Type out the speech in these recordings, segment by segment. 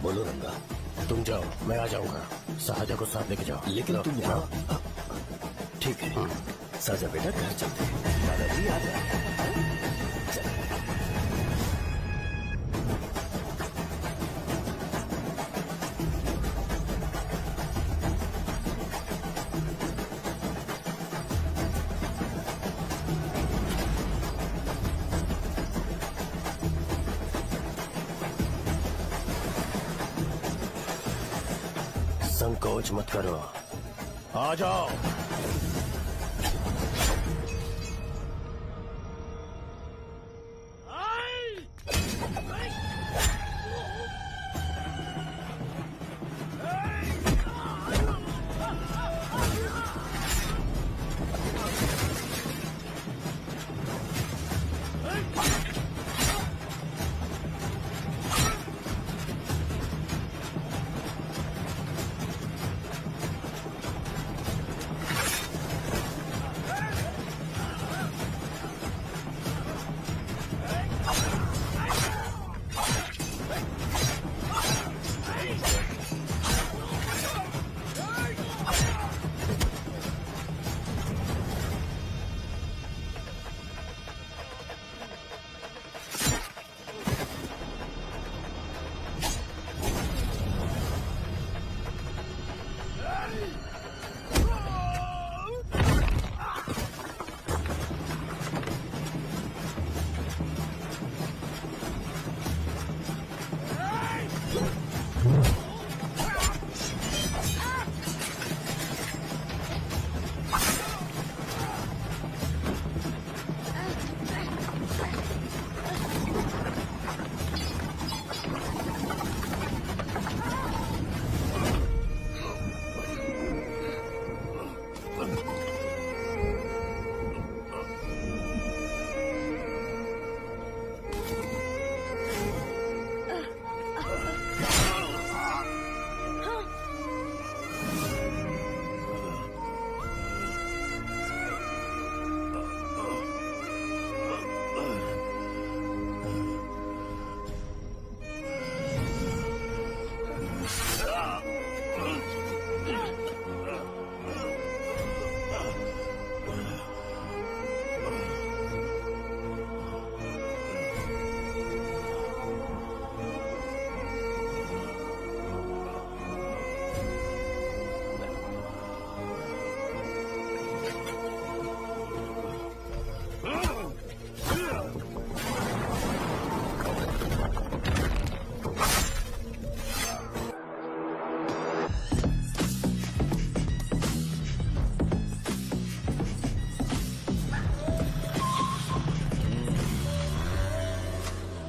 बोलो रंगा। तुम जाओ, मैं आ जाऊंगा। साजा को साथ लेके जाओ। लेकिन तुम यहाँ। ठीक है साजा बेटा, घर चलते हैं। दादाजी याद रहे। संकोच मत करो, आ जाओ।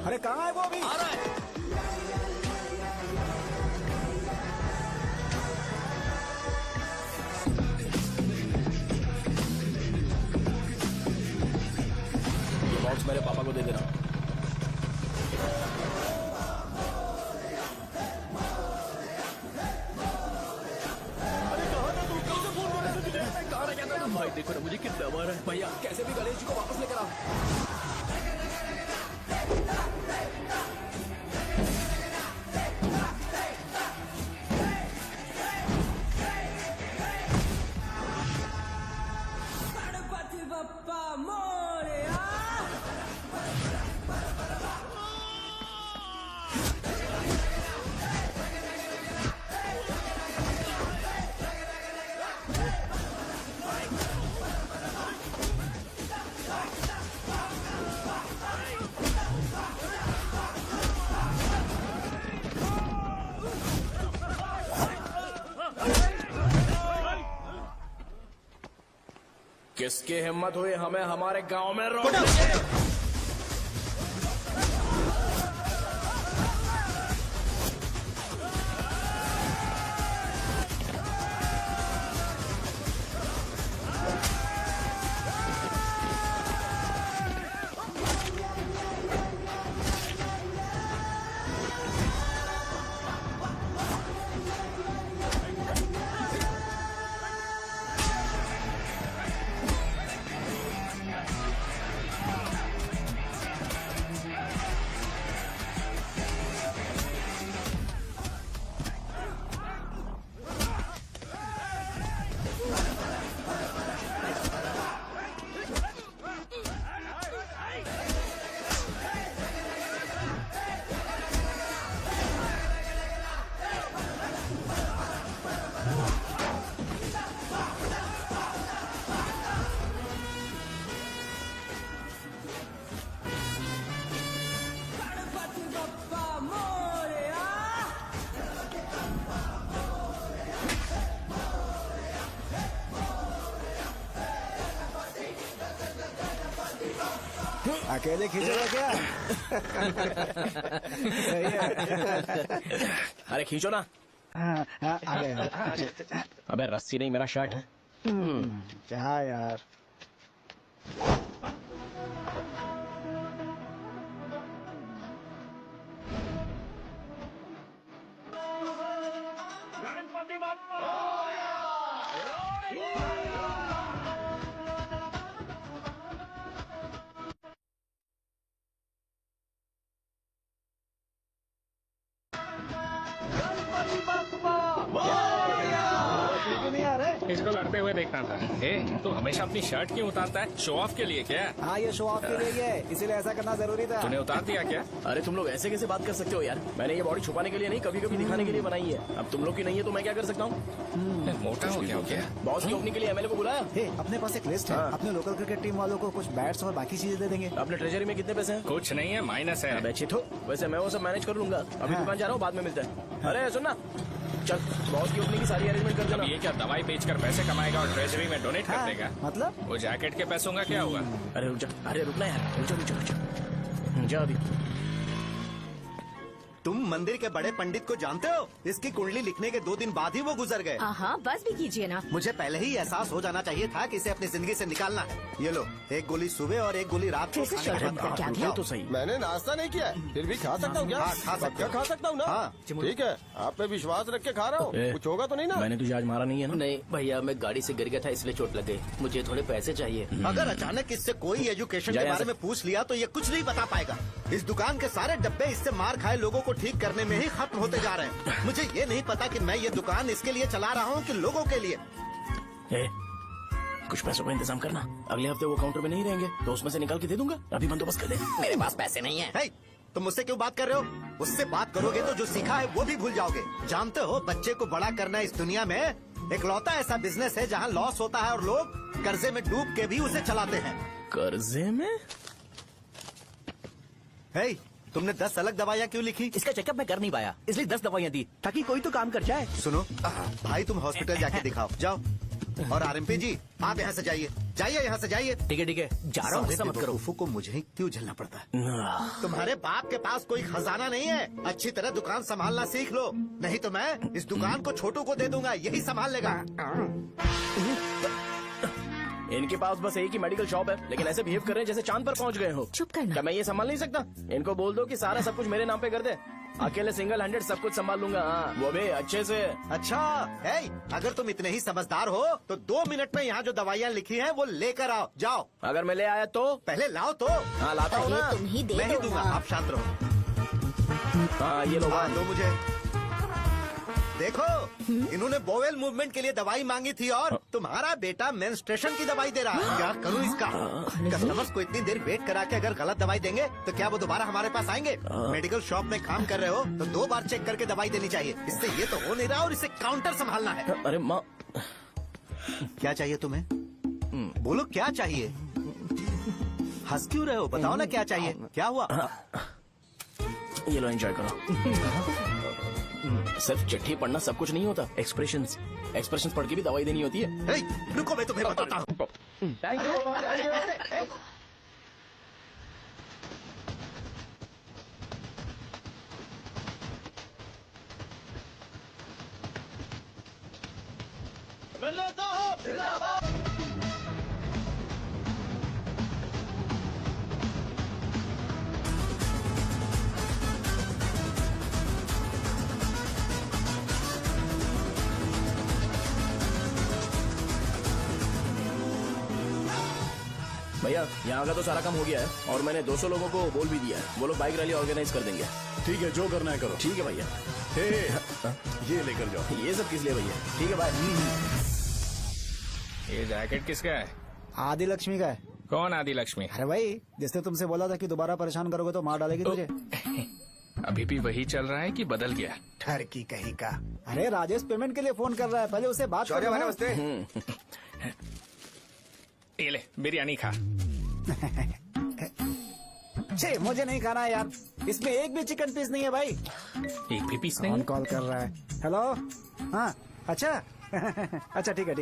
अरे कहाँ है वो अभी? आ रहा है। ये बॉक्स मेरे पापा को दे देना। भाई देखो ना मुझे कितना मारा है। भैया कैसे भी गणेश जी को वापस लेकर आओ। किसकी हिम्मत हुई हमें हमारे गांव में रोक? अकेले खींचेगा क्या? सही है। अरे खींचो ना। आ गया। अबे रस्सी नहीं, मेरा शर्ट है। क्या यार? इसको लड़ते हुए देखना था। तू हमेशा अपनी शर्ट क्यों उतारता है? शो ऑफ के लिए क्या? हाँ, ये शो ऑफ के लिए है, इसीलिए ऐसा करना जरूरी था। तूने उतार दिया क्या? अरे तुम लोग ऐसे कैसे बात कर सकते हो यार? मैंने ये बॉडी छुपाने के लिए नहीं, कभी कभी दिखाने के लिए बनाई है। अब तुम लोग की नहीं है तो मैं क्या कर सकता हूँ? मोटा हो गया? बॉस की ओपनिंग के लिए एमएलए को बुलाया। हे, अपने पास एक लिस्ट है। हाँ। अपने लोकल क्रिकेट टीम वालों को कुछ बैट्स और बाकी चीजें दे देंगे। अपने ट्रेजरी में कितने पैसे हैं? कुछ नहीं है, माइनस है। अबे छिटो, वैसे मैं वो सब मैनेज कर लूंगा। अभी हाँ। दुकान जा रहा हूँ, बाद में मिलते हैं। अरे सुनना, चल बॉस की ओपनिंग की सारी अरेंजमेंट कर अब देना। ये क्या दवाई बेचकर पैसे कमाएगा और ट्रेजरी में डोनेट कर हाँ, देगा? मतलब? वो जैकेट के पैसों का क्या हुआ? अरे रुक जा, अरे रुकना यार, रुक जा अभी। तुम मंदिर के बड़े पंडित को जानते हो? इसकी कुंडली लिखने के 2 दिन बाद ही वो गुजर गए। हाँ, बस भी कीजिए ना। मुझे पहले ही एहसास हो जाना चाहिए था कि इसे अपनी जिंदगी से निकालना है। ये लो, एक गोली सुबह और एक गोली रात को कैसे खाने के शर्म बाद का क्या खाओ। किया? तो सही। मैंने नाश्ता नहीं किया है, फिर भी खा सकता हूँ क्या? हाँ, खा सकते पक्का हो। खा सकता हूँ ना? हाँ। ठीक है, आप पे विश्वास रख के खा रहा हूँ। ए, कुछ होगा तो नहीं ना? मैंने तुझे आज मारा नहीं है ना? नहीं भैया, मैं गाड़ी से गिर गया था इसलिए चोट लग गई। मुझे थोड़े पैसे चाहिए। अगर अचानक इससे कोई एजुकेशन जा के यहाँ बारे से। में पूछ लिया तो ये कुछ नहीं बता पाएगा। इस दुकान के सारे डब्बे इससे मार खाए लोगों को ठीक करने में ही खत्म होते जा रहे हैं। मुझे ये नहीं पता कि मैं ये दुकान इसके लिए चला रहा हूँ कि लोगों के लिए। ए, कुछ पैसों का इंतजाम करना। अगले हफ्ते वो काउंटर में नहीं रहेंगे तो उसमें से निकाल के दे दूंगा। अभी बंदोबस्त कर दे। मेरे पास पैसे नहीं है। हे, तुम मुझसे क्यों बात कर रहे हो? उससे बात करोगे तो जो सीखा है वो भी भूल जाओगे। जानते हो, बच्चे को बड़ा करना इस दुनिया में इकलौता ऐसा बिजनेस है जहाँ लॉस होता है और लोग कर्जे में डूब के भी उसे चलाते हैं। कर्जे में? हे, तुमने 10 अलग दवाइयाँ क्यों लिखी? इसका चेकअप मैं कर नहीं पाया, इसलिए 10 दवाइयाँ दी ताकि कोई तो काम कर जाए। सुनो भाई, तुम हॉस्पिटल जाके दिखाओ, जाओ। और आरएमपी जी, आप यहाँ से जाइए, जाइए यहाँ से जाइए। ठीक है, जा रहा हूँ, गुस्सा मत करो। बेवकूफों को मुझे ही क्यों झेलना पड़ता है? तुम्हारे बाप के पास कोई खजाना नहीं है। अच्छी तरह दुकान संभालना सीख लो, नहीं तो मैं इस दुकान को छोटू को दे दूंगा, यही संभाल लेगा। इनके पास बस एक ही मेडिकल शॉप है, लेकिन ऐसे बिहेव कर रहे हैं जैसे चांद पर पहुंच गए हो। चुप करना। क्या मैं ये संभाल नहीं सकता? इनको बोल दो कि सारा सब कुछ मेरे नाम पे कर दे। अकेले सिंगल हैंडेड सब कुछ संभाल लूंगा। हाँ, वो भी अच्छे से। अच्छा है, अगर तुम इतने ही समझदार हो तो 2 मिनट में यहाँ जो दवाइयाँ लिखी हैं वो लेकर आओ, जाओ। अगर मैं ले आया तो? पहले लाओ तो। हाँ लाता हूँ ना। अरे तुम ही दे मैं ही दो दूंगा, ना। आप शांत रहो। हाँ ये लो। हाँ, दो मुझे। देखो, इन्होंने बोवेल मूवमेंट के लिए दवाई मांगी थी और तुम्हारा बेटा मेंस्ट्रुएशन की दवाई दे रहा है। क्या करूँ इसका? कस्टमर्स को इतनी देर वेट करा के अगर गलत दवाई देंगे तो क्या वो दोबारा हमारे पास आएंगे? मेडिकल शॉप में काम कर रहे हो तो 2 बार चेक करके दवाई देनी चाहिए। इससे ये तो हो नहीं रहा और इसे काउंटर संभालना है। अरे माँ, क्या चाहिए तुम्हें? बोलो क्या चाहिए? हंस क्यों रहे हो? बताओ ना क्या चाहिए? क्या हुआ? ये लो एंजॉय करो। सिर्फ चिट्ठी पढ़ना सब कुछ नहीं होता। एक्सप्रेशंस पढ़ के भी दवाई देनी होती है। हे, रुको, मैं तुम्हें बताता हूँ। भैया यहाँ का तो सारा काम हो गया है और मैंने 200 लोगों को बोल भी दिया है। वो लोग बाइक रैली ऑर्गेनाइज कर देंगे। ठीक है, जो करना है करो। ठीक है भैया। ये लेकर जाओ। ये सब किस लिए भैया? ठीक है बाय। ये जैकेट किसका है? आदि लक्ष्मी का है। कौन आदि लक्ष्मी? अरे भाई, जिसने तुमसे बोला था कि दोबारा परेशान करोगे तो मार डालेगी तुझे। अभी भी वही चल रहा है कि बदल गया? ठरकी कहीं का। अरे राजेश पेमेंट के लिए फोन कर रहा है, पहले उसे बात करो। ये ले बिरयानी खा। छे, मुझे नहीं खाना है यार, इसमें एक भी चिकन पीस नहीं है भाई। एक भी पीस कौन नहीं? कॉल कर रहा है? हेलो, हाँ अच्छा। अच्छा ठीक है।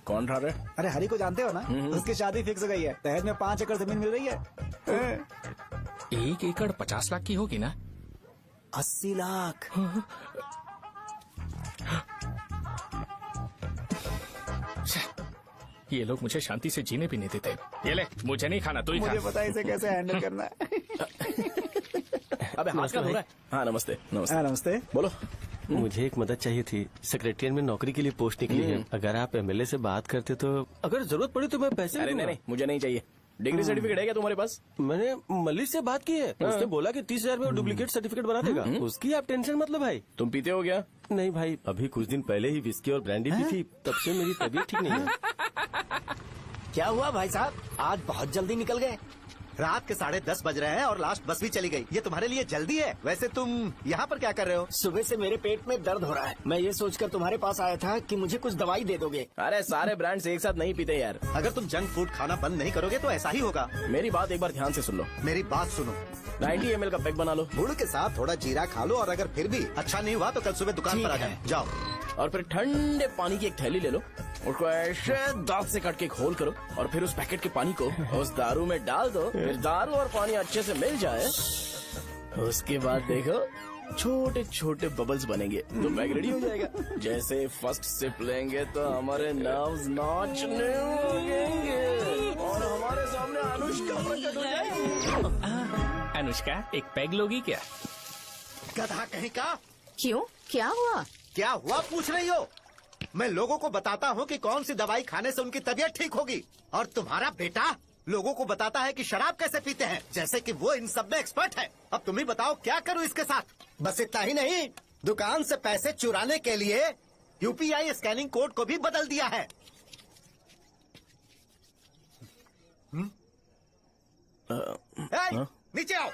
कौन रहा रे? अरे हरी को जानते हो ना? उसकी शादी फिक्स हो गई है। दहेज में 5 एकड़ जमीन मिल रही है। 1 एकड़ 50 लाख की होगी ना? 80 लाख। ये लोग मुझे शांति से जीने भी नहीं देते। ये ले, मुझे नहीं खाना, तू ही खा। मुझे पता है इसे कैसे हैंडल करना है। अबे हाथ का हो रहा है। हाँ नमस्ते नमस्ते। हाँ, नमस्ते। बोलो। मुझे एक मदद चाहिए थी। सेक्रेटरिएट में नौकरी के लिए पोस्ट निकली है। अगर आप एमएलए से बात करते तो अगर जरूरत पड़ी तो मैं पैसे अरे नहीं, मुझे नहीं चाहिए। डिग्री सर्टिफिकेट है क्या तुम्हारे पास? मैंने मलिक से बात की है। उसने बोला कि 30,000 में वो डुप्लीकेट सर्टिफिकेट बना देगा। उसकी आप टेंशन मत लो भाई। तुम पीते हो क्या? नहीं भाई, अभी कुछ दिन पहले ही विस्की और ब्रांडी पी थी, तब से मेरी तबीयत ठीक नहीं है। क्या हुआ भाई साहब, आज बहुत जल्दी निकल गए? रात के 10:30 बज रहे हैं और लास्ट बस भी चली गई। ये तुम्हारे लिए जल्दी है? वैसे तुम यहाँ पर क्या कर रहे हो? सुबह से मेरे पेट में दर्द हो रहा है। मैं ये सोचकर तुम्हारे पास आया था कि मुझे कुछ दवाई दे दोगे। अरे सारे ब्रांड्स एक साथ नहीं पीते यार। अगर तुम जंक फूड खाना बंद नहीं करोगे तो ऐसा ही होगा। मेरी बात एक बार ध्यान से सुन लो। मेरी बात सुनो, 90 ml का पैक बना लो गुड़ के साथ थोड़ा जीरा खा लो, और अगर फिर भी अच्छा नहीं हुआ तो कल सुबह दुकान पर आ ठीक है। जाओ। और फिर ठंडे पानी की एक थैली ले लो, उसको ऐसे दांत से काट के घोल करो और फिर उस पैकेट के पानी को उस दारू में डाल दो। फिर दारू और पानी अच्छे से मिल जाए, उसके बाद देखो छोटे छोटे बबल्स बनेंगे तो पैक रेडी हो जाएगा। जैसे फर्स्ट सिप लेंगे तो हमारे नर्व्स नाचने लगेंगे और हमारे सामने अनुष्का प्रकट हो जाएगी। अनुष्का, एक पैग लोगी क्या? गधा कहीं का। क्यों, क्या हुआ? क्या हुआ पूछ रही हो? मैं लोगों को बताता हूँ कि कौन सी दवाई खाने से उनकी तबीयत ठीक होगी, और तुम्हारा बेटा लोगों को बताता है कि शराब कैसे पीते हैं, जैसे कि वो इन सब में एक्सपर्ट है। अब तुम ही बताओ क्या करूँ इसके साथ? बस इतना ही नहीं, दुकान से पैसे चुराने के लिए यूपीआई स्कैनिंग कोड को भी बदल दिया है। नीचे आओ,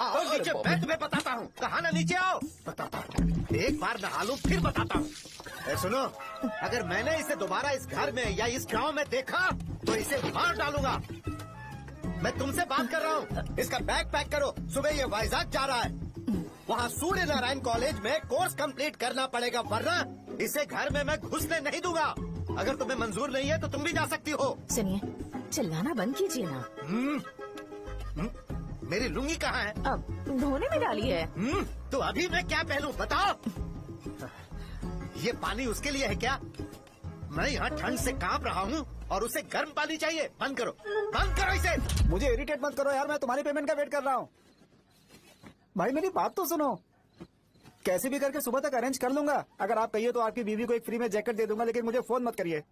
आओ नीचे, मैं तुम्हें बताता हूँ। कहा ना नीचे आओ, बताता हूँ। एक बार नहा लूं फिर बताता हूँ। सुनो, अगर मैंने इसे दोबारा इस घर में या इस गांव में देखा तो इसे मार डालूंगा। मैं तुमसे बात कर रहा हूँ। इसका बैग पैक करो, सुबह ये वाइजाग जा रहा है। वहाँ सूर्य नारायण कॉलेज में कोर्स कंप्लीट करना पड़ेगा, वरना इसे घर में मैं घुसने नहीं दूंगा। अगर तुम्हें मंजूर नहीं है तो तुम भी जा सकती हो। सुनिए, चिल्लाना बंद कीजिए ना। मेरी लुंगी कहाँ है? अब धोने में डाली है। तो अभी मैं क्या पहनूं बताओ? ये पानी उसके लिए है क्या? मैं यहाँ ठंड से कांप रहा हूँ और उसे गर्म पानी चाहिए। बंद करो, बंद करो इसे। मुझे इरिटेट मत करो यार, मैं तुम्हारी पेमेंट का वेट कर रहा हूँ। भाई मेरी बात तो सुनो, कैसे भी करके सुबह तक अरेंज कर लूंगा। अगर आप कहिए तो आपकी बीवी को एक फ्री में जैकेट दे दूंगा, लेकिन मुझे फोन मत करिए।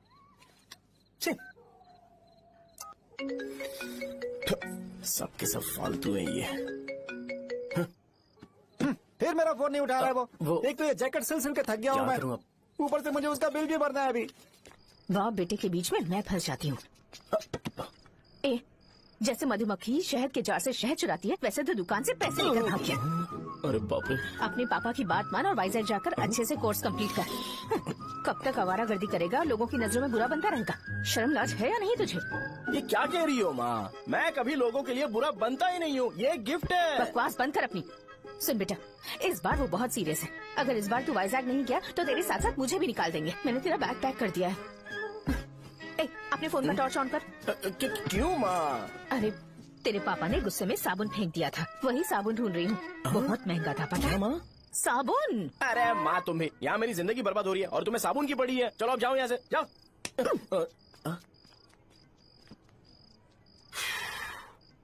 सबके सब फालतू है ये। फिर मेरा फोन नहीं उठा रहा है वो। एक तो ये जैकेट सिल सिल के थक गया हूँ क्या मैं, करूं अब? ऊपर से मुझे उसका बिल भी भरना है अभी। बाप बेटे के बीच में मैं फंस जाती हूँ। ए, जैसे मधुमक्खी शहद के जार से शहद चुराती है, वैसे तो दुकान से पैसे लेकर भाग गया। अरे बाप रे। अपने पापा की बात मान और वाइजैक जाकर अच्छे से कोर्स कंप्लीट कर। कब तक आवारागर्दी करेगा, लोगों की नजरों में बुरा बनता रहेगा। शर्म लाज है या नहीं तुझे? ये क्या कह रही हो माँ? मैं कभी लोगों के लिए बुरा बनता ही नहीं हूँ, ये गिफ्ट है। बकवास बंद कर अपनी। सुन बेटा, इस बार वो बहुत सीरियस है। अगर इस बार तू वाइजैक नहीं गया तो तेरे साथ साथ मुझे भी निकाल देंगे। मैंने तेरा बैग पैक कर दिया है। ए, अपने फोन का टॉर्च ऑन कर। क्यों माँ? अरे तेरे पापा ने गुस्से में साबुन फेंक दिया था, वही साबुन ढूंढ रही हूँ। बहुत महंगा था पता है? माँ? साबुन। अरे माँ तुम भी, यहाँ मेरी जिंदगी बर्बाद हो रही है और तुम्हें साबुन की पड़ी है। चलो अब जाओ यहाँ से, जाओ।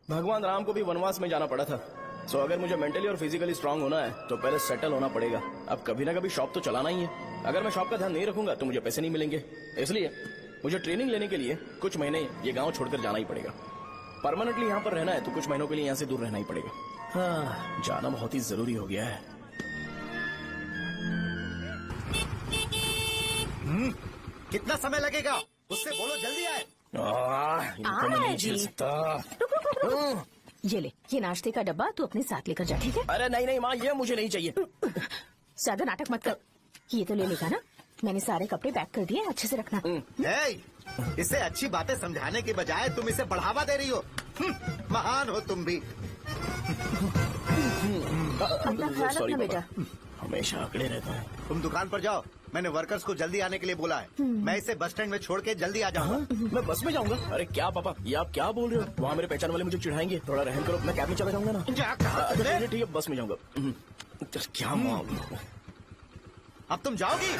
भगवान राम को भी वनवास में जाना पड़ा था। सो अगर मुझे मेंटली और फिजिकली स्ट्रांग होना है तो पहले सेटल होना पड़ेगा। अब कभी ना कभी शॉप तो चलाना ही है। अगर मैं शॉप का ध्यान नहीं रखूंगा तो मुझे पैसे नहीं मिलेंगे। इसलिए मुझे ट्रेनिंग लेने के लिए कुछ महीने ये गांव छोड़कर जाना ही पड़ेगा। परमानेंटली यहाँ पर रहना है तो कुछ महीनों के लिए यहाँ से दूर रहना ही पड़ेगा। हाँ, जाना बहुत ही जरूरी हो गया है। कितना समय लगेगा? उससे बोलो जल्दी आए। इनको मैं नहीं झेल सकता। रुक रुक रुक रुक। ये ले, ये नाश्ते का डब्बा तू अपने साथ लेकर जा, ठीक है? अरे नहीं नहीं माँ, ये मुझे नहीं चाहिए। ज्यादा नाटक मत कर। ये तो ले लेगा ना? मैंने सारे कपड़े पैक कर दिए, अच्छे से रखना। इसे अच्छी बातें समझाने के बजाय तुम इसे बढ़ावा दे रही हो। महान हो तुम भी। अपना ख्याल रखना बेटा। हमेशा अकड़े रहता है। तुम दुकान पर जाओ, मैंने वर्कर्स को जल्दी आने के लिए बोला है। मैं इसे बस स्टैंड में छोड़ के जल्दी आ जाऊंगा। मैं बस में जाऊंगा? अरे क्या पापा, ये आप क्या बोल रहे हो? वहाँ मेरे पहचान वाले मुझे चिढ़ाएंगे। थोड़ा रहम करो, मैं कैब में चला जाऊंगा ना। ठीक है, बस में जाऊंगा। क्या मामला? अब तुम जाओगी?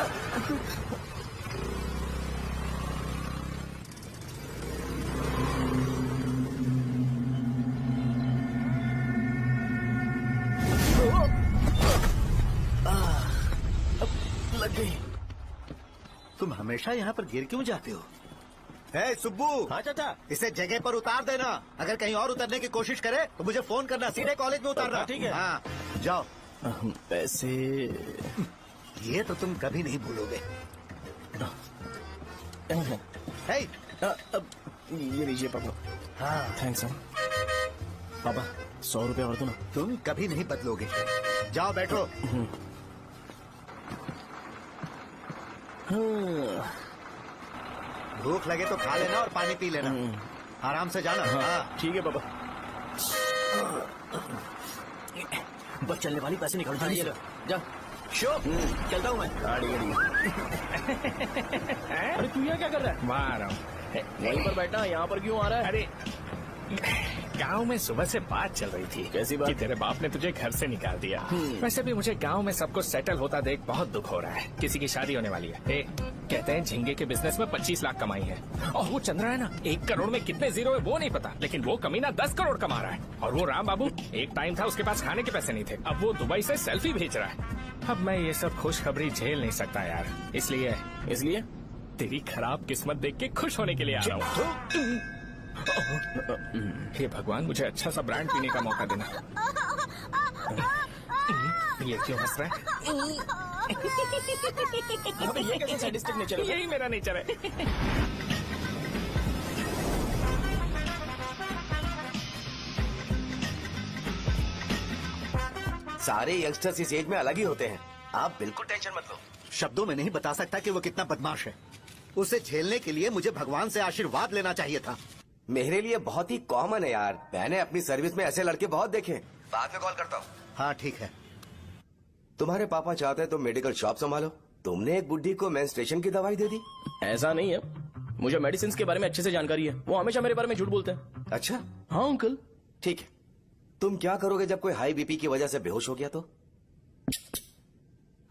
लग गई। तुम हमेशा यहाँ पर गिर क्यों जाते हो? हे सुब्बू। हाँ चाचा। इसे जगह पर उतार देना। अगर कहीं और उतरने की कोशिश करे तो मुझे फोन करना, सीधे कॉलेज में उतारना। ठीक है। हाँ, जाओ। पैसे ये तो तुम कभी नहीं भूलोगे। हे, अब ये लीजिए पापा। हाँ, थैंक्स पापा। 100 रुपए और दो ना। तुम कभी नहीं बदलोगे। जाओ बैठो। भूख लगे तो खा लेना और पानी पी लेना। आराम से जाना। हाँ। ठीक है पापा। बस चलने वाली, पैसे निकाल जल्दी से। जा शो चलता हूँ मैं। अरे तू यहाँ क्या कर रहा है? वहाँ आ रहा हूँ। वहीं पर बैठा, यहाँ पर क्यों आ रहा है? अरे गांव में सुबह से बात चल रही थी। कैसी बात? कि तेरे बाप ने तुझे घर से निकाल दिया। वैसे भी मुझे गांव में सब कुछ सेटल होता देख बहुत दुख हो रहा है। किसी की शादी होने वाली है। कहते हैं झींगे के बिजनेस में 25 लाख कमाई है। और वो चंद्रा है ना, 1 करोड़ में कितने जीरो है वो नहीं पता, लेकिन वो कमीना 10 करोड़ कमा रहा है। और वो राम बाबू, एक टाइम था उसके पास खाने के पैसे नहीं थे, अब वो दुबई से सेल्फी भेज रहा है। अब मैं ये सब खुशखबरी झेल नहीं सकता यार, इसलिए तेरी खराब किस्मत देख के खुश होने के लिए आ रहा हूँ। हे भगवान, मुझे अच्छा सा ब्रांड पीने का मौका देना। ये क्यों हंस रहा है? ये कैसे सैडिस्टिक नेचर है? यही मेरा नेचर है। सारे यंगस्टर्स इस एज में अलग ही होते हैं। आप बिल्कुल टेंशन मत लो। शब्दों में नहीं बता सकता कि वो कितना बदमाश है। उसे झेलने के लिए मुझे भगवान से आशीर्वाद लेना चाहिए था। मेरे लिए बहुत ही कॉमन है यार। मैंने अपनी सर्विस में ऐसे लड़के बहुत देखे। बाद में कॉल करता हूँ। हाँ ठीक है। तुम्हारे पापा चाहते हैं तुम मेडिकल शॉप संभालो। तुमने एक बुढ़ी को मेंस्ट्रुएशन की दवाई दे दी। ऐसा नहीं है, मुझे मेडिसिन के बारे में अच्छे से जानकारी है। वो हमेशा मेरे बारे में झूठ बोलते हैं। अच्छा, हाँ अंकल। ठीक है। तुम क्या करोगे जब कोई हाई बीपी की वजह से बेहोश हो गया तो?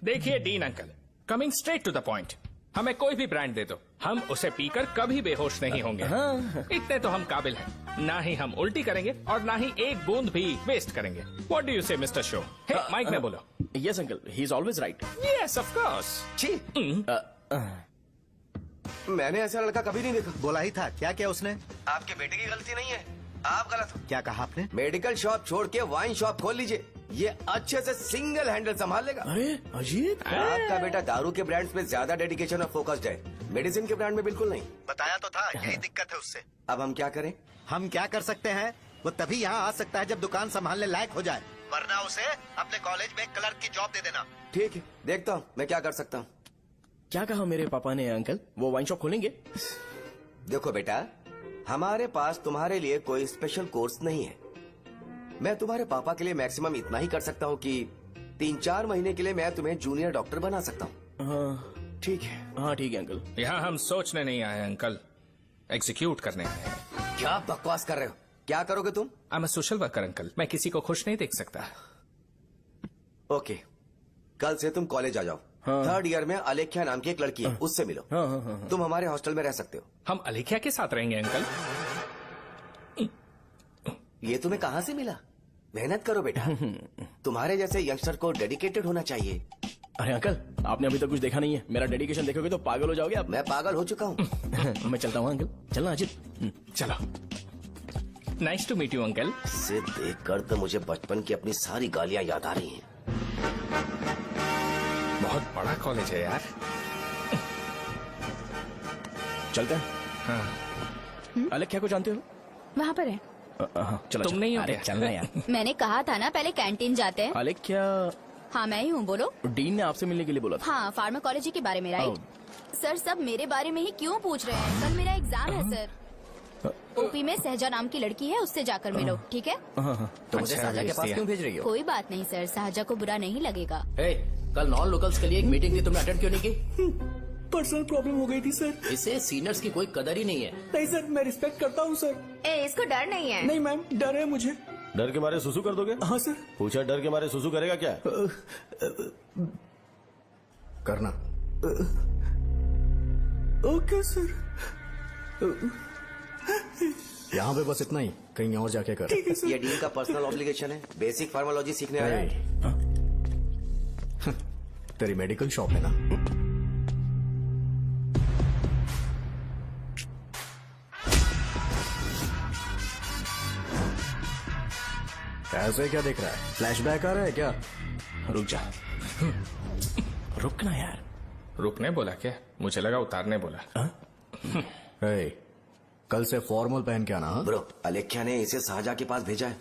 देखिए dean uncle, coming straight to the point, हमें कोई भी ब्रांड दे दो, हम उसे पीकर कभी बेहोश नहीं होंगे। इतने तो हम काबिल हैं। ना ही हम उल्टी करेंगे और ना ही एक बूंद भी वेस्ट करेंगे। व्हाट डू यू से मिस्टर शो? माइक में बोलो। Yes uncle, he is always right. Yes of course. छी, मैंने ऐसा लड़का कभी नहीं देखा। बोला ही था। क्या क्या उसने? आपके बेटे की गलती नहीं है, आप गलत हो। क्या कहा आपने? मेडिकल शॉप छोड़ के वाइन शॉप खोल लीजिए, ये अच्छे से सिंगल हैंडल संभाल लेगा। अरे अजीत, आपका बेटा दारू के ब्रांड्स पे ज्यादा डेडिकेशन और फोकस्ड है, मेडिसिन के ब्रांड में बिल्कुल नहीं। बताया तो था, यही दिक्कत है उससे। अब हम क्या करें? हम क्या कर सकते हैं? वो तभी यहाँ आ सकता है जब दुकान संभालने लायक हो जाए, वरना उसे अपने कॉलेज में क्लर्क की जॉब दे देना। ठीक है, देखता हूँ मैं क्या कर सकता हूँ। क्या कहा मेरे पापा ने अंकल? वो वाइन शॉप खोलेंगे? देखो बेटा, हमारे पास तुम्हारे लिए कोई स्पेशल कोर्स नहीं है। मैं तुम्हारे पापा के लिए मैक्सिमम इतना ही कर सकता हूँ कि 3-4 महीने के लिए मैं तुम्हें जूनियर डॉक्टर बना सकता हूँ। हाँ ठीक है? हाँ ठीक है अंकल। यहाँ हम सोचने नहीं आए अंकल, एग्जीक्यूट करने आए हैं। क्या बकवास कर रहे हो? क्या करोगे तुम? I am a social worker uncle, मैं किसी को खुश नहीं देख सकता। ओके, कल से तुम कॉलेज आ जाओ। हाँ। 3rd ईयर में अलेख्या नाम की एक लड़की है, उससे मिलो। हाँ हाँ हाँ। तुम हमारे हॉस्टल में रह सकते हो। हम अलेख्या के साथ रहेंगे अंकल। ये तुम्हें कहाँ से मिला? मेहनत करो बेटा, तुम्हारे जैसे यंगस्टर को डेडिकेटेड होना चाहिए। अरे अंकल, आपने अभी तक कुछ देखा नहीं है। मेरा डेडिकेशन देखोगे तो पागल हो जाओगे आप। मैं पागल हो चुका हूँ। मैं चलता हूँ अंकल। चलना अजित। चलो, nice to meet you uncle. इसे देखकर तो मुझे बचपन की अपनी सारी गालियाँ याद आ रही हैं। बहुत बड़ा कॉलेज है यार। चलते हैं। हाँ। अलेख्या को जानते हो? वहाँ पर है। चलो तुम नहीं हो अरे क्या? चलना यार। मैंने कहा था ना पहले कैंटीन जाते हैं। अलेख्या, हाँ मैं ही हूँ, बोलो। डीन ने आपसे मिलने के लिए बोला था। हाँ, फार्माकोलॉजी के बारे में, राइट? सर सब मेरे बारे में ही क्यों पूछ रहे हैं? कल मेरा एग्जाम है सर। ओपी में सहजा नाम की लड़की है, उससे जाकर मिलो, ठीक है? तो मुझे साजा के पास क्यों भेज रही हो? कोई बात नहीं सर, सहजा को बुरा नहीं लगेगा। कल नॉन लोकल्स के लिए एक मीटिंग थी, तुमने अटेंड क्यों नहीं की? पर्सनल प्रॉब्लम हो गई थी सर। इसे सीनियर्स की कोई कदर ही नहीं है। नहीं सर, मैं रिस्पेक्ट करता हूँ सर। इसको डर नहीं है। नहीं मैम, डर है मुझे। डर के मारे सुसु कर दोगे? हाँ सर। पूछा डर के मारे सुसु करेगा क्या? करना। Okay sir. यहाँ पे बस इतना ही, कहीं और जाके कर। ये डील का पर्सनल ऑब्लिगेशन है, बेसिक फार्मोलॉजी सीखने आया है। तेरी मेडिकल शॉप है ना? ऐसे क्या देख रहा है? फ्लैशबैक आ रहा है क्या? रुक जा। रुकना यार। रुकने बोला क्या? मुझे लगा उतारने बोला। कल से फॉर्मल पहन के आना। हाँ? ब्रो, अलेख्या ने इसे साजा के पास भेजा है।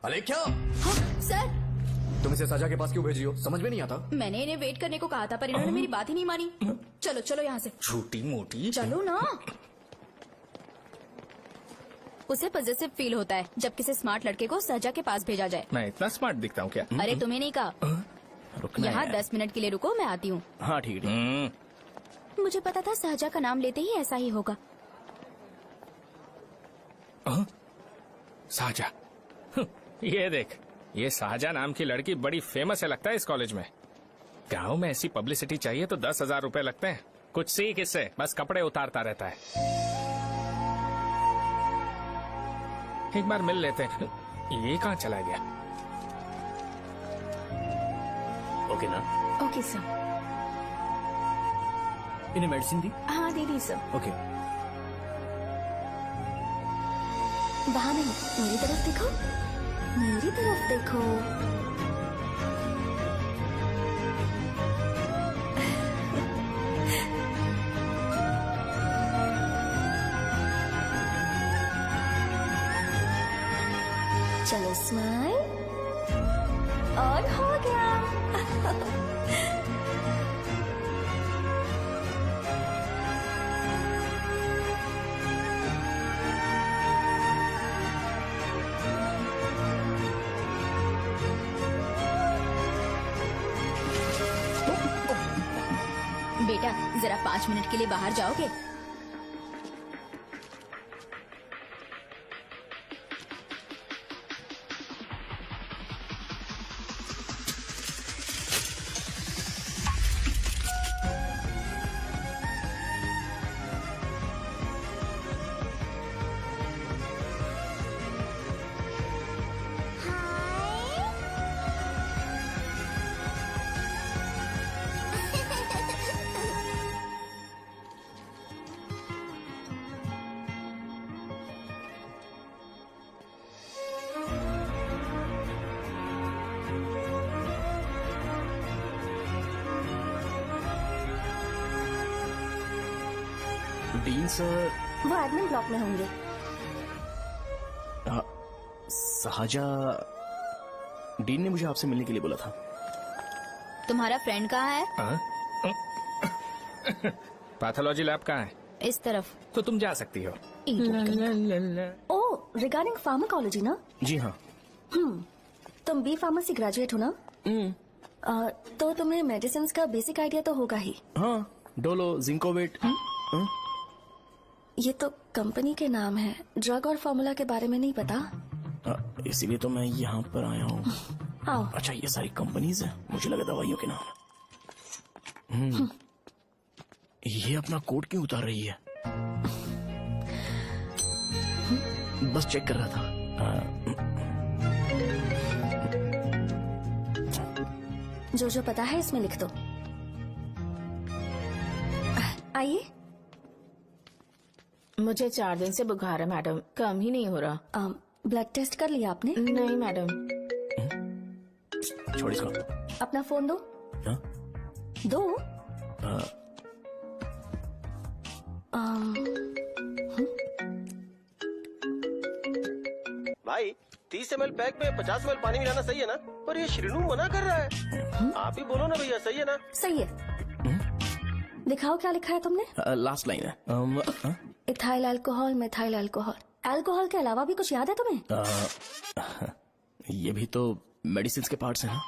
अलेख्या, हाँ, सर तुम इसे साजा के पास क्यों भेज रही हो? समझ में नहीं आता। मैंने इन्हें वेट करने को कहा था, पर इन्होंने मेरी बात ही नहीं मानी। चलो चलो यहाँ से। छोटी मोटी। चलो ना। उसे पॉजिटिव फील होता है जब किसी स्मार्ट लड़के को सहजा के पास भेजा जाए। मैं इतना स्मार्ट दिखता हूँ क्या? अरे तुम्हें नहीं कहा। रुकना यहाँ यार। 10 मिनट के लिए रुको, मैं आती हूँ। हाँ ठीक है। मुझे पता था सहजा का नाम लेते ही ऐसा ही होगा। साजा। ये देख, ये साजा नाम की लड़की बड़ी फेमस है लगता है इस कॉलेज में। गांव में ऐसी पब्लिसिटी चाहिए तो 10,000 रुपए लगते हैं। कुछ सीख इससे, बस कपड़े उतारता रहता है। एक बार मिल लेते हैं। ये कहाँ चला गया? ओके ना? Okay sir. इन्हें मेडिसिन दी? हाँ दे दी सर। ओके। वहाँ नहीं, मेरी तरफ देखो, मेरी तरफ देखो। चलो स्माइल, और हो गया। बेटा जरा 5 मिनट के लिए बाहर जाओगे? Dean sir. वो एडमिन ब्लॉक में होंगे। साजा, डीन ने मुझे आपसे मिलने के लिए बोला था। तुम्हारा फ्रेंड कहाँ है? पैथोलॉजी लैब कहाँ है? इस तरफ। तो तुम जा सकती हो। ओ, रिगार्डिंग फार्माकोलॉजी ना? जी हाँ। तुम बी फार्मेसी ग्रेजुएट हो ना? तो तुम्हें मेडिसिन का बेसिक आइडिया तो होगा ही। हाँ, डोलो, जिंकोवेट। ये तो कंपनी के नाम है, ड्रग और फॉर्मूला के बारे में नहीं पता। इसीलिए तो मैं यहाँ पर आया हूँ। आओ। अच्छा, ये सारी कंपनीज है, मुझे लगा दवाइयों के नाम। ये अपना कोट क्यों उतार रही है? बस चेक कर रहा था। जो जो पता है इसमें लिख दो। आइए। मुझे 4 दिन से बुखार है मैडम, कम ही नहीं हो रहा। ब्लड टेस्ट कर लिया आपने? नहीं मैडम। छोड़ इसको। अपना फोन दो। हाँ? दो। भाई 30 ml पैक में 50 ml पानी मिलाना सही है ना? पर ये श्रीनू मना कर रहा है। आप ही बोलो ना भैया, सही है ना? सही है। दिखाओ क्या लिखा है तुमने? लास्ट लाइन है। Ethyl alcohol, methyl alcohol. Alcohol के अलावा भी कुछ याद है तुम्हें? ये भी तो मेडिसिन के पार्ट्स हैं ना।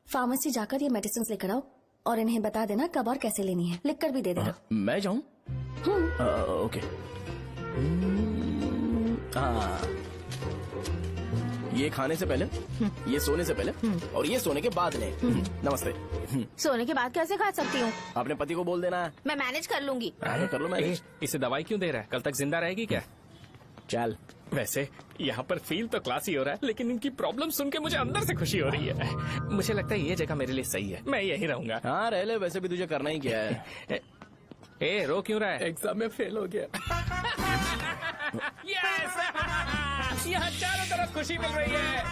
फार्मेसी जाकर ये मेडिसिन लेकर आओ और इन्हें बता देना कब और कैसे लेनी है। लिख कर भी दे देना। मैं जाऊं? ओके। ये खाने से पहले, ये सोने से पहले और ये सोने के बाद ले। नमस्ते। सोने के बाद कैसे खा सकती हूँ? अपने पति को बोल देना। मैं मैनेज कर लूंगी। कर लो मैनेज। इसे दवाई क्यों दे रहा है? कल तक जिंदा रहेगी क्या? चल। वैसे यहाँ पर फील तो क्लासी हो रहा है, लेकिन इनकी प्रॉब्लम सुन के मुझे अंदर से खुशी हो रही है। मुझे लगता है ये जगह मेरे लिए सही है, मैं यही रहूंगा। हाँ रह ले, वैसे भी तुझे करना ही क्या है। ए रो क्यों रहा है? एग्जाम में फेल हो गया। यस! यहाँ चारों तरफ खुशी मिल रही है।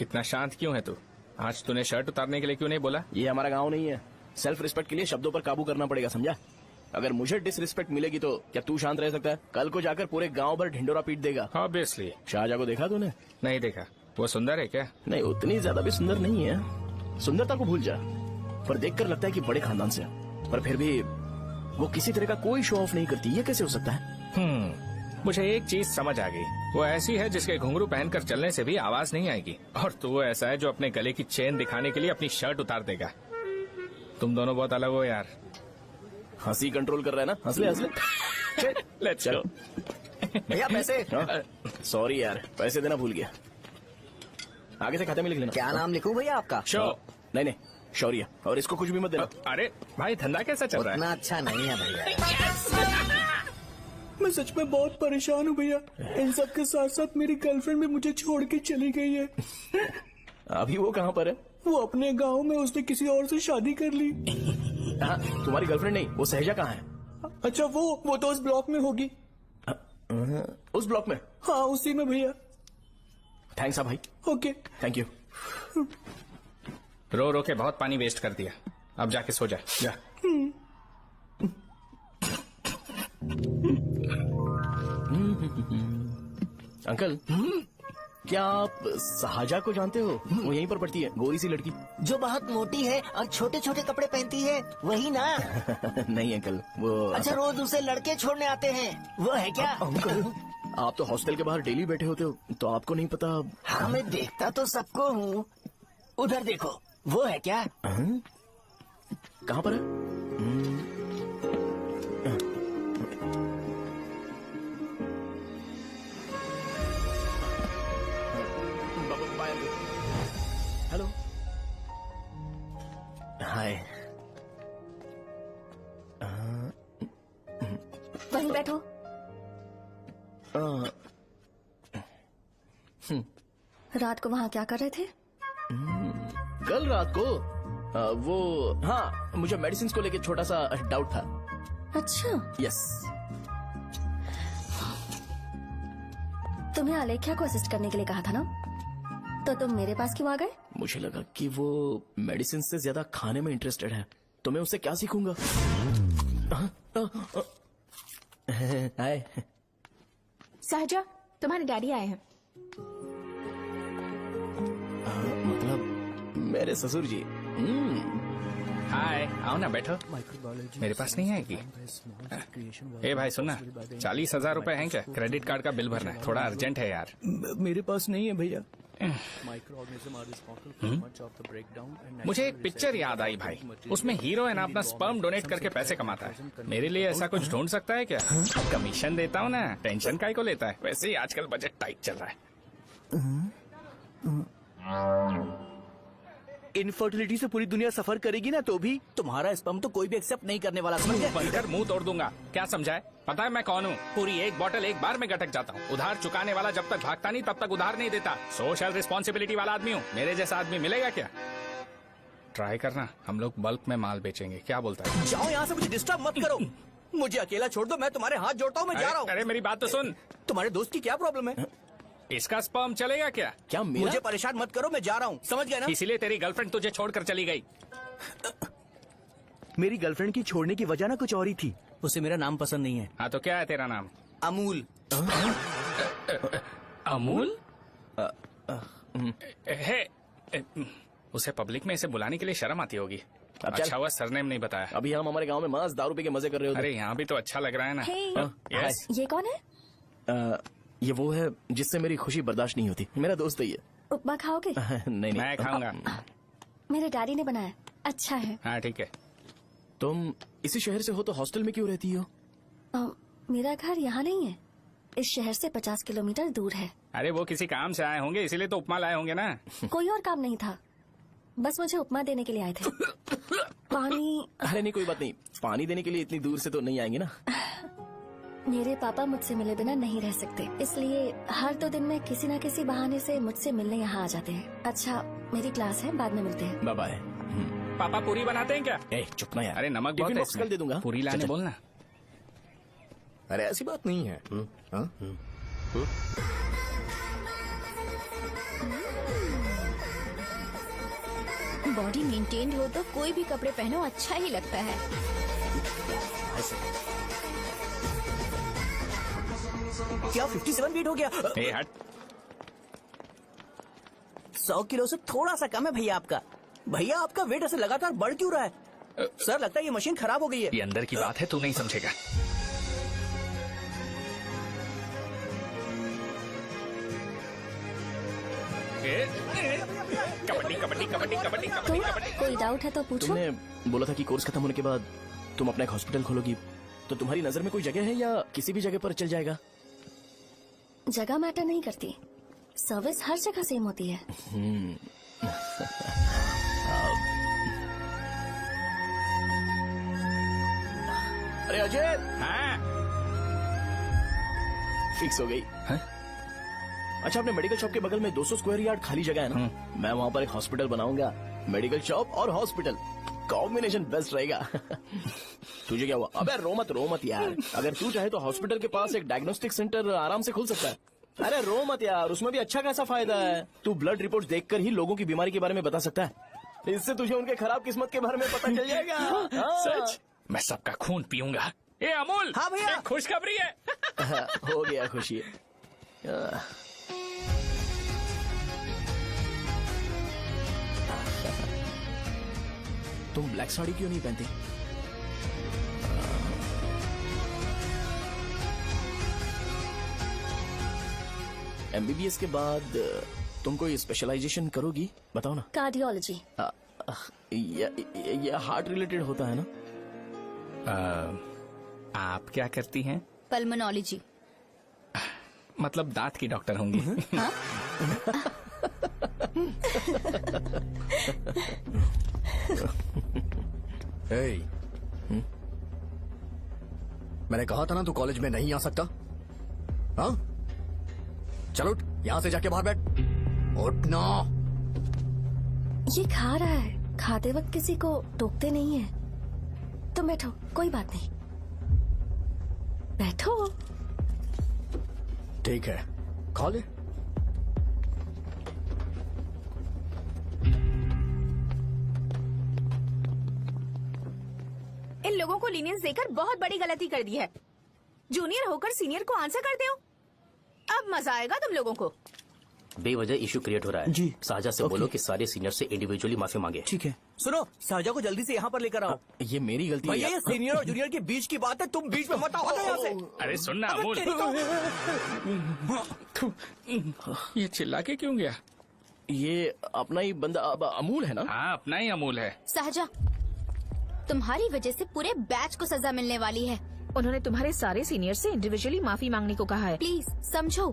इतना शांत क्यों है तू? आज तूने शर्ट उतारने के लिए क्यों नहीं बोला? ये हमारा गांव नहीं है। सेल्फ रिस्पेक्ट के लिए शब्दों पर काबू करना पड़ेगा, समझा? अगर मुझे डिसरिस्पेक्ट मिलेगी तो क्या तू शांत रह सकता है? कल को जाकर पूरे गांव भर ढिंडोरा पीट देगा। ऑब्वियसली। शाहजहां को देखा तूने? नहीं देखा। वो सुंदर है क्या? नहीं, उतनी ज्यादा भी सुंदर नहीं है। सुंदरता को भूल जा, पर देखकर लगता है कि बड़े खानदान से है। पर फिर भी वो किसी तरह का कोई शो ऑफ नहीं करती। ये कैसे हो सकता है? मुझे एक चीज समझ आ गई। वो ऐसी है जिसके घुंघरू पहनकर चलने से भी आवाज नहीं आएगी, और तू ऐसा है जो अपने गले की चेन दिखाने के लिए अपनी शर्ट उतार देगा। तुम दोनों बहुत अलग हो यार। हंसी कंट्रोल कर रहा है ना? हंस ले हंस ले। Let's go. भैया पैसे। सॉरी यार, पैसे देना भूल गया। आगे से खाते में लिख लेना। क्या नाम लिखूं भैया आपका? शो। नहीं, शौर्य। और इसको कुछ भी मत देना। अरे भाई, धंधा कैसा चल रहा है? उतना अच्छा नहीं है भैया। मैं सच में बहुत परेशान हूँ भैया। इन सब के साथ साथ मेरी गर्लफ्रेंड भी मुझे छोड़ के चली गई है। अभी वो कहाँ पर है? वो अपने गांव में, उसने किसी और से शादी कर ली। हाँ, तुम्हारी गर्लफ्रेंड नहीं, वो सहजा कहाँ है? अच्छा, वो तो उस ब्लॉक में होगी। उस ब्लॉक में? हाँ, उसी में भैया। थैंक्स भाई। Okay, thank you. रो रो के बहुत पानी वेस्ट कर दिया, अब जाके सो जा। जा। अंकल, क्या आप शाहजहा को जानते हो? वो यहीं पर पढ़ती है, गोरी सी लड़की। जो बहुत मोटी है और छोटे छोटे कपड़े पहनती है, वही ना? नहीं अंकल, वो। अच्छा, रोज उसे लड़के छोड़ने आते हैं, वो है क्या? अंकल, आप तो हॉस्टल के बाहर डेली बैठे होते हो, तो आपको नहीं पता? हाँ, मैं देखता तो सबको हूँ। उधर देखो, वो है क्या? कहाँ पर है? हेलो, हाय। वहीं बैठो। रात को वहाँ क्या कर रहे थे? कल रात को वो, हाँ, मुझे मेडिसिन को लेके छोटा सा डाउट था। अच्छा। यस। तुम्हें अलेख्या को असिस्ट करने के लिए कहा था ना, तो तुम मेरे पास क्यों आ गए? मुझे लगा कि वो मेडिसिन से ज्यादा खाने में इंटरेस्टेड है, तो मैं उससे क्या सीखूंगा। हाय। सहजा, तुम्हारे डैडी आए हैं। मतलब मेरे ससुर जी। हाय, आओ ना, बैठो। मेरे पास नहीं आएगी। ए भाई सुनना, 40,000 रुपए हैं क्या? क्रेडिट कार्ड का बिल भरना है, थोड़ा अर्जेंट है यार। मेरे पास नहीं है भैया। मुझे एक पिक्चर याद आई भाई, उसमें हीरोइन अपना स्पर्म डोनेट करके पैसे कमाता है। मेरे लिए ऐसा कुछ ढूंढ सकता है क्या? कमीशन देता हूँ ना, टेंशन काहे को लेता है? वैसे ही आजकल बजट टाइट चल रहा है। इनफर्टिलिटी से पूरी दुनिया सफर करेगी ना, तो भी तुम्हारा स्पर्म तो कोई भी एक्सेप्ट नहीं करने वाला, समझ गए? बनकर मुंह तोड़ दूंगा। क्या समझाए? पता है मैं कौन हूँ? पूरी एक बोतल एक बार में गटक जाता हूँ। उधार चुकाने वाला जब तक भागता नहीं तब तक उधार नहीं देता। सोशल रिस्पॉन्सिबिलिटी वाला आदमी हूँ। मेरे जैसा आदमी मिलेगा क्या? ट्राई करना, हम लोग बल्क में माल बेचेंगे। क्या बोलता है? जाओ यहाँ से, मुझे डिस्टर्ब मत करो। मुझे अकेला छोड़ दो, मैं तुम्हारे हाथ जोड़ता हूँ, मैं जा रहा हूँ। अरे मेरी बात तो सुन। तुम्हारे दोस्त की क्या प्रॉब्लम है? इसका स्पर्म चलेगा क्या? क्या मेरा? मुझे परेशान मत करो, मैं जा रहा हूँ, समझ गए ना? इसीलिए तेरी गर्लफ्रेंड तुझे छोड़कर चली गई। मेरी गर्लफ्रेंड की छोड़ने की वजह ना कुछ और ही थी। उसे मेरा नाम पसंद नहीं है। हाँ तो क्या है तेरा नाम? अमूल। अमूल है उसे पब्लिक में इसे बुलाने के लिए शर्म आती होगी। अब चल। अच्छा हुआ सरनेम नहीं बताया। अभी हम हमारे गांव में मस्त दारू पी के मजे कर रहे होते। अरे यहाँ भी तो अच्छा लग रहा है ना। Hey, यस ये कौन है? ये वो है जिससे मेरी खुशी बर्दाश्त नहीं होती। मेरा दोस्त है ये। उपमा खाओगे? नहीं मैं खाऊंगा। मेरे डैडी ने बनाया, अच्छा है। हाँ ठीक है। तुम इसी शहर से हो तो हॉस्टल में क्यों रहती हो? मेरा घर यहाँ नहीं है, इस शहर से 50 किलोमीटर दूर है। अरे वो किसी काम से आए होंगे इसीलिए तो उपमा लाए होंगे ना। कोई और काम नहीं था, बस मुझे उपमा देने के लिए आए थे। पानी? अरे नहीं कोई बात नहीं, पानी देने के लिए इतनी दूर से तो नहीं आएंगे ना। मेरे पापा मुझसे मिले बिना नहीं रह सकते, इसलिए हर 2 दिन में किसी न किसी बहाने से मुझसे मिलने यहाँ आ जाते हैं। अच्छा मेरी क्लास है, बाद में मिलते हैं। Bye bye. पापा पूरी बनाते हैं क्या? चुप ना यार। अरे नमक बहुत टिफिन है बॉक्स इसमें। कल दे दूंगा। पूरी लाने चल, चल। बोलना। अरे ऐसी बात नहीं है। हाँ? बॉडी मेंटेन्ड हो तो कोई भी कपड़े पहनो अच्छा ही लगता है। क्या 57 फीट हो गया? ए हट। 100 किलो से थोड़ा सा कम है भैया आपका। भैया आपका वेट ऐसे लगातार बढ़ क्यों रहा है? सर लगता है ये मशीन खराब हो गई है। ये अंदर की बात है, तू नहीं समझेगा। कबड्डी कबड्डी कबड्डी कबड्डी तो कबड्डी कबड्डी। कोई डाउट है तो पूछो। तुमने बोला था कि कोर्स खत्म होने के बाद तुम अपना एक हॉस्पिटल खोलोगी, तो तुम्हारी नजर में कोई जगह है या किसी भी जगह पर चल जाएगा? जगह मैटर नहीं करती, सर्विस हर जगह सेम होती है। अरे अजय, हाँ फिक्स हो गई। अच्छा अपने मेडिकल शॉप के बगल में 200 स्क्वायर यार्ड खाली जगह है ना, मैं वहाँ पर एक हॉस्पिटल बनाऊंगा। मेडिकल शॉप और हॉस्पिटल कॉम्बिनेशन बेस्ट रहेगा। तुझे क्या हुआ? अबे रो मत यार। अगर तू चाहे तो हॉस्पिटल के पास एक डायग्नोस्टिक सेंटर आराम से खुल सकता है। अरे रो मत यार, उसमें भी अच्छा खासा फायदा है। तू ब्लड रिपोर्ट देखकर ही लोगों की बीमारी के बारे में बता सकता है। इससे तुझे उनके खराब किस्मत के बारे में पता चल जाएगा। सच? मैं सबका खून पीऊंगा। ए अमूल। हाँ भैया। एक खुशखबरी है। हो गया खुशी। तुम ब्लैक साड़ी क्यों नहीं पहनती? एमबीबीएस के बाद तुम कोई स्पेशलाइजेशन करोगी? बताओ ना। कार्डियोलॉजी। ये हार्ट रिलेटेड होता है ना? आप क्या करती हैं? पल्मोनोलॉजी। मतलब दांत की डॉक्टर होंगी। हाँ? मैंने कहा था ना तू कॉलेज में नहीं आ सकता। हाँ चलो उठ, यहाँ से जाके बाहर बैठ। उठना। ये खा रहा है, खाते वक्त किसी को टोकते नहीं है। तुम बैठो, कोई बात नहीं, बैठो। ठीक है खा ले। इन लोगों को लीनियंस देकर बहुत बड़ी गलती कर दी है। जूनियर होकर सीनियर को आंसर करते हो। अब मजा आएगा तुम लोगों को। बेवजह इशू क्रिएट हो रहा है जी। साजा से बोलो कि सारे सीनियर से इंडिविजुअली माफी मांगे। ठीक है। सुनो, साजा को जल्दी से यहाँ पर लेकर आओ। ये मेरी गलती भैया है। ये सीनियर और जूनियर के बीच की बात है, तुम बीच में मत आओ। हटो यहाँ से। अरे सुनना अमूल। ये चिल्ला के क्यों गया? ये अपना ही बंदा अमूल है ना? हाँ अपना ही अमूल है। सहजा, तुम्हारी वजह से पूरे बैच को सजा मिलने वाली है। उन्होंने तुम्हारे सारे सीनियर से इंडिविजुअली माफी मांगने को कहा है। प्लीज समझो।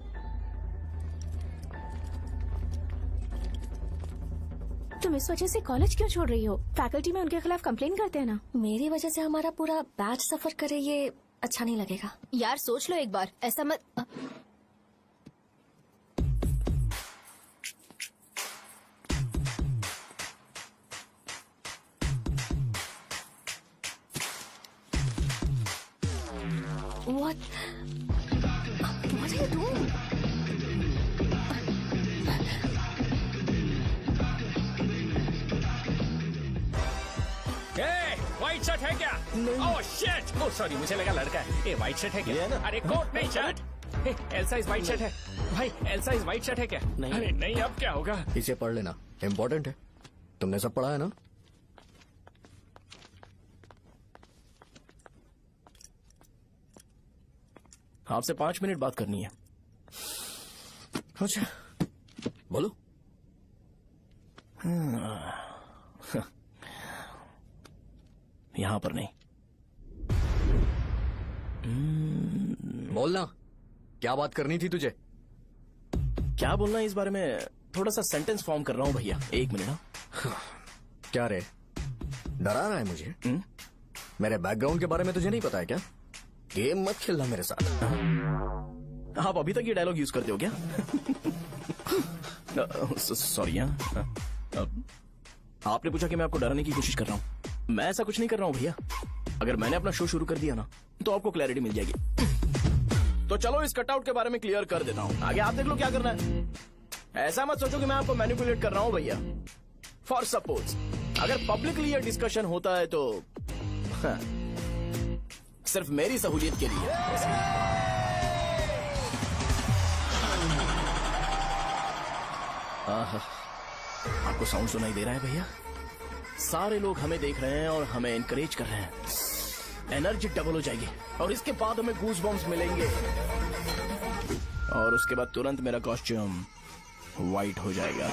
तुम इस वजह से कॉलेज क्यों छोड़ रही हो? फैकल्टी में उनके खिलाफ कंप्लेन करते हैं ना। मेरी वजह से हमारा पूरा बैच सफर करे, ये अच्छा नहीं लगेगा। यार सोच लो एक बार, ऐसा मत। What are you doing? White shirt है क्या? Oh shit! ओह सॉरी, मुझे लगा लड़का है। ये व्हाइट शर्ट है क्या? अरे कोट नहीं shirt. L size white shirt है भाई, एल साइज व्हाइट शर्ट है क्या? नहीं। अरे नहीं, अब क्या होगा? इसे पढ़ लेना, इम्पोर्टेंट है। तुमने सब पढ़ा है ना? आपसे 5 मिनट बात करनी है। अच्छा बोलो। यहां पर नहीं। बोलना, क्या बात करनी थी तुझे? क्या बोलना है इस बारे में? थोड़ा सा सेंटेंस फॉर्म कर रहा हूं भैया, 1 मिनट। क्या रे, डरा रहा है मुझे? मेरे बैकग्राउंड के बारे में तुझे नहीं पता है क्या? गेम मत खेलना मेरे साथ। आप अभी तक ये डायलॉग यूज करते हो क्या? सॉरी। आपने पूछा कि मैं आपको डराने की कोशिश कर रहा हूं। मैं ऐसा कुछ नहीं कर रहा हूं भैया। अगर मैंने अपना शो शुरू कर दिया ना तो आपको क्लैरिटी मिल जाएगी। तो चलो इस कटआउट के बारे में क्लियर कर देता हूं, आगे आप देख लो क्या करना है। ऐसा मत सोचो कि मैं आपको मैनिपुलेट कर रहा हूं भैया। फॉर सपोज अगर पब्लिकली ये डिस्कशन होता है तो सिर्फ मेरी सहूलियत के लिए। आपको साउंड सुनाई दे रहा है भैया? सारे लोग हमें देख रहे हैं और हमें एनकरेज कर रहे हैं। एनर्जी डबल हो जाएगी और इसके बाद हमें गूज बम्स मिलेंगे और उसके बाद तुरंत मेरा कॉस्ट्यूम वाइट हो जाएगा।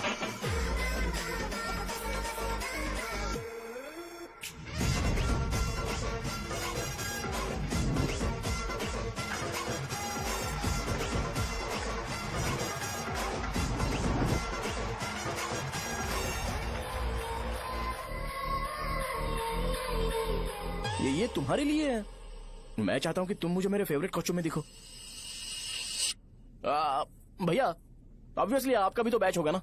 ये तुम्हारे लिए है। मैं चाहता हूं कि तुम मुझे मेरे फेवरेट कॉस्ट्यूम में दिखो। भैया ऑब्वियसली आपका भी तो बैच होगा ना।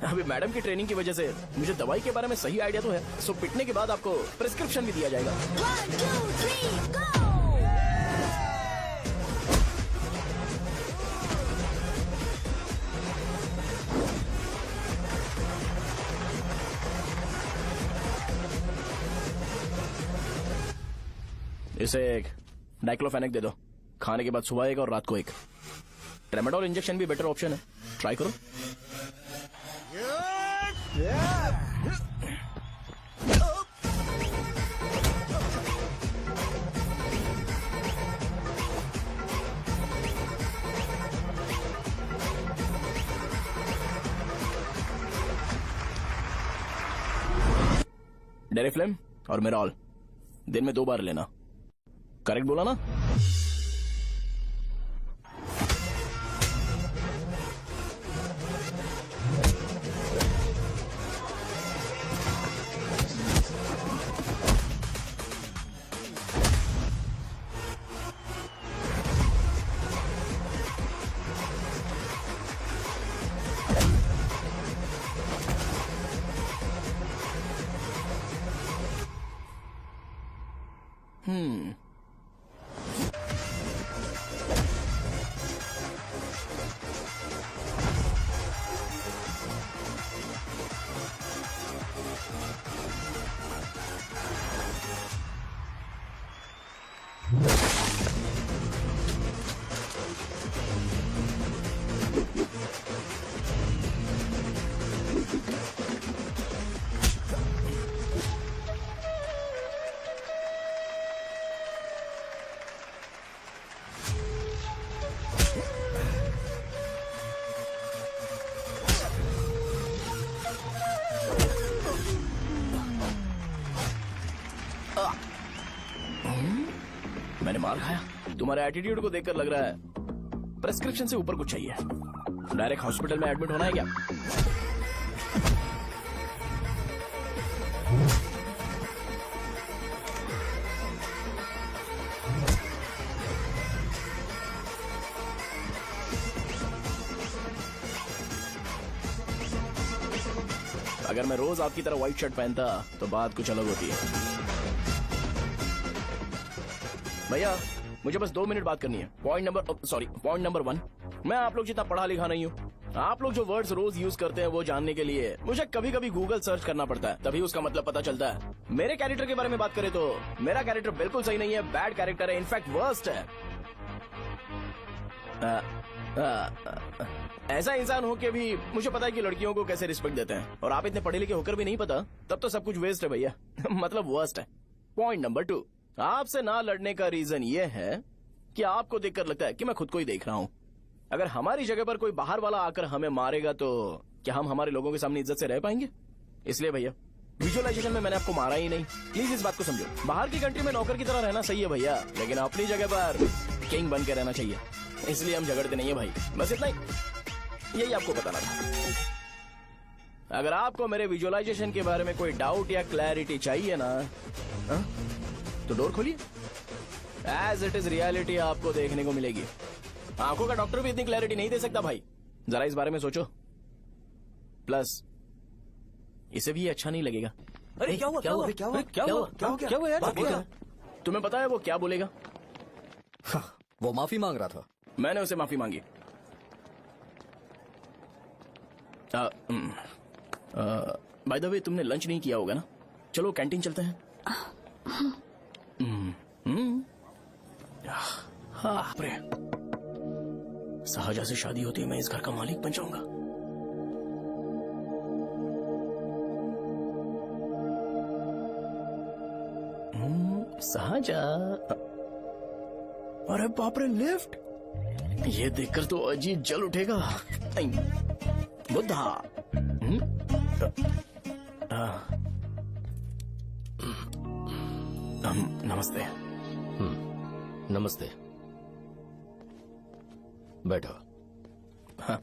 अभी मैडम की ट्रेनिंग की वजह से मुझे दवाई के बारे में सही आइडिया तो है। सो पिटने के बाद आपको प्रिस्क्रिप्शन भी दिया जाएगा। 1, 2, 3, go! इसे एक डाइक्लोफेनेक दे दो। खाने के बाद सुबह एक और रात को एक। ट्रेमाडोल इंजेक्शन भी बेटर ऑप्शन है, ट्राई करो। डेरिफ्लेम और मेरॉल दिन में 2 बार लेना। करेक्ट बोला ना? मैंने मार खाया। तुम्हारे एटीट्यूड को देखकर लग रहा है प्रेस्क्रिप्शन से ऊपर कुछ चाहिए। डायरेक्ट हॉस्पिटल में एडमिट होना है क्या? अगर मैं रोज आपकी तरह व्हाइट शर्ट पहनता तो बात कुछ अलग होती है। भैया मुझे बस 2 मिनट बात करनी है। पॉइंट नंबर 1, मैं आप लोग जितना पढ़ा लिखा नहीं हूँ। आप लोग जो वर्ड्स रोज यूज करते हैं वो जानने के लिए मुझे कभी कभी गूगल सर्च करना पड़ता है, तभी उसका मतलब पता चलता है। मेरे कैरेक्टर के बारे में बात करें तो मेरा कैरेक्टर बिल्कुल सही नहीं है, बैड कैरेक्टर है, इनफैक्ट वर्स्ट है। ऐसा इंसान हो के भी मुझे पता है कि लड़कियों को कैसे रिस्पेक्ट देते हैं, और आप इतने पढ़े लिखे होकर भी नहीं पता, तब तो सब कुछ वेस्ट है भैया। मतलब वर्स्ट है। पॉइंट नंबर 2, आपसे ना लड़ने का रीजन ये है कि आपको देखकर लगता है कि मैं खुद को ही देख रहा हूँ। अगर हमारी जगह पर कोई बाहर वाला आकर हमें मारेगा तो क्या हम हमारे लोगों के सामने इज्जत से रह पाएंगे? इसलिए भैया विजुअलाइजेशन में मैंने आपको मारा ही नहीं। प्लीज इस बात को समझो। बाहर की कंट्री में नौकर की तरह रहना सही है भैया, लेकिन अपनी जगह पर किंग बन के रहना चाहिए। इसलिए हम झगड़ते नहीं है भाई, बस इतना ही, यही आपको बताना था। अगर आपको मेरे विजुअलाइजेशन के बारे में कोई डाउट या क्लैरिटी चाहिए ना, तो डोर खोलिए। एज इट इज रियलिटी आपको देखने को मिलेगी। आंखों का डॉक्टर भी इतनी क्लैरिटी नहीं दे सकता भाई, जरा इस बारे में सोचो। प्लस इसे भी ये अच्छा नहीं लगेगा। अरे क्या हुआ? क्या हुआ? क्या हुआ? क्या हुआ? क्या हुआ यार? तुम्हें पता है वो क्या बोलेगा? वो माफी मांग रहा था। मैंने उसे माफी मांगी। बाय द वे तुमने लंच नहीं किया होगा ना? चलो कैंटीन चलते हैं। हाँ, सहजा से शादी होती है, मैं इस घर का मालिक बन जाऊंगा। सहजा, अरे बाप रे, लिफ्ट! ये देखकर तो अजीब जल उठेगा। बुद्धा। नमस्ते। नमस्ते, बैठो। हाँ।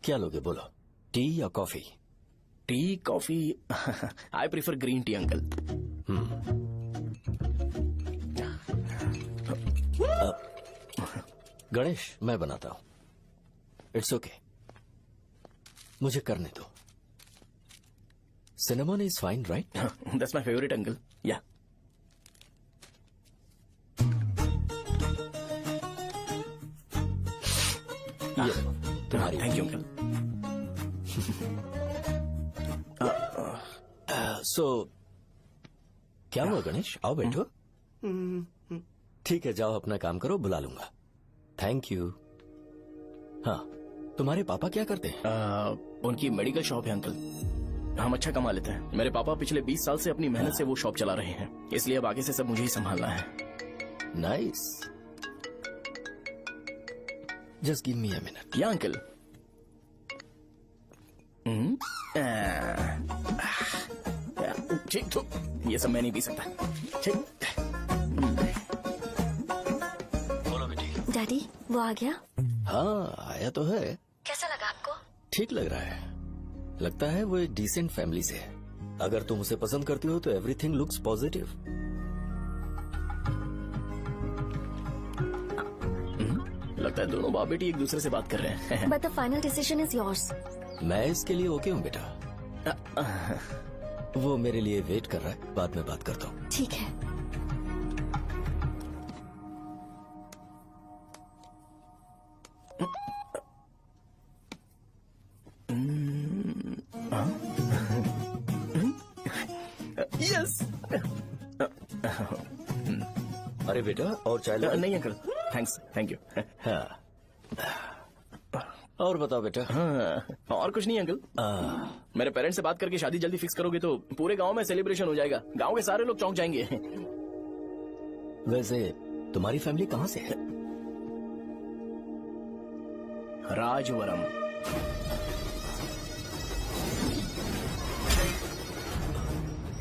क्या लोगे बोलो, टी या coffee? T, coffee? I prefer green tea uncle. Ganesh, मैं बनाता हूं। इट्स ओके, मुझे करने दो। Cinnamon is fine, right? That's my favourite uncle. या तुम्हारी। Thank you uncle. सो क्या हुआ गणेश? आओ बैठो। ठीक है, जाओ अपना काम करो, बुला लूंगा। Thank you. हाँ, तुम्हारे पापा क्या करते हैं? उनकी मेडिकल शॉप है अंकल। हम अच्छा कमा लेते हैं। मेरे पापा पिछले 20 साल से अपनी मेहनत से वो शॉप चला रहे हैं, इसलिए अब आगे से सब मुझे ही संभालना है। Nice. Just give me a minute. या अंकल। ठीक, तो ये सब मैं नहीं पी सकता। ठीक। बोलो बेटी। डैडी, वो आ गया? हाँ, आया तो है। कैसा लगा आपको? ठीक लग रहा है। लगता है वो एक डिसेंट फैमिली से है। अगर तुम उसे पसंद करती हो तो एवरीथिंग लुक्स पॉजिटिव। लगता है दोनों बाप बेटी एक दूसरे से बात कर रहे हैं। But the final decision is yours. मैं इसके लिए ओके हूँ बेटा। वो मेरे लिए वेट कर रहा है, बाद में बात करता हूँ। ठीक है। यस। अरे बेटा, और चाय लो? नहीं अंकल, थैंक्स, थैंक यू। हाँ। और बताओ बेटा। हाँ, और कुछ नहीं अंकल। मेरे पेरेंट्स से बात करके शादी जल्दी फिक्स करोगे तो पूरे गांव में सेलिब्रेशन हो जाएगा। गांव के सारे लोग चौंक जाएंगे। वैसे तुम्हारी फैमिली कहाँ से है? राजवरम।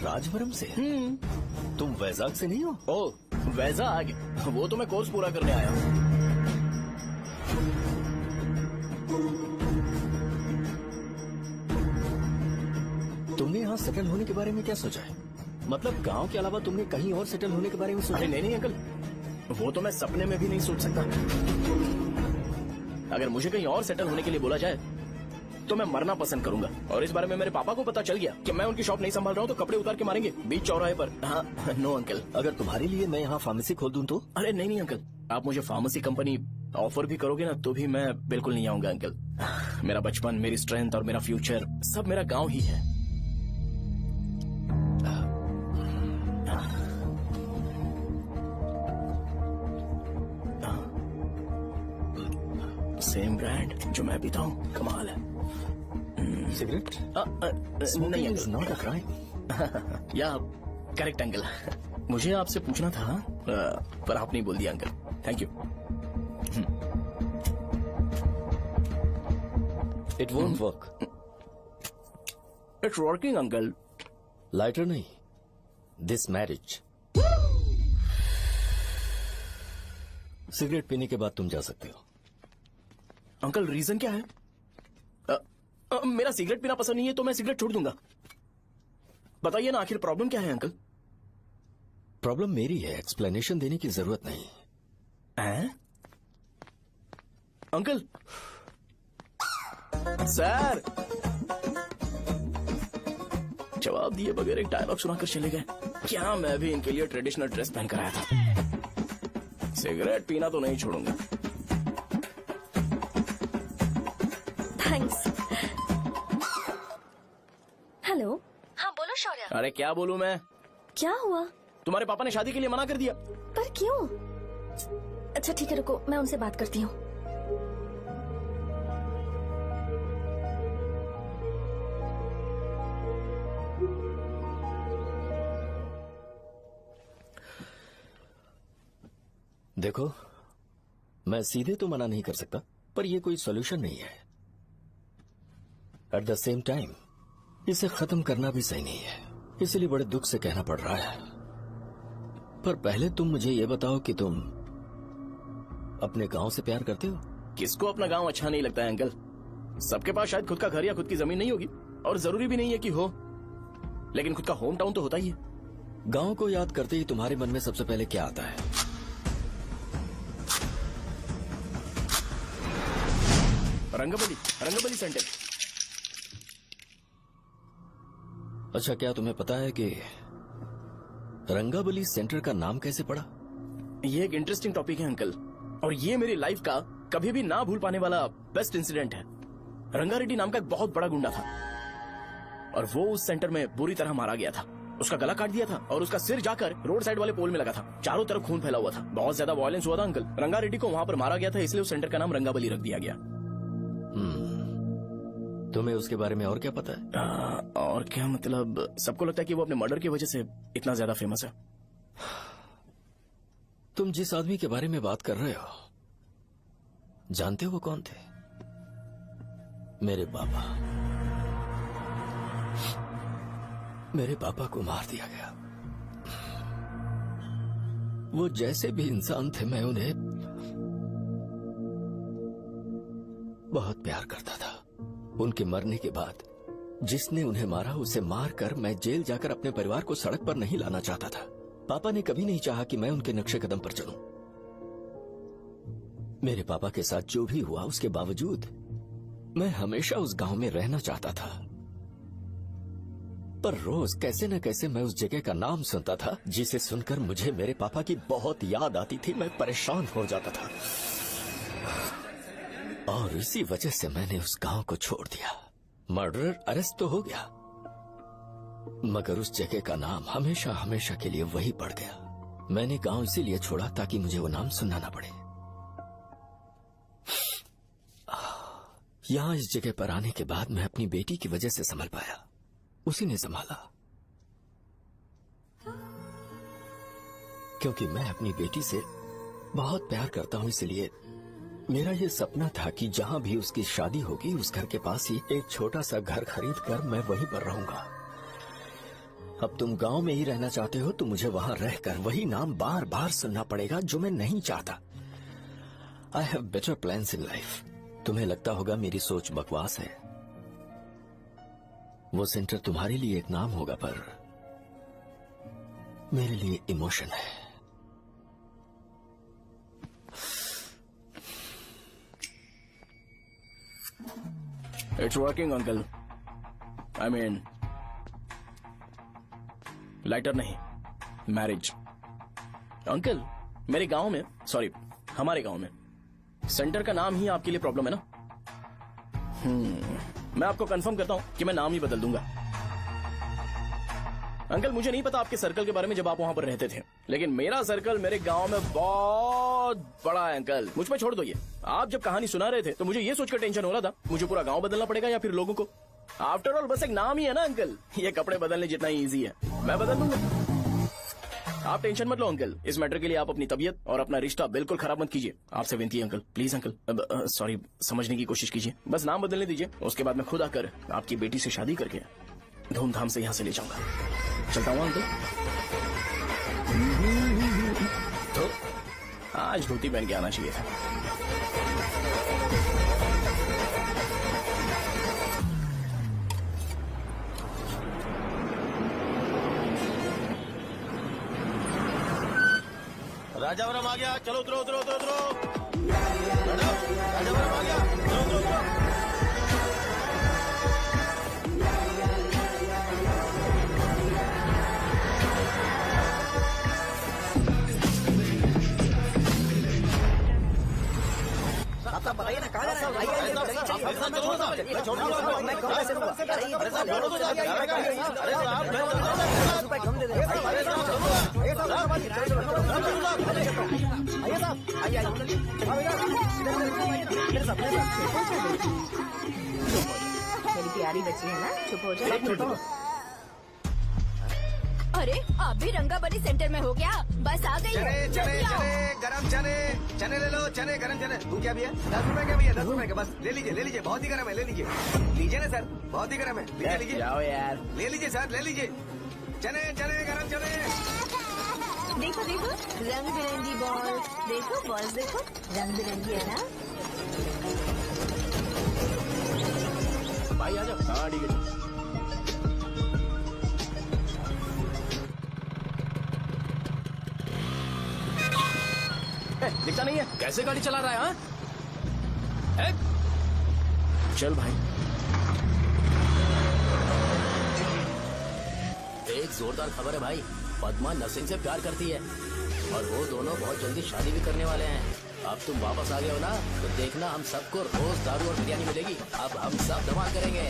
राजवरम से? तुम वैजाग से नहीं हो? ओ, वैजाग? वो तो मैं कोर्स पूरा करने आया हूँ। तुमने यहाँ सेटल होने के बारे में क्या सोचा है? मतलब गांव के अलावा तुमने कहीं और सेटल होने के बारे में सोचा? अरे नहीं अंकल, वो तो मैं सपने में भी नहीं सोच सकता। अगर मुझे कहीं और सेटल होने के लिए बोला जाए तो मैं मरना पसंद करूंगा। और इस बारे में मेरे पापा को पता चल गया कि मैं उनकी शॉप नहीं संभाल रहा हूँ तो कपड़े उतार के मारेंगे बीच चौराहे पर। हाँ, नो अंकल। अगर तुम्हारे लिए मैं यहाँ फार्मेसी खोल दूं तो? अरे नहीं अंकल, आप मुझे फार्मेसी कंपनी ऑफर भी करोगे ना तो भी मैं बिल्कुल नहीं आऊंगा अंकल। मेरा बचपन, मेरी स्ट्रेंथ और मेरा फ्यूचर सब मेरा गाँव ही है। सेम ब्रांड जो मैं पीता हूँ, कमाल है। सिगरेट नहीं इज नॉट अ क्राइम। या करेक्ट अंकल। मुझे आपसे पूछना था पर आप नहीं बोल दिया uncle. Thank you. It won't work. It's working uncle. Lighter नहीं, दिस मैरिज। सिगरेट पीने के बाद तुम जा सकते हो। अंकल रीजन क्या है? मेरा सिगरेट पीना पसंद नहीं है तो मैं सिगरेट छोड़ दूंगा। बताइए ना आखिर प्रॉब्लम क्या है अंकल? प्रॉब्लम मेरी है, एक्सप्लेनेशन देने की जरूरत नहीं है। अंकल सर जवाब दिए बगैर एक डायलॉग सुनाकर चले गए। क्या मैं भी इनके लिए ट्रेडिशनल ड्रेस पहन कर आया था। सिगरेट पीना तो नहीं छोड़ूंगा। थैंक्स। हेलो। हाँ बोलो शौर्य। अरे क्या बोलूं मैं? क्या हुआ? तुम्हारे पापा ने शादी के लिए मना कर दिया। पर क्यों? अच्छा ठीक है रुको, मैं उनसे बात करती हूँ। देखो, मैं सीधे तो मना नहीं कर सकता, पर यह कोई सॉल्यूशन नहीं है। एट द सेम टाइम इसे खत्म करना भी सही नहीं है, इसलिए बड़े दुख से कहना पड़ रहा है। पर पहले तुम मुझे ये बताओ कि तुम अपने गांव से प्यार करते हो? किसको अपना गांव अच्छा नहीं लगता है अंकल? सबके पास शायद खुद का घर या खुद की जमीन नहीं होगी, और जरूरी भी नहीं है कि हो, लेकिन खुद का होम टाउन तो होता ही है। गांव को याद करते ही तुम्हारे मन में सबसे पहले क्या आता है? रंगबली सेंटर। अच्छा, क्या तुम्हें पता है कि रंगाबली सेंटर का नाम कैसे पड़ा? ये एक इंटरेस्टिंग टॉपिक है अंकल, और ये मेरी लाइफ का कभी भी ना भूल पाने वाला बेस्ट इंसिडेंट है। रंगारेड्डी नाम का एक बहुत बड़ा गुंडा था, और वो उस सेंटर में बुरी तरह मारा गया था। उसका गला काट दिया था और उसका सिर जाकर रोड साइड वाले पोल में लगा था। चारों तरफ खून फैला हुआ था, बहुत ज्यादा वायलेंस हुआ था अंकल। रंगारेड्डी को वहां पर मारा गया था, इसलिए उस सेंटर का नाम रंगाबली रख दिया गया। तुम्हें उसके बारे में और क्या पता है? और क्या मतलब, सबको लगता है कि वो अपने मर्डर की वजह से इतना ज्यादा फेमस है। तुम जिस आदमी के बारे में बात कर रहे हो, जानते हो वो कौन थे? मेरे पापा। मेरे पापा को मार दिया गया। वो जैसे भी इंसान थे, मैं उन्हें बहुत प्यार करता था। उनके मरने के बाद जिसने उन्हें मारा उसे मारकर मैं जेल जाकर अपने परिवार को सड़क पर नहीं लाना चाहता था। पापा ने कभी नहीं चाहा कि मैं उनके नक्शे कदम पर चलूं। मेरे पापा के साथ जो भी हुआ उसके बावजूद मैं हमेशा उस गांव में रहना चाहता था। पर रोज कैसे न कैसे मैं उस जगह का नाम सुनता था, जिसे सुनकर मुझे मेरे पापा की बहुत याद आती थी। मैं परेशान हो जाता था, और इसी वजह से मैंने उस गांव को छोड़ दिया। मर्डरर अरेस्ट तो हो गया, मगर उस जगह का नाम हमेशा हमेशा के लिए वही पड़ गया। मैंने गांव इसीलिए छोड़ा ताकि मुझे वो नाम सुनना ना पड़े। यहां इस जगह पर आने के बाद मैं अपनी बेटी की वजह से संभल पाया, उसी ने संभाला। क्योंकि मैं अपनी बेटी से बहुत प्यार करता हूं, इसलिए मेरा ये सपना था कि जहां भी उसकी शादी होगी उस घर के पास ही एक छोटा सा घर खरीद कर मैं वहीं पर रहूंगा। अब तुम गांव में ही रहना चाहते हो तो मुझे वहां रहकर वही नाम बार बार सुनना पड़ेगा, जो मैं नहीं चाहता। I have better plans in life. तुम्हें लगता होगा मेरी सोच बकवास है। वो सेंटर तुम्हारे लिए एक नाम होगा, पर मेरे लिए इमोशन है। It's working uncle. I mean lighter नहीं, मैरिज। अंकल मेरे गांव में, सॉरी हमारे गांव में सेंटर का नाम ही आपके लिए प्रॉब्लम है ना? मैं आपको कंफर्म करता हूं कि मैं नाम ही बदल दूंगा। अंकल मुझे नहीं पता आपके सर्कल के बारे में जब आप वहाँ पर रहते थे, लेकिन मेरा सर्कल मेरे गांव में बहुत बड़ा है अंकल। मुझ पे छोड़ दो ये। आप जब कहानी सुना रहे थे तो मुझे ये सोचकर टेंशन हो रहा था मुझे पूरा गांव बदलना पड़ेगा या फिर लोगों को। आफ्टर ऑल बस एक नाम ही है ना अंकल, ये कपड़े बदलने जितना ही ईजी है, मैं बदल दूंगा। आप टेंशन मत लो अंकल, इस मैटर के लिए आप अपनी तबीयत और अपना रिश्ता बिल्कुल खराब मत कीजिए। आपसे विनती है अंकल, प्लीज अंकल, सॉरी, समझने की कोशिश कीजिए। बस नाम बदलने दीजिए, उसके बाद मैं खुद आकर आपकी बेटी से शादी करके धूमधाम से यहाँ से ले जाऊंगा। चलता हूँ अंकल। तो आज धोती पहन के आना चाहिए था। राजावरम आ गया, चलो उतरो उतरो उतरो उतरो। राजावरम आ गया, चलो उतरो उतरो। आप बताइए ना, कहाँ जा रहे हैं? मैं छोड़ दूंगा, मैं कहाँ से दूंगा? मेरी प्यारी बच्ची है ना, चुप हो जाओ। अरे आप भी रंगाबली सेंटर में हो गया? बस आ गई है। चने गरम चने ले लो, चने गरम चने। तू क्या भैया? 10 रुपए का भैया, 10 रुपए का बस ले लीजिए, बहुत ही गरम है, ले लीजिए ना सर, बहुत ही गरम है, लीजिए जाओ यार, ले लीजिए सर, ले लीजिए। चने गरम चने। देखो देखो रंग बिरंगी बॉल, देखो बॉल्स देखो रंग बिरंगी है ना। भाई आ जाओ। हाँ ठीक है। दिखता नहीं है, कैसे गाड़ी चला रहा है? हाँ चल भाई। एक जोरदार खबर है भाई, पद्मा नसीम से प्यार करती है और वो दोनों बहुत जल्दी शादी भी करने वाले हैं। अब तुम वापस आ गए हो ना, तो देखना हम सबको रोज दारू और बिरयानी मिलेगी। अब हम सब धमाल करेंगे।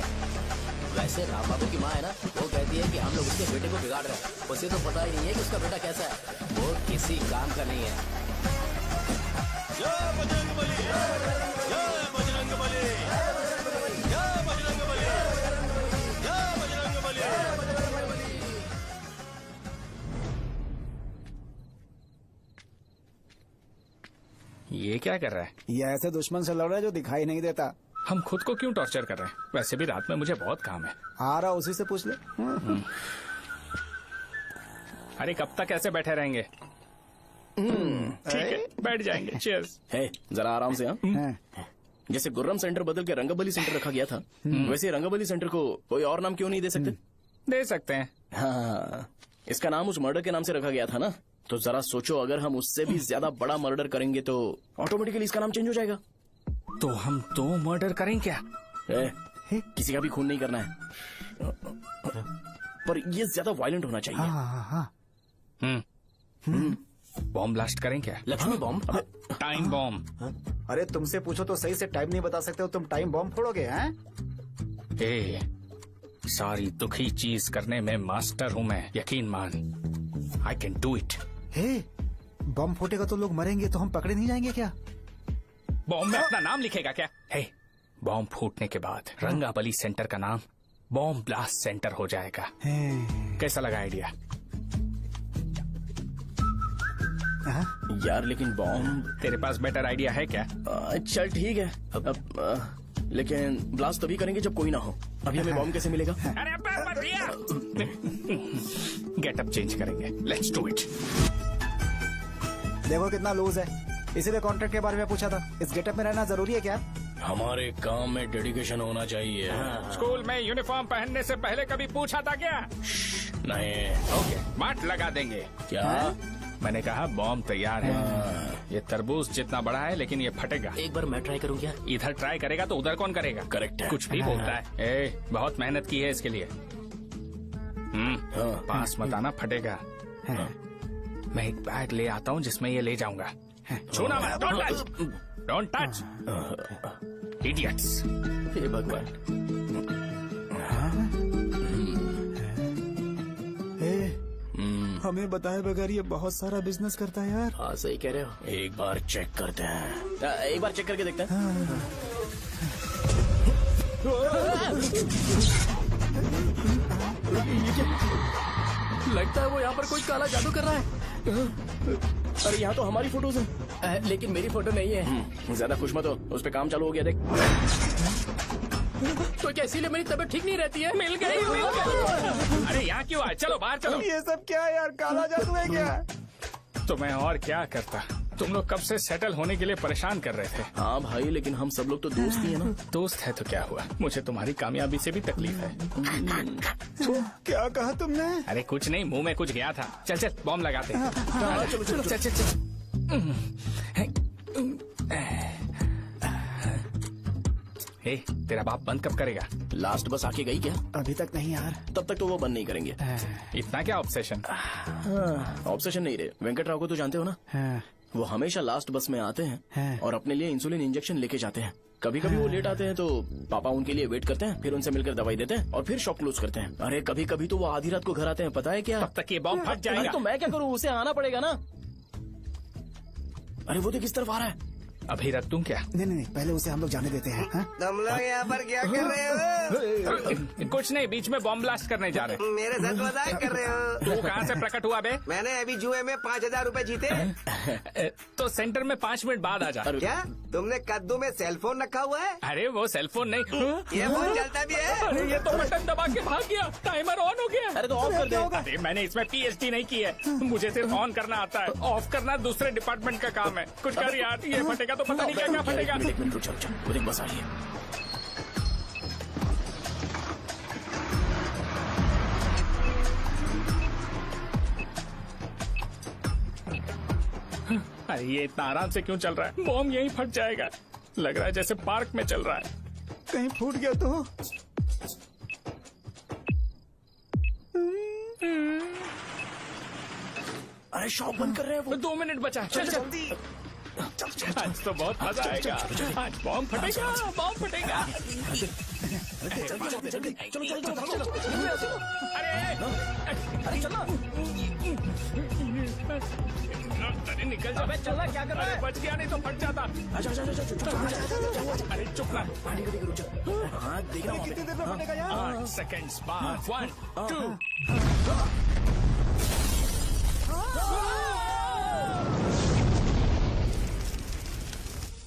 वैसे राम बाबू की माँ है ना, वो कहती है कि हम लोग उसके बेटे को बिगाड़ रहे हैं। उसे तो पता ही नहीं है कि उसका बेटा कैसा है, वो किसी काम का नहीं है। जय बजरंगबली, जय बजरंगबली, जय बजरंगबली, जय बजरंगबली। ये क्या कर रहा है? ये ऐसे दुश्मन से लड़ रहा है जो दिखाई नहीं देता। हम खुद को क्यों टॉर्चर कर रहे हैं? वैसे भी रात में मुझे बहुत काम है। आ रहा उसी से पूछ ले। अरे कब तक ऐसे बैठे रहेंगे? ठीक है, बैठ जाएंगे। चीयर्स। है जरा आराम से। हाँ जैसे गुर्रम सेंटर बदल के रंगाबली सेंटर रखा गया था, वैसे रंगाबली सेंटर को कोई और नाम क्यों नहीं दे सकते? दे सकते हैं। हाँ, इसका नाम उस मर्डर के नाम से रखा गया था ना, तो जरा सोचो अगर हम उससे भी ज्यादा बड़ा मर्डर करेंगे तो ऑटोमेटिकली इसका नाम चेंज हो जाएगा। तो हम 2 मर्डर करें क्या? किसी का भी खून नहीं करना है, पर ये ज्यादा वायलेंट होना चाहिए। बॉम्ब ब्लास्ट करें क्या? लक्ष्मी बॉम्ब? Time bomb. अरे तुमसे पूछो तो सही से टाइम नहीं बता सकते हो, तुम टाइम बॉम्ब फोड़ोगे? हैं? ए, सारी दुखी चीज करने में मास्टर हूँ मैं, यकीन मान। I can do it. Hey, bomb फूटेगा तो लोग मरेंगे, तो हम पकड़े नहीं जाएंगे क्या? बॉम्ब में अपना नाम लिखेगा क्या? हे, बॉम्ब फूटने के बाद रंगाबली सेंटर का नाम बॉम्ब ब्लास्ट सेंटर हो जाएगा। कैसा लगा आइडिया? यार लेकिन बॉम्ब, तेरे पास बेटर आइडिया है क्या? चल ठीक है, लेकिन ब्लास्ट तभी करेंगे जब कोई ना हो। अभी हमें बॉम्ब कैसे मिलेगा? अरे गेटअप चेंज करेंगे। Let's do it. देखो कितना लूज है, इसीलिए कॉन्ट्रैक्ट के बारे में पूछा था। इस गेटअप में रहना जरूरी है क्या? हमारे काम में डेडिकेशन होना चाहिए। स्कूल में यूनिफॉर्म पहनने से पहले कभी पूछा था क्या? नहीं। ओके, मार्ट लगा देंगे। क्या? मैंने कहा बॉम्ब तैयार है। ये तरबूज जितना बड़ा है, लेकिन ये फटेगा। एक बार मैं ट्राई करूँ क्या? इधर ट्राई करेगा तो उधर कौन करेगा? करेक्ट है। कुछ भी बोलता है। बहुत मेहनत की है इसके लिए। पास मत आना, फटेगा। मैं एक बैग ले आता हूँ जिसमें ये ले जाऊंगा। छूना मत, don't touch, don't touch, idiots. हे भगवान। हमें बताए बगैर ये बहुत सारा बिजनेस करता है यार। हाँ सही कह रहे हो, एक बार चेक करते हैं। एक बार चेक करके देखते हैं। लगता है वो यहाँ पर कोई काला जादू कर रहा है। अरे यहाँ तो हमारी फोटोज हैं, लेकिन मेरी फोटो नहीं है। ज्यादा खुश मत हो, उस पे काम चालू हो गया। देख तो क्या इसीलिए मेरी तबीयत ठीक नहीं रहती है? मिल गई। अरे यहाँ क्यों आए? चलो बाहर चलो। ये सब क्या है यार, काला जादू है क्या? तो मैं और क्या करता, तुम लोग कब से सेटल होने के लिए परेशान कर रहे थे। हाँ भाई, लेकिन हम सब लोग तो दोस्त ही है ना। दोस्त है तो क्या हुआ, मुझे तुम्हारी कामयाबी से भी तकलीफ है। क्या कहा तुमने? अरे कुछ नहीं, मुंह में कुछ गया था। चल चल बॉम्ब लगाते हैं। चलो चलो चल चल चल। ए, तेरा बाप बंद कब करेगा? लास्ट बस आके गई क्या? अभी तक नहीं यार। तब तक तो वो बंद नहीं करेंगे। इतना क्या ऑब्सेशन? ऑब्सेशन नहीं रे, वेंकट राव को तो जानते हो ना। वो हमेशा लास्ट बस में आते हैं और अपने लिए इंसुलिन इंजेक्शन लेके जाते हैं। कभी कभी वो लेट आते हैं तो पापा उनके लिए वेट करते हैं, फिर उनसे मिलकर दवाई देते हैं और फिर शॉप क्लोज करते हैं। अरे कभी कभी तो वो आधी रात को घर आते हैं, पता है क्या? तब तक ये बॉम्ब फट जाएगा। तो मैं क्या करूँ, उसे आना पड़ेगा ना। अरे वो देख किस तरफ आ रहा है। अभी रख दूं क्या? नहीं, पहले उसे हम लोग जाने देते हैं। तुम लोग यहाँ पर क्या कर रहे हो? कुछ नहीं, बीच में बॉम्ब ब्लास्ट करने जा रहे हैं। मेरे साथ मजाक कर रहे हो? तू कहाँ से प्रकट हुआ बे? मैंने अभी जुए में 5,000 रूपए जीते। तो सेंटर में 5 मिनट बाद आ जा। क्या तुमने कद्दू में सेलफोन रखा हुआ है? अरे वो सेलफोन नहीं, ये फोन चलता भी है। अरे ये तो बटन दबा के भाग गया, टाइमर ऑन हो गया। अरे तो ऑफ कर दे। अरे मैंने इसमें PhD नहीं की है, मुझे सिर्फ ऑन करना आता है। ऑफ करना दूसरे डिपार्टमेंट का काम है। कुछ कर यार, ये फटेगा तो पता नहीं क्या क्या फटेगा। एक मिनट रुक जाओ, वो देख बस आ रही है। अरे ये इतना आराम से क्यों चल रहा है? बॉम्ब यहीं फट जाएगा। लग रहा है जैसे पार्क में चल रहा है। कहीं फूट गया तो? अरे शॉप बंद कर रहे हैं वो। 2 मिनट बचा, चल जल्दी। आज तो बहुत मजा आएगा। आज बॉम्ब फटेगा, बॉम्ब फटेगा। अरे चलो। अरे निकल जा। चलना क्या कर रहा है? बच गया, नहीं तो फट जाता। अरे चुप ना। हाँ देखना वहाँ पे। कितनी देर में फटेगा यार? 8 सेकेंड्स बाद 1 2।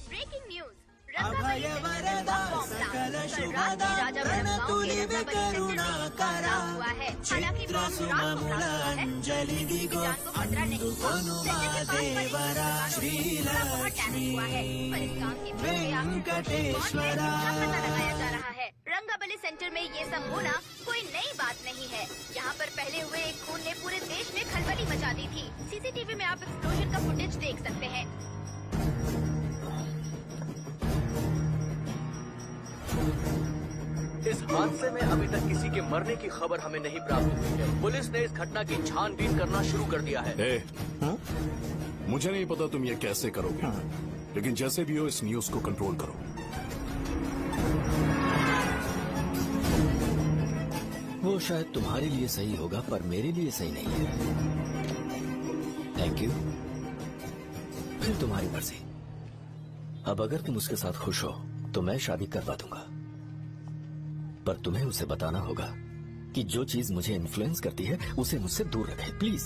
ब्रेकिंग न्यूज, रंगावली सेंटर में बॉम्ब ब्लास्ट। कल रात में राजा गांव के रंगावली सेंटर में पड़ा हुआ है। हालांकि बॉम्ब रात को ब्लास्ट हुआ है, किसी की जान को खतरा नहीं हुआ। सेंटर के पास बड़ी बहुत डैमेज हुआ है और इस काम की पता लगाया जा रहा है। रंगावली सेंटर में ये सब होना कोई नई बात नहीं है। यहाँ पर पहले हुए एक खून ने पूरे देश में खलबली मचा दी थी। CCTV में आप एक्सप्लोजन का फुटेज देख सकते हैं। इस हादसे में अभी तक किसी के मरने की खबर हमें नहीं प्राप्त हुई है। पुलिस ने इस घटना की छानबीन करना शुरू कर दिया है। मुझे नहीं पता तुम ये कैसे करोगे, लेकिन जैसे भी हो इस न्यूज को कंट्रोल करो। वो शायद तुम्हारे लिए सही होगा पर मेरे लिए सही नहीं है। Thank you. फिर तुम्हारी मर्जी। अब अगर तुम उसके साथ खुश हो तो मैं शादी करवा दूंगा, पर तुम्हें उसे बताना होगा कि जो चीज मुझे इन्फ्लुएंस करती है उसे मुझसे दूर रखे, प्लीज।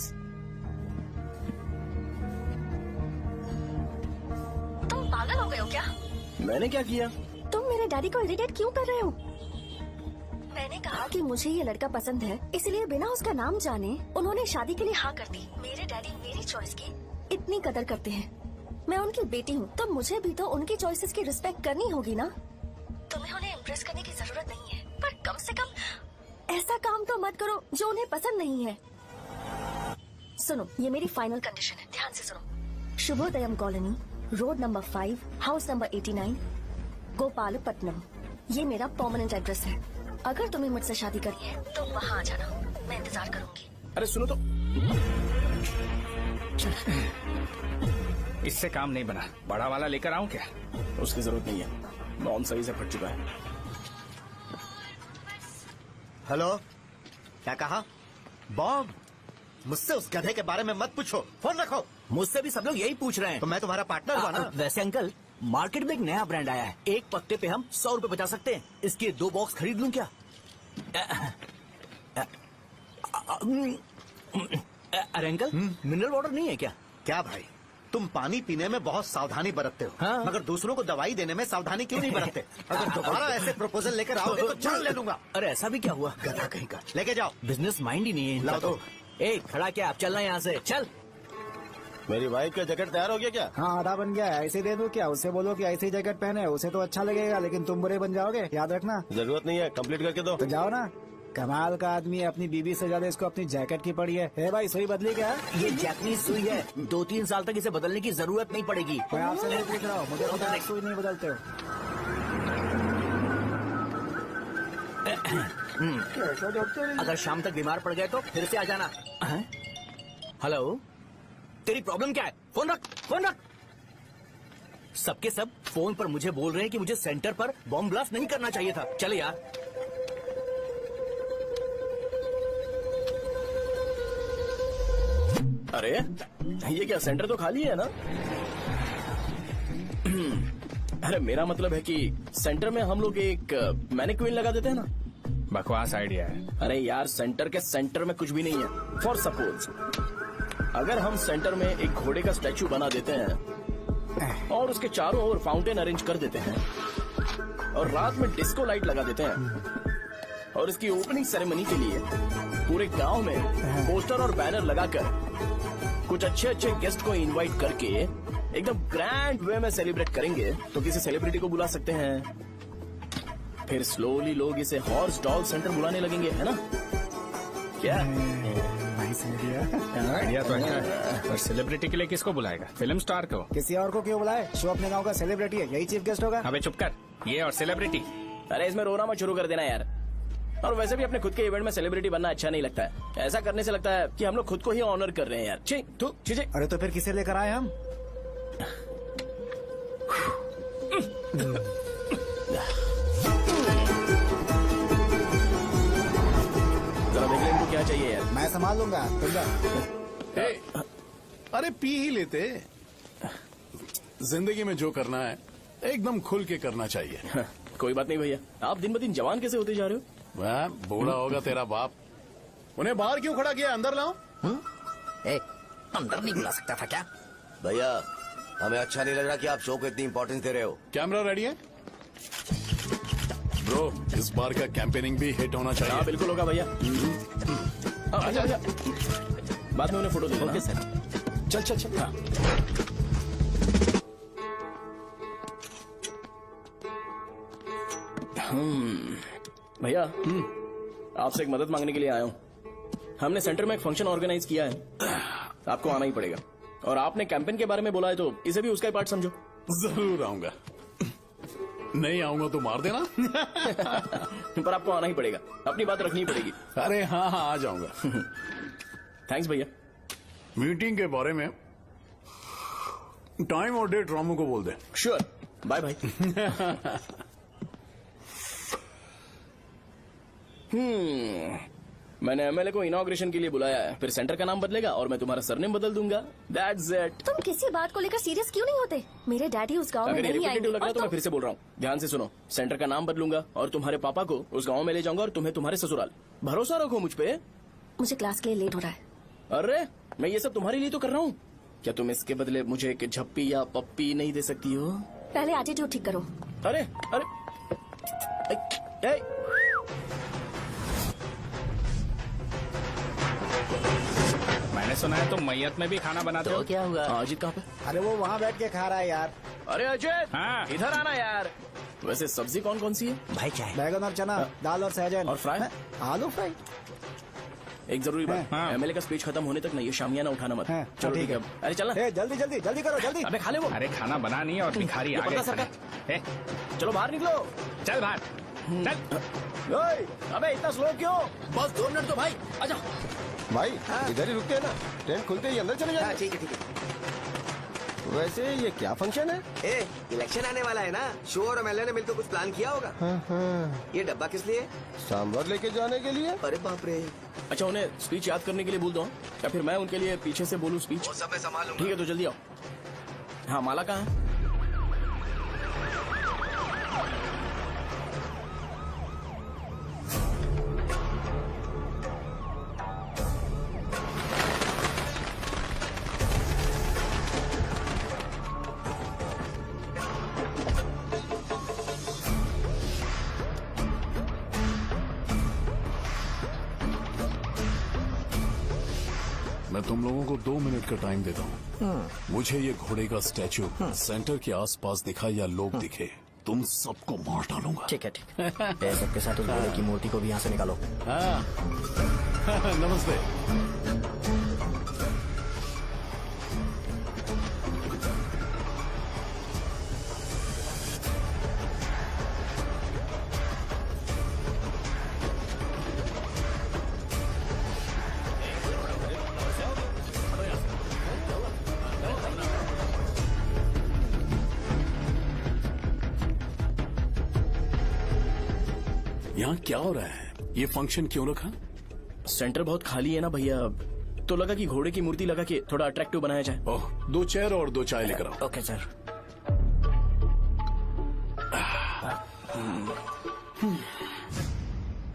तुम पागल हो गए हो क्या? मैंने क्या किया? तुम मेरे डैडी को इरिटेट क्यों कर रहे हो? मैंने कहा कि मुझे ये लड़का पसंद है, इसलिए बिना उसका नाम जाने उन्होंने शादी के लिए हाँ कर दी। मेरे डैडी मेरी चॉइस की इतनी कदर करते हैं। मैं उनकी बेटी हूँ, तो मुझे भी तो उनकी चॉइसेस की रिस्पेक्ट करनी होगी ना। तुम्हें उन्हें इम्प्रेस करने की जरूरत नहीं है, पर कम से कम ऐसा काम तो मत करो जो उन्हें पसंद नहीं है। सुनो, ये मेरी फाइनल कंडीशन है, ध्यान से सुनो। Shubhodayam colony, road number 5, house number 89, Gopalapatnam. ये मेरा परमानेंट एड्रेस है। अगर तुम्हें मुझसे शादी करनी है तो वहाँ आ जाना, मैं इंतजार करूंगी। अरे सुनो तो। इससे काम नहीं बना, बड़ा वाला लेकर आऊं क्या? उसकी जरूरत नहीं है, बॉम्ब सही से फट चुका है। हेलो, क्या कहा? बॉम्ब? मुझसे उस गधे के बारे में मत पूछो, फोन रखो। मुझसे भी सब लोग यही पूछ रहे हैं। तो मैं तुम्हारा पार्टनर हुआ ना। वैसे अंकल, मार्केट में एक नया ब्रांड आया है, एक पत्ते पे हम 100 रुपए बचा सकते हैं। इसके 2 बॉक्स खरीद लूं क्या? अरे अंकल, मिनरल वाटर नहीं है क्या? क्या भाई, तुम पानी पीने में बहुत सावधानी बरतते हो, हाँ। मगर दूसरों को दवाई देने में सावधानी क्यों नहीं बरतते? अगर दोबारा ऐसे प्रपोजल लेकर आओगे तो जान ले लूंगा। अरे ऐसा भी क्या हुआ? गधा कहीं का, लेके जाओ। बिजनेस माइंड ही नहीं है इनका लाओ तो। ए, खड़ा क्या, आप चलना यहाँ से, चल। मेरी वाइफ का जैकेट तैयार हो गया क्या? हाँ, आधा बन गया है। ऐसे दे दो क्या? उससे बोलो कि ऐसी जैकेट पहने, उसे तो अच्छा लगेगा, लेकिन तुम बुरे बन जाओगे, याद रखना। जरूरत नहीं है, कंप्लीट करके दो। तो जाओ ना। कमाल का आदमी है, अपनी बीवी से ज्यादा इसको अपनी जैकेट की पड़ी है। हे भाई, सुई बदली क्या? ये जैपनीज सुई है, 2-3 साल तक इसे बदलने की जरूरत नहीं पड़ेगी। मैं आपसे नहीं पूछ रहा हूँ, मुझे पता है सुई नहीं बदलते हो। अगर शाम तक बीमार पड़ गए तो फिर से आ जाना। हेलो, तेरी प्रॉब्लम क्या है? फोन रख, फोन रख। सबके सब फोन पर मुझे बोल रहे हैं कि मुझे सेंटर पर बॉम्ब ब्लास्ट नहीं करना चाहिए था। चले यार। अरे ये क्या, सेंटर तो खाली है ना? अरे मेरा मतलब है कि सेंटर में हम लोग एक मैनिक्विन लगा देते हैं ना। बकवास आइडिया है। अरे यार, सेंटर के सेंटर में कुछ भी नहीं है। फॉर सपोज अगर हम सेंटर में एक घोड़े का स्टैचू बना देते हैं और उसके चारों ओर फाउंटेन अरेंज कर देते हैं और रात में डिस्को लाइट लगा देते हैं और इसकी ओपनिंग सेरेमनी के लिए पूरे गांव में पोस्टर और बैनर लगाकर कुछ अच्छे अच्छे गेस्ट को इनवाइट करके एकदम ग्रैंड वे में सेलिब्रेट करेंगे, तो किसी सेलिब्रिटी को बुला सकते हैं। फिर स्लोली लोग इसे हॉर्स डॉल सेंटर बुलाने लगेंगे, है ना? क्या आइडिया तो अच्छा है, और सेलिब्रिटी के लिए किसको बुलाएगा? फिल्म स्टार को। किसी और को क्यों बुलाए? शो अपने गांव का सेलिब्रिटी है, यही चीफ गेस्ट होगा। अबे चुप कर, ये और सेलिब्रिटी। अरे इसमें रोना मत शुरू कर देना यार। और वैसे भी अपने खुद के इवेंट में सेलिब्रिटी बनना अच्छा नहीं लगता है। ऐसा करने से लगता है कि हम लोग खुद को ही ऑनर कर रहे हैं यार। छी। अरे तो फिर किसे लेकर आए हम? जरा देख ले इनको क्या चाहिए यार। मैं संभाल लूंगा, तुम जा। अरे पी ही लेते। जिंदगी में जो करना है एकदम खुल के करना चाहिए। कोई बात नहीं भैया, आप दिन ब दिन जवान कैसे होते जा रहे हो? वह बूढ़ा होगा तेरा बाप। उन्हें बाहर क्यों खड़ा किया? अंदर लाओ। अंदर नहीं बुला सकता था क्या? भैया, हमें अच्छा नहीं लग रहा कि आप शो को इतनी इंपॉर्टेंस दे रहे हो। कैमरा रेडी है? ब्रो, इस बार का कैंपेनिंग भी हिट होना चाहिए। हाँ बिल्कुल होगा भैया। अच्छा। बाद में उन्हें फोटो दे देना। Okay sir. चल। हाँ। भैया, आपसे एक मदद मांगने के लिए आया हूँ। हमने सेंटर में एक फंक्शन ऑर्गेनाइज किया है, आपको आना ही पड़ेगा। और आपने कैंपेन के बारे में बोला है तो इसे भी उसका ही पार्ट समझो। जरूर आऊंगा। नहीं आऊंगा तो मार देना। पर आपको आना ही पड़ेगा, अपनी बात रखनी पड़ेगी। अरे हाँ, आ जाऊंगा। थैंक्स भैया। मीटिंग के बारे में टाइम और डेट रामू को बोल दे। श्योर, बाय भाई। मैंने एमएलए को इनॉग्रेशन के लिए बुलाया है, फिर सेंटर का नाम बदलेगा और मैं तुम्हारा सरनेम बदल दूंगा। That's it। तुम किसी बात को लेकर सीरियस क्यों नहीं होते? मेरे डैडी उस गांव में अगर ये नहीं आएंगे। रिपीटेटिव लग रहा है तो मैं फिर से बोल रहा हूँ, ध्यान से सुनो। सेंटर का नाम बदलूंगा और तुम्हारे पापा को उस गाँव में ले जाऊंगा और तुम्हें तुम्हारे ससुराल। भरोसा रखो मुझ पे। मुझे क्लास के लिए लेट हो रहा है। अरे मैं ये सब तुम्हारे लिए तो कर रहा हूँ। क्या तुम इसके बदले मुझे एक झप्पी या पप्पी नहीं दे सकती हो? पहले एटीट्यूड ठीक करो। अरे मैंने सुना है तुम मैयत में भी खाना बनाते हो। क्या हुआ? अजीत कहाँ पे? अरे वो वहाँ बैठ के खा रहा है यार। अरे अजय, हाँ। इधर आना यार। वैसे सब्जी कौन कौन सी है? भाई क्या है? बैगन और चना, दाल और सहजन और फ्राई? आलू फ्राई। एक जरूरी बात, हाँ। एमएलए का स्पीच खत्म होने तक ना ये शामियाना उठाना मत। चलो ठीक है। अरे चलना। जल्दी जल्दी जल्दी करो, जल्दी। अबे खा ले वो। अरे खाना बना नहीं और भिखारी ये आ गए पर्दा सरका। खाने। चलो बाहर निकलो। चल बाहर चल। अबे इतना स्लो क्यों? बस 2 मिनट तो भाई, आजा। भाई इधर ही रुकते हैं ना, ट्रेन खुलते ही अंदर चले जाए। ठीक है। वैसे ये क्या फंक्शन है? ए, इलेक्शन आने वाला है ना, शो और एमएलए ने मिलकर कुछ प्लान किया होगा। ये डब्बा किस लिए? सांभर लेके जाने के लिए। अरे बाप रे। अच्छा, उन्हें स्पीच याद करने के लिए बोल दो या फिर मैं उनके लिए पीछे से बोलूं स्पीच? सब मैं संभाल लूंगा। ठीक है, तो जल्दी आओ। हाँ, माला कहाँ है? मैं तुम लोगों को 2 मिनट का टाइम देता हूँ। मुझे ये घोड़े का स्टैचू सेंटर के आसपास दिखा या लोग दिखे, तुम सबको मार डालूंगा। ठीक है, ठीक है। सबके साथ उस घोड़े की मूर्ति को भी यहाँ से निकालो। हाँ। नमस्ते। यहाँ क्या हो रहा है? ये फंक्शन क्यों रखा? सेंटर बहुत खाली है ना भैया, तो लगा कि घोड़े की मूर्ति लगा के थोड़ा अट्रैक्टिव बनाया जाए। ओह, 2 चेयर और 2 चाय लेकर आओ। Okay sir.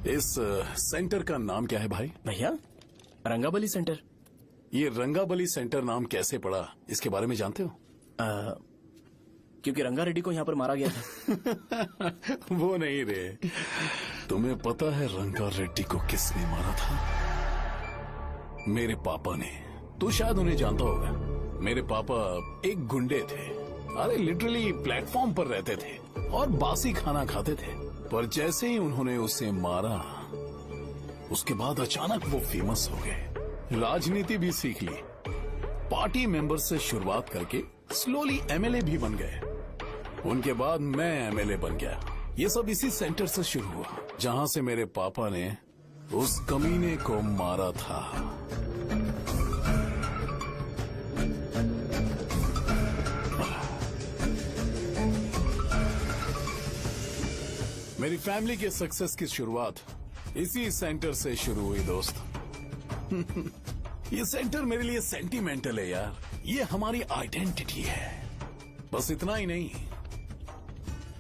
इस सेंटर का नाम क्या है भाई? भैया, रंगाबली सेंटर। ये रंगाबली सेंटर नाम कैसे पड़ा, इसके बारे में जानते हो? क्योंकि रंगा रेड्डी को यहाँ पर मारा गया था। वो नहीं रे, तुम्हें पता है रंगा रेड्डी को किसने मारा था? मेरे पापा ने। तू शायद उन्हें जानता होगा। मेरे पापा एक गुंडे थे। अरे लिटरली प्लेटफॉर्म पर रहते थे और बासी खाना खाते थे। पर जैसे ही उन्होंने उसे मारा, उसके बाद अचानक वो फेमस हो गए। राजनीति भी सीख ली, पार्टी मेंबर से शुरुआत करके स्लोली एमएलए भी बन गए। उनके बाद मैं एमएलए बन गया। ये सब इसी सेंटर से शुरू हुआ, जहां से मेरे पापा ने उस कमीने को मारा था। मेरी फैमिली के सक्सेस की शुरुआत इसी सेंटर से शुरू हुई दोस्त। ये सेंटर मेरे लिए सेंटिमेंटल है यार। ये हमारी आइडेंटिटी है। बस इतना ही नहीं,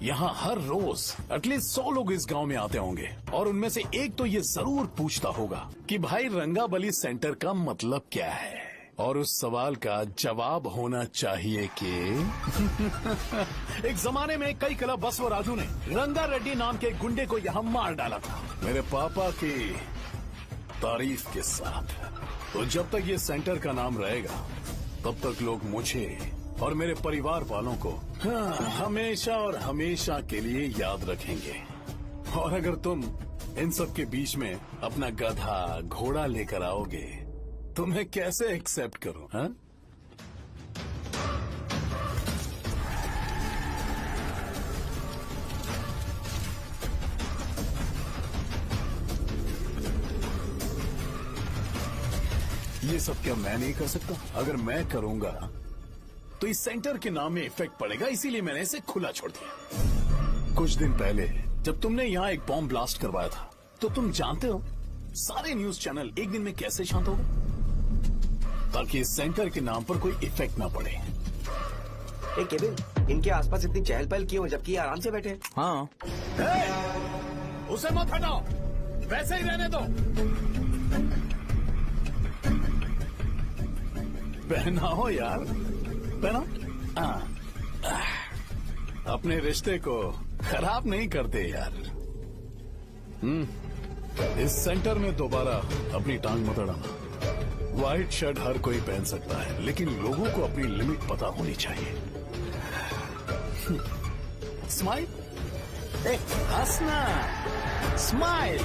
यहाँ हर रोज एटलीस्ट 100 लोग इस गांव में आते होंगे और उनमें से एक तो ये जरूर पूछता होगा कि भाई रंगाबली सेंटर का मतलब क्या है। और उस सवाल का जवाब होना चाहिए कि एक जमाने में कई क्लब बसव राजू ने रंगा रेड्डी नाम के गुंडे को यहाँ मार डाला था, मेरे पापा की तारीफ के साथ। तो जब तक ये सेंटर का नाम रहेगा, तब तक लोग मुझे और मेरे परिवार वालों को हमेशा और हमेशा के लिए याद रखेंगे। और अगर तुम इन सब के बीच में अपना गधा घोड़ा लेकर आओगे तो मैं कैसे एक्सेप्ट करूं? हाँ? ये सब क्या मैं नहीं कर सकता? अगर मैं करूंगा तो इस सेंटर के नाम में इफेक्ट पड़ेगा, इसीलिए मैंने इसे खुला छोड़ दिया। कुछ दिन पहले जब तुमने यहाँ एक बॉम्ब ब्लास्ट करवाया था, तो तुम जानते हो सारे न्यूज चैनल एक दिन में कैसे शांत हो गए? ताकि इस सेंटर के नाम पर कोई इफेक्ट ना पड़े। केविन, इनके आसपास इतनी चहल पहल क्यों है जबकि ये आराम से बैठे? हाँ। उसे मत हटाओ, वैसे ही रहने दो। पहनाओ यार, पहनाओ। अपने रिश्ते को खराब नहीं करते यार। इस सेंटर में दोबारा अपनी टांग मत अड़ाना। व्हाइट शर्ट हर कोई पहन सकता है, लेकिन लोगों को अपनी लिमिट पता होनी चाहिए। स्माइल, हंसना, स्माइल।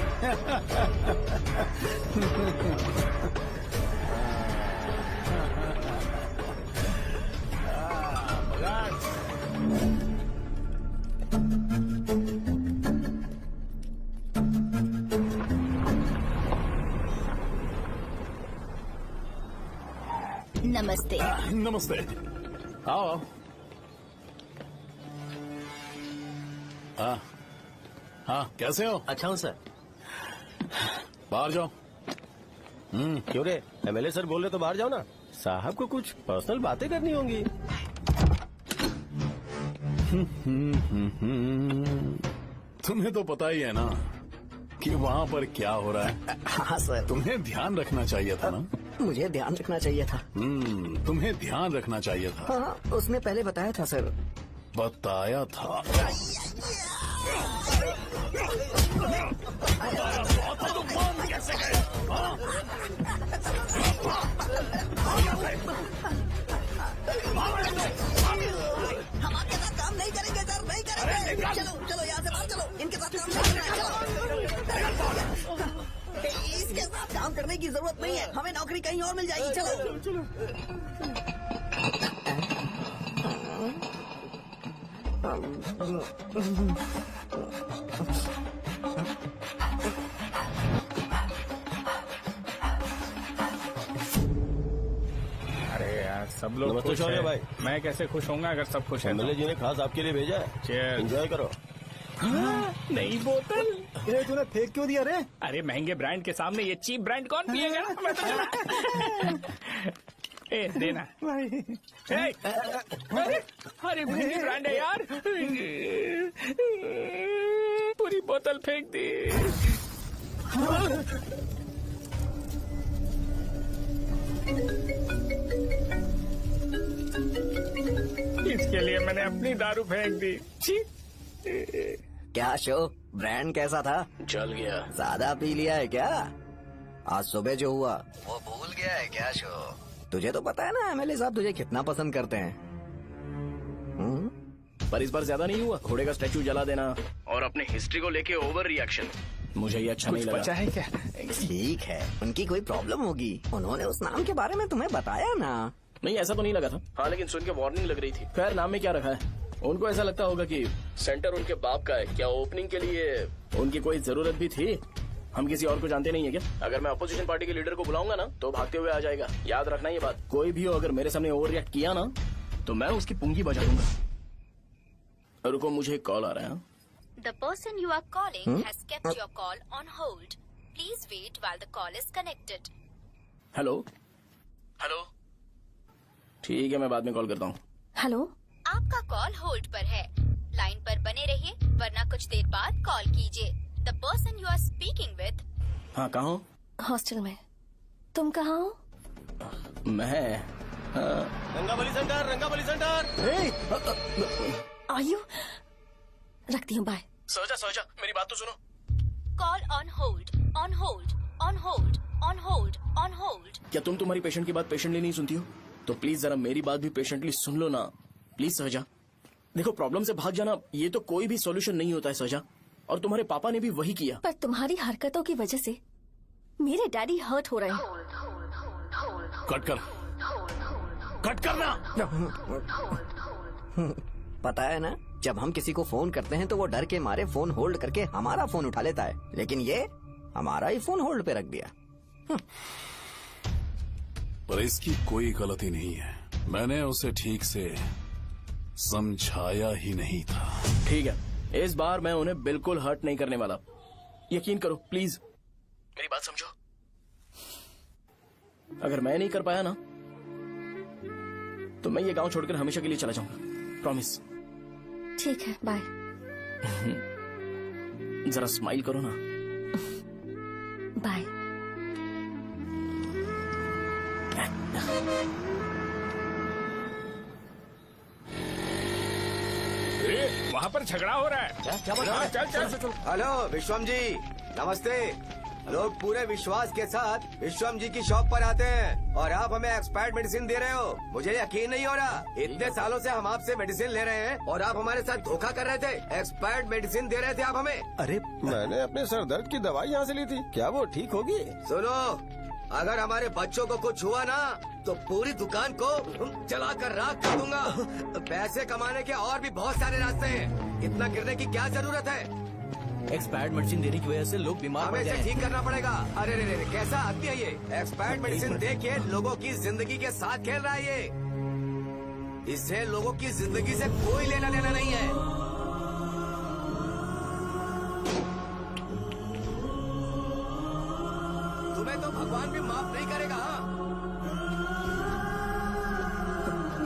नमस्ते। नमस्ते। आओ। हाँ हाँ, कैसे हो? अच्छा हूँ सर। बाहर जाओ। क्यों रे, एमएलए सर बोल रहे तो बाहर जाओ ना। साहब को कुछ पर्सनल बातें करनी होंगी। तुम्हें तो पता ही है ना कि वहाँ पर क्या हो रहा है। हाँ सर। तुम्हें ध्यान रखना चाहिए था ना। मुझे ध्यान रखना चाहिए था। तुम्हें ध्यान रखना चाहिए था। हाँ, उसने पहले बताया था सर। बताया था। हम आपके साथ काम नहीं करेंगे सर, नहीं करेंगे। चलो चलो यहाँ से बाहर चलो, इनके साथ काम नहीं करना है। इसके साथ काम करने की जरूरत नहीं है, हमें नौकरी कहीं और मिल जाएगी। चलो अरे यार सब लोग नमस्ते खुश शौर्य हैं। भाई। मैं कैसे खुश होऊंगा अगर सब खुश हैं तो? एमएलए जी ने खास आपके लिए भेजा है। Cheers। एंजॉय करो। नई बोतल। ये तूने फेंक क्यों दिया रे? अरे महंगे ब्रांड के सामने ये चीप ब्रांड कौन पिएगा? मैं तो चला। ए देना। ए, अरे महंगी ब्रांड है यार। पूरी बोतल फेंक दी। इसके लिए मैंने अपनी दारू फेंक दी। छी। क्या शो, ब्रांड कैसा था? चल गया। ज्यादा पी लिया है क्या? आज सुबह जो हुआ वो भूल गया है क्या शो? तुझे तो पता है ना एमएलए साहब तुझे कितना पसंद करते हैं। पर इस बार ज्यादा नहीं हुआ। घोड़े का स्टैचू जला देना और अपने हिस्ट्री को लेके ओवर रिएक्शन, मुझे ये अच्छा नहीं लगा। बचा है क्या? ठीक है, उनकी कोई प्रॉब्लम होगी। उन्होंने उस नाम के बारे में तुम्हें बताया ना? नहीं, ऐसा तो नहीं लगा था। हाँ, लेकिन सुन के वार्निंग लग रही थी। खैर, नाम में क्या रखा है? उनको ऐसा लगता होगा कि सेंटर उनके बाप का है। क्या ओपनिंग के लिए उनकी कोई जरूरत भी थी? हम किसी और को जानते नहीं है क्या? अगर मैं अपोजिशन पार्टी के लीडर को बुलाऊंगा ना तो भागते हुए आ जाएगा। याद रखना ये बात। कोई भी हो अगर मेरे सामने ओवर रिएक्ट किया ना तो मैं उसकी पुंगी बजा दूंगा। रुको, मुझे एक कॉल आ रहा है। The person you are calling has kept your call on hold. Please wait while the call is connected. Hello hello, ठीक है, मैं बाद में कॉल करता हूँ। हेलो, आपका कॉल होल्ड पर है। लाइन पर बने रहिए वरना कुछ देर बाद कॉल कीजिए। The person you are speaking with। हाँ, कहाँ हो? हॉस्टल में। तुम कहाँ हो? मैं रंगाबली सेंटर, रंगाबली सेंटर। आयु, रखती हूँ, बाय। सोचा मेरी बात तो सुनो। Call on hold, on hold, on hold, on hold, on hold. क्या तुम तुम्हारी पेशेंट की बात पेशेंटली नहीं सुनती हो? तो प्लीज जरा मेरी बात भी पेशेंटली सुन लो ना। प्लीज सहजा, देखो प्रॉब्लम से भाग जाना ये तो कोई भी सॉल्यूशन नहीं होता है सहजा, और तुम्हारे पापा ने भी वही किया। पर तुम्हारी हरकतों की वजह से मेरे डैडी हर्ट हो रहे हैं। कट करना। पता है ना, जब हम किसी को फोन करते हैं तो वो डर के मारे फोन होल्ड करके हमारा फोन उठा लेता है, लेकिन ये हमारा ही फोन होल्ड पे रख दिया। पर इसकी कोई गलती नहीं है। मैंने उसे ठीक से समझाया ही नहीं था। ठीक है, इस बार मैं उन्हें बिल्कुल हर्ट नहीं करने वाला। यकीन करो प्लीज, मेरी बात समझो। अगर मैं नहीं कर पाया ना तो मैं ये गांव छोड़कर हमेशा के लिए चला जाऊंगा। प्रॉमिस। ठीक है, बाय। जरा स्माइल करो ना। बाय। वहाँ पर झगड़ा हो रहा है। चल। हेलो विश्वम जी, नमस्ते। लोग पूरे विश्वास के साथ विश्वम जी की शॉप पर आते हैं और आप हमें एक्सपायर्ड मेडिसिन दे रहे हो। मुझे यकीन नहीं हो रहा। इतने सालों से हम आपसे मेडिसिन ले रहे हैं और आप हमारे साथ धोखा कर रहे थे। एक्सपायर्ड मेडिसिन दे रहे थे आप हमें। अरे मैंने अपने सर दर्द की दवाई यहाँ से ली थी, क्या वो ठीक होगी? सुनो, अगर हमारे बच्चों को कुछ हुआ ना तो पूरी दुकान को जला कर राख कर दूंगा। पैसे कमाने के और भी बहुत सारे रास्ते हैं, इतना गिरने की क्या जरूरत है? एक्सपायर्ड मेडिसिन देने की वजह से लोग बीमार पड़ हमें गए इसे ठीक करना पड़ेगा। अरे रे, कैसा आदमी है ये? एक्सपायर्ड मेडिसिन दे के लोगों की जिंदगी के साथ खेल रहा है ये। इससे लोगों की जिंदगी से कोई लेना देना नहीं है। तुम्हें तो भगवान भी माफ नहीं करेगा।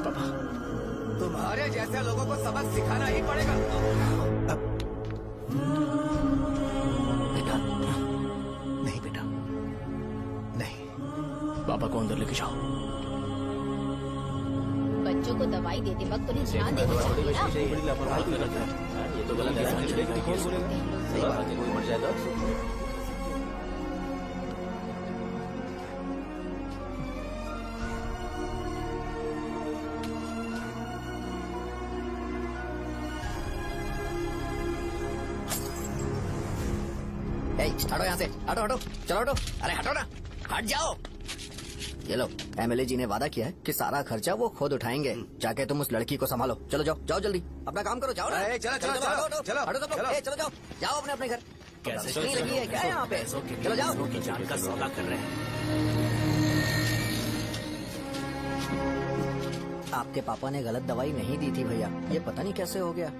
पापा, तुम्हारे जैसे लोगों को सबक सिखाना ही पड़ेगा। बेटा नहीं, बेटा नहीं। पापा को अंदर लेके जाओ। बच्चों को दवाई देते वक्त उन्हें ध्यान देना चाहिए ना। ये तो गलत है। सही बात है, कोई मर जाएगा। हटो यहाँ से, हटो हटो, चलो हटो, अरे हटो ना, हट जाओ। ये लो, एमएलए जी ने वादा किया है कि सारा खर्चा वो खुद उठाएंगे। जाके तुम उस लड़की को संभालो। चलो जाओ, जाओ जल्दी, अपना काम करो, जाओ ना। चलो चलो हटो, चलो चलो हटो सब लोग, चलो जाओ, जाओ अपने अपने घर। कैसे नहीं लगी है क्या यहाँ पे? चलो जाओ। की जान का सौदा कर रहे हैं। आपके पापा ने गलत दवाई नहीं दी थी भैया, ये पता नहीं कैसे हो गया।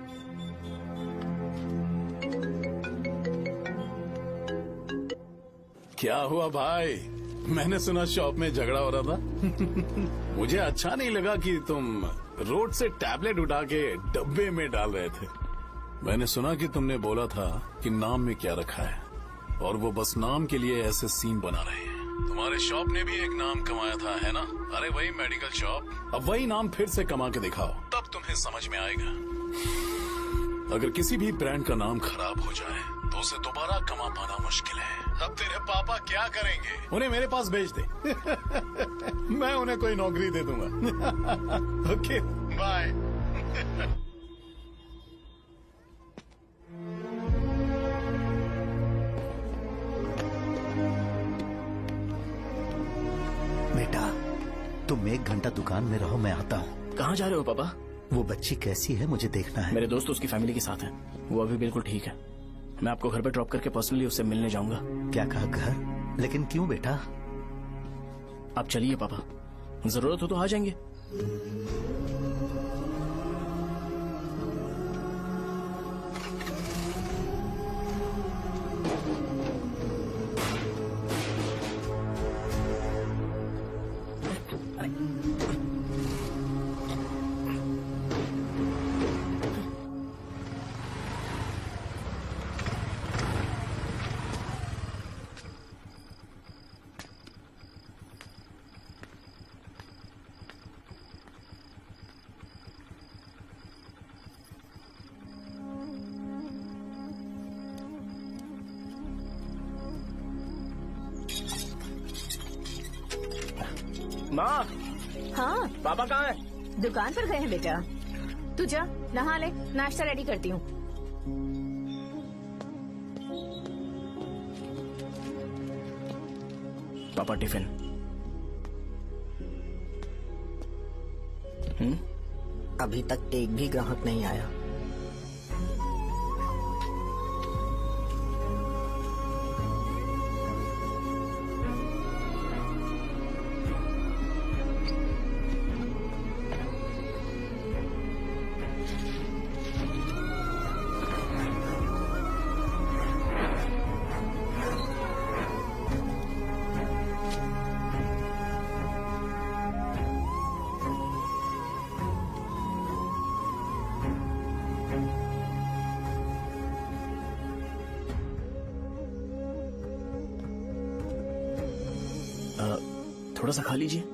क्या हुआ भाई? मैंने सुना शॉप में झगड़ा हो रहा था। मुझे अच्छा नहीं लगा कि तुम रोड से टैबलेट उठा के डब्बे में डाल रहे थे। मैंने सुना कि तुमने बोला था कि नाम में क्या रखा है, और वो बस नाम के लिए ऐसे सीन बना रहे हैं। तुम्हारे शॉप ने भी एक नाम कमाया था, है ना? अरे वही मेडिकल शॉप, अब वही नाम फिर से कमा के दिखाओ, तब तुम्हें समझ में आएगा। अगर किसी भी ब्रांड का नाम खराब हो जाए तो उसे दोबारा कमा पाना मुश्किल है। अब तेरे पापा क्या करेंगे? उन्हें मेरे पास भेज दे। मैं उन्हें कोई नौकरी दे दूंगा। Okay bye. बेटा तुम 1 घंटा दुकान में रहो, मैं आता हूँ। कहाँ जा रहे हो पापा? वो बच्ची कैसी है मुझे देखना है। मेरे दोस्त उसकी फैमिली के साथ है, वो अभी बिल्कुल ठीक है। मैं आपको घर पे ड्रॉप करके पर्सनली उससे मिलने जाऊंगा। क्या कहा घर? लेकिन क्यों बेटा? आप चलिए पापा, जरूरत हो तो आ जाएंगे। माँ, हाँ पापा कहाँ है? दुकान पर गए हैं बेटा। तू जा नहा ले, नाश्ता रेडी करती हूँ। पापा टिफिन। अभी तक एक भी ग्राहक नहीं आया। थोड़ा सा खा लीजिए।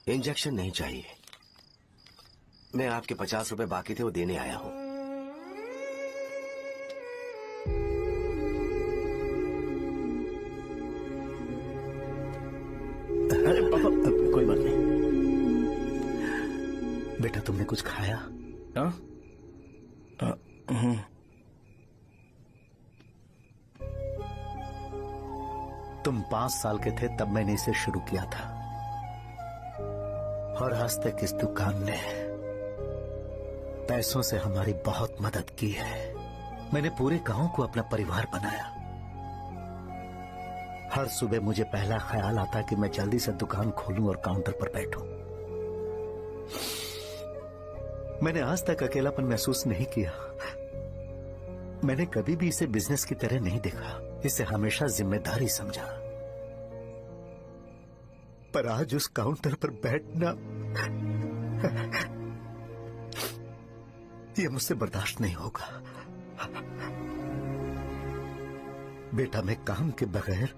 इंजेक्शन नहीं चाहिए। मैं आपके 50 रुपए बाकी थे वो देने आया हूँ। अरे पापा कोई बात नहीं। बेटा तुमने कुछ खाया? हाँ तुम 5 साल के थे तब मैंने इसे शुरू किया था, और आज तक इस दुकान ने पैसों से हमारी बहुत मदद की है। मैंने पूरे गांव को अपना परिवार बनाया। हर सुबह मुझे पहला ख्याल आता कि मैं जल्दी से दुकान खोलूं और काउंटर पर बैठूं। मैंने आज तक अकेलापन महसूस नहीं किया। मैंने कभी भी इसे बिजनेस की तरह नहीं देखा, इसे हमेशा जिम्मेदारी समझा। पर आज उस काउंटर पर बैठना ये मुझसे बर्दाश्त नहीं होगा। बेटा, मैं काम के बगैर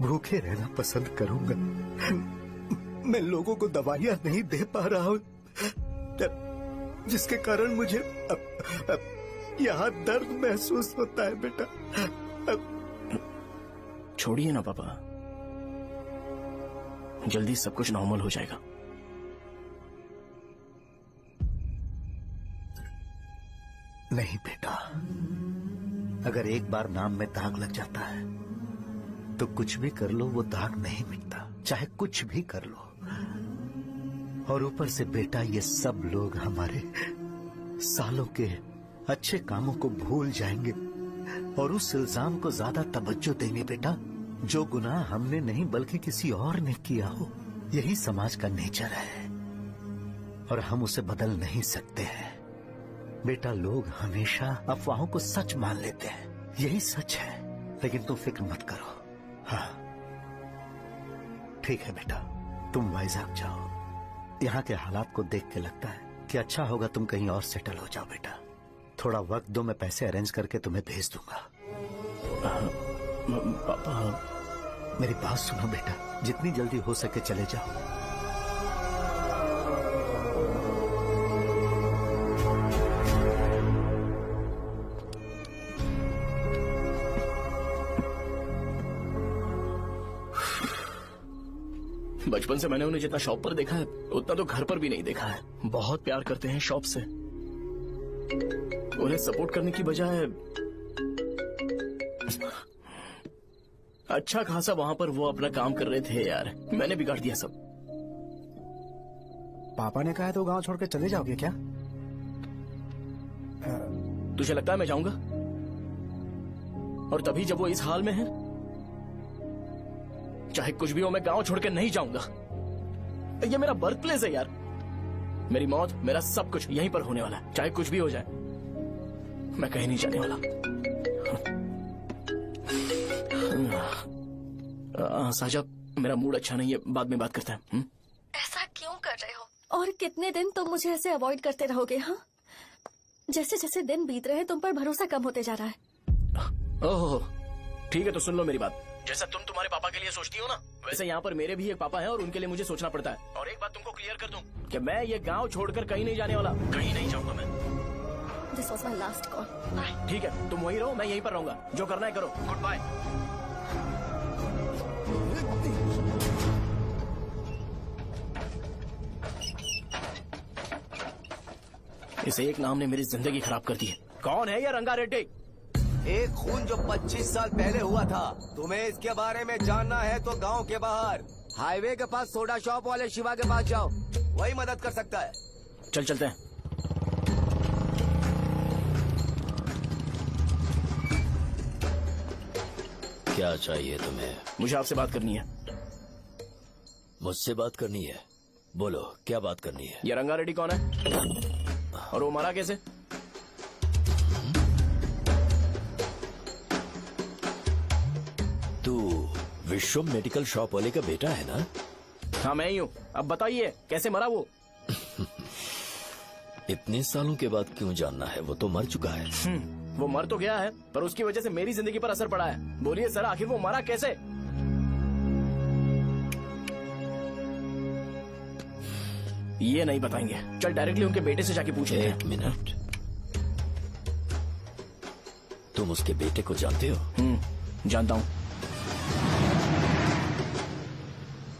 भूखे रहना पसंद करूंगा। मैं लोगों को दवाइयां नहीं दे पा रहा हूं, जिसके कारण मुझे यहाँ दर्द महसूस होता है। बेटा, छोड़िए ना पापा, जल्दी सब कुछ नॉर्मल हो जाएगा। नहीं बेटा, अगर एक बार नाम में दाग लग जाता है तो कुछ भी कर लो वो दाग नहीं मिटता, चाहे कुछ भी कर लो। और ऊपर से बेटा, ये सब लोग हमारे सालों के अच्छे कामों को भूल जाएंगे और उस इल्जाम को ज्यादा तवज्जो देंगे बेटा, जो गुनाह हमने नहीं बल्कि किसी और ने किया हो। यही समाज का नेचर है और हम उसे बदल नहीं सकते हैं। बेटा, लोग हमेशा अफवाहों को सच मान लेते हैं, यही सच है। लेकिन तुम फिक्र मत करो। हाँ ठीक है बेटा, तुम वाइजैक जाओ। यहाँ के हालात को देख के लगता है कि अच्छा होगा तुम कहीं और सेटल हो जाओ। बेटा, थोड़ा वक्त दो, मैं पैसे अरेंज करके तुम्हें भेज दूंगा। पापा, मेरी बात सुनो बेटा, जितनी जल्दी हो सके चले जाओ। बचपन से मैंने उन्हें जितना शॉप पर देखा है उतना तो घर पर भी नहीं देखा है। बहुत प्यार करते हैं शॉप से। उन्हें सपोर्ट करने की बजाय अच्छा खासा वहां पर वो अपना काम कर रहे थे। यार, मैंने बिगाड़ दिया सब। पापा ने कहा तो गांव छोड़ के चले जाओगे क्या? तुझे लगता है मैं जाऊंगा? और तभी जब वो इस हाल में है, चाहे कुछ भी हो मैं गांव छोड़ के नहीं जाऊंगा। ये मेरा बर्थ प्लेस है यार। मेरी मौत, मेरा सब कुछ यहीं पर होने वाला है। चाहे कुछ भी हो जाए, मैं कहीं नहीं जाने वाला। साहब, मेरा मूड अच्छा नहीं है, बाद में बात करते हैं। ऐसा क्यों कर रहे हो? और कितने दिन तुम मुझे ऐसे अवॉइड करते रहोगे? हाँ, जैसे जैसे दिन बीत रहे हैं तुम पर भरोसा कम होते जा रहा है। ओह, ठीक है, तो सुन लो मेरी बात। जैसा तुम तुम्हारे पापा के लिए सोचती हो ना, वैसे यहाँ पर मेरे भी एक पापा हैं और उनके लिए मुझे सोचना पड़ता है। और एक बात तुमको क्लियर कर दूं कि मैं ये गांव छोड़कर कहीं नहीं जाने वाला, कहीं नहीं जाऊंगा मैं। This was my last call. Bye. ठीक है, तुम वहीं रहो, मैं यहीं पर रहूंगा। जो करना है करो। Good bye. इस एक नाम ने मेरी जिंदगी खराब कर दी है। कौन है ये रंगा रेड्डी? एक खून जो 25 साल पहले हुआ था। तुम्हें इसके बारे में जानना है तो गांव के बाहर हाईवे के पास सोडा शॉप वाले शिवा के पास जाओ, वही मदद कर सकता है। चल चलते हैं। क्या चाहिए तुम्हें? मुझे आपसे बात करनी है। मुझसे बात करनी है? बोलो, क्या बात करनी है? ये रंगा रेड्डी कौन है और वो मरा कैसे? तू विश्वम मेडिकल शॉप वाले का बेटा है ना? हाँ, मैं ही हूँ। अब बताइए कैसे मरा वो? इतने सालों के बाद क्यों जानना है? वो तो मर चुका है। वो मर तो गया है, पर उसकी वजह से मेरी जिंदगी पर असर पड़ा है। बोलिए सर, आखिर वो मरा कैसे? ये नहीं बताएंगे। चल डायरेक्टली उनके बेटे से जाके पूछे। एक मिनट, तुम उसके बेटे को जानते हो? जानता हूँ।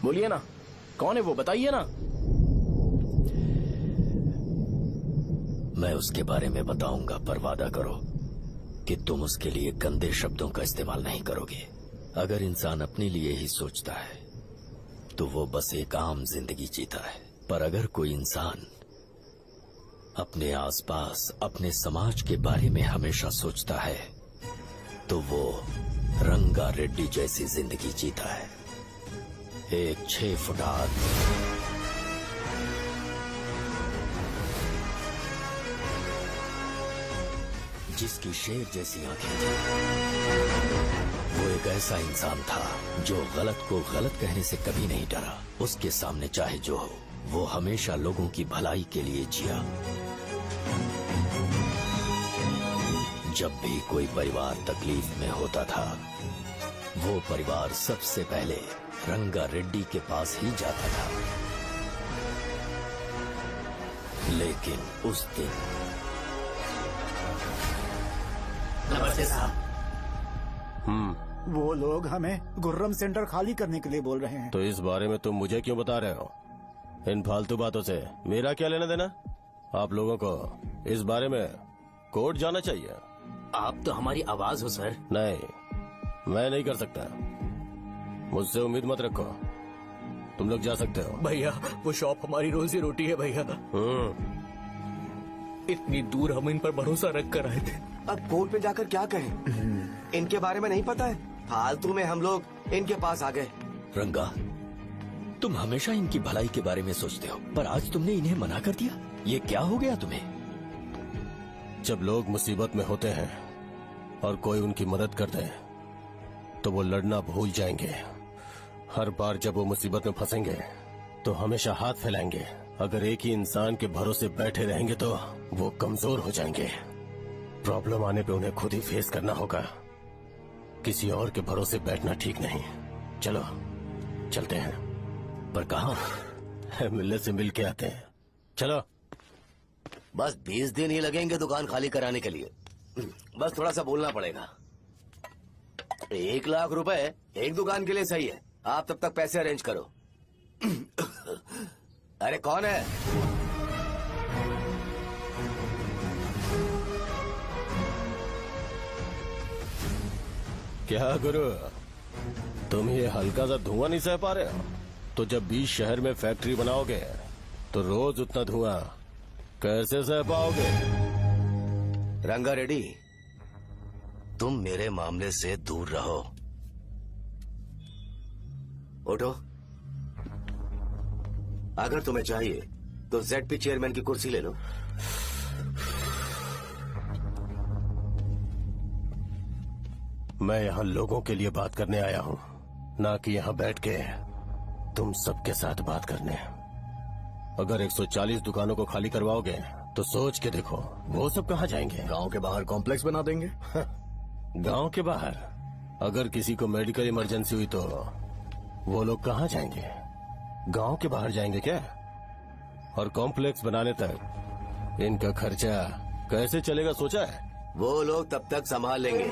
बोलिए ना, कौन है वो? बताइए ना। मैं उसके बारे में बताऊंगा, पर वादा करो कि तुम उसके लिए गंदे शब्दों का इस्तेमाल नहीं करोगे। अगर इंसान अपने लिए ही सोचता है तो वो बस एक आम जिंदगी जीता है, पर अगर कोई इंसान अपने आसपास, अपने समाज के बारे में हमेशा सोचता है तो वो रंगा रेड्डी जैसी जिंदगी जीता है। एक 6 फुट आदमी, जिसकी शेर जैसी आंखें थी। वो एक ऐसा इंसान था जो गलत को गलत कहने से कभी नहीं डरा। उसके सामने चाहे जो हो, वो हमेशा लोगों की भलाई के लिए जिया। जब भी कोई परिवार तकलीफ में होता था, वो परिवार सबसे पहले रंगा रेड्डी के पास ही जाता था। लेकिन उस दिन नमस्ते साहब। वो लोग हमें गुर्रम सेंटर खाली करने के लिए बोल रहे हैं। तो इस बारे में तुम मुझे क्यों बता रहे हो? इन फालतू बातों से मेरा क्या लेना देना? आप लोगों को इस बारे में कोर्ट जाना चाहिए। आप तो हमारी आवाज हो सर। नहीं, मैं नहीं कर सकता। मुझसे उम्मीद मत रखो। तुम लोग जा सकते हो। भैया वो शॉप हमारी रोजी रोटी है भैया। इतनी दूर हम इन पर भरोसा रख कर आए थे। अब कोर्ट में जाकर क्या कहें? इनके बारे में नहीं पता है। फालतू में हम लोग इनके पास आ गए। रंगा, तुम हमेशा इनकी भलाई के बारे में सोचते हो, पर आज तुमने इन्हें मना कर दिया। ये क्या हो गया तुम्हें? जब लोग मुसीबत में होते हैं और कोई उनकी मदद करते हैं तो वो लड़ना भूल जाएंगे। हर बार जब वो मुसीबत में फंसेंगे तो हमेशा हाथ फैलाएंगे। अगर एक ही इंसान के भरोसे बैठे रहेंगे तो वो कमजोर हो जाएंगे। प्रॉब्लम आने पे उन्हें खुद ही फेस करना होगा। किसी और के भरोसे बैठना ठीक नहीं। चलो चलते हैं। पर कहाँ? मिलने से मिल के आते हैं। चलो। बस 20 दिन ही लगेंगे दुकान खाली कराने के लिए। बस थोड़ा सा बोलना पड़ेगा। 1 लाख रुपए एक दुकान के लिए सही है। आप तब तक पैसे अरेंज करो। अरे कौन है? क्या गुरु, तुम ये हल्का सा धुआं नहीं सह पा रहे हो? तो जब 20 शहर में फैक्ट्री बनाओगे तो रोज उतना धुआं कैसे सह पाओगे? रंगा रेड्डी, तुम मेरे मामले से दूर रहो। उठो। अगर तुम्हें चाहिए तो ZP चेयरमैन की कुर्सी ले लो। मैं यहाँ लोगों के लिए बात करने आया हूँ, ना कि यहाँ बैठ के तुम सबके साथ बात करने। अगर 140 दुकानों को खाली करवाओगे तो सोच के देखो वो सब कहाँ जाएंगे? गांव के बाहर कॉम्प्लेक्स बना देंगे। गांव के बाहर? अगर किसी को मेडिकल इमरजेंसी हुई तो वो लोग कहाँ जाएंगे? गांव के बाहर जाएंगे क्या? और कॉम्प्लेक्स बनाने तक इनका खर्चा कैसे चलेगा सोचा है? वो लोग तब तक संभाल लेंगे।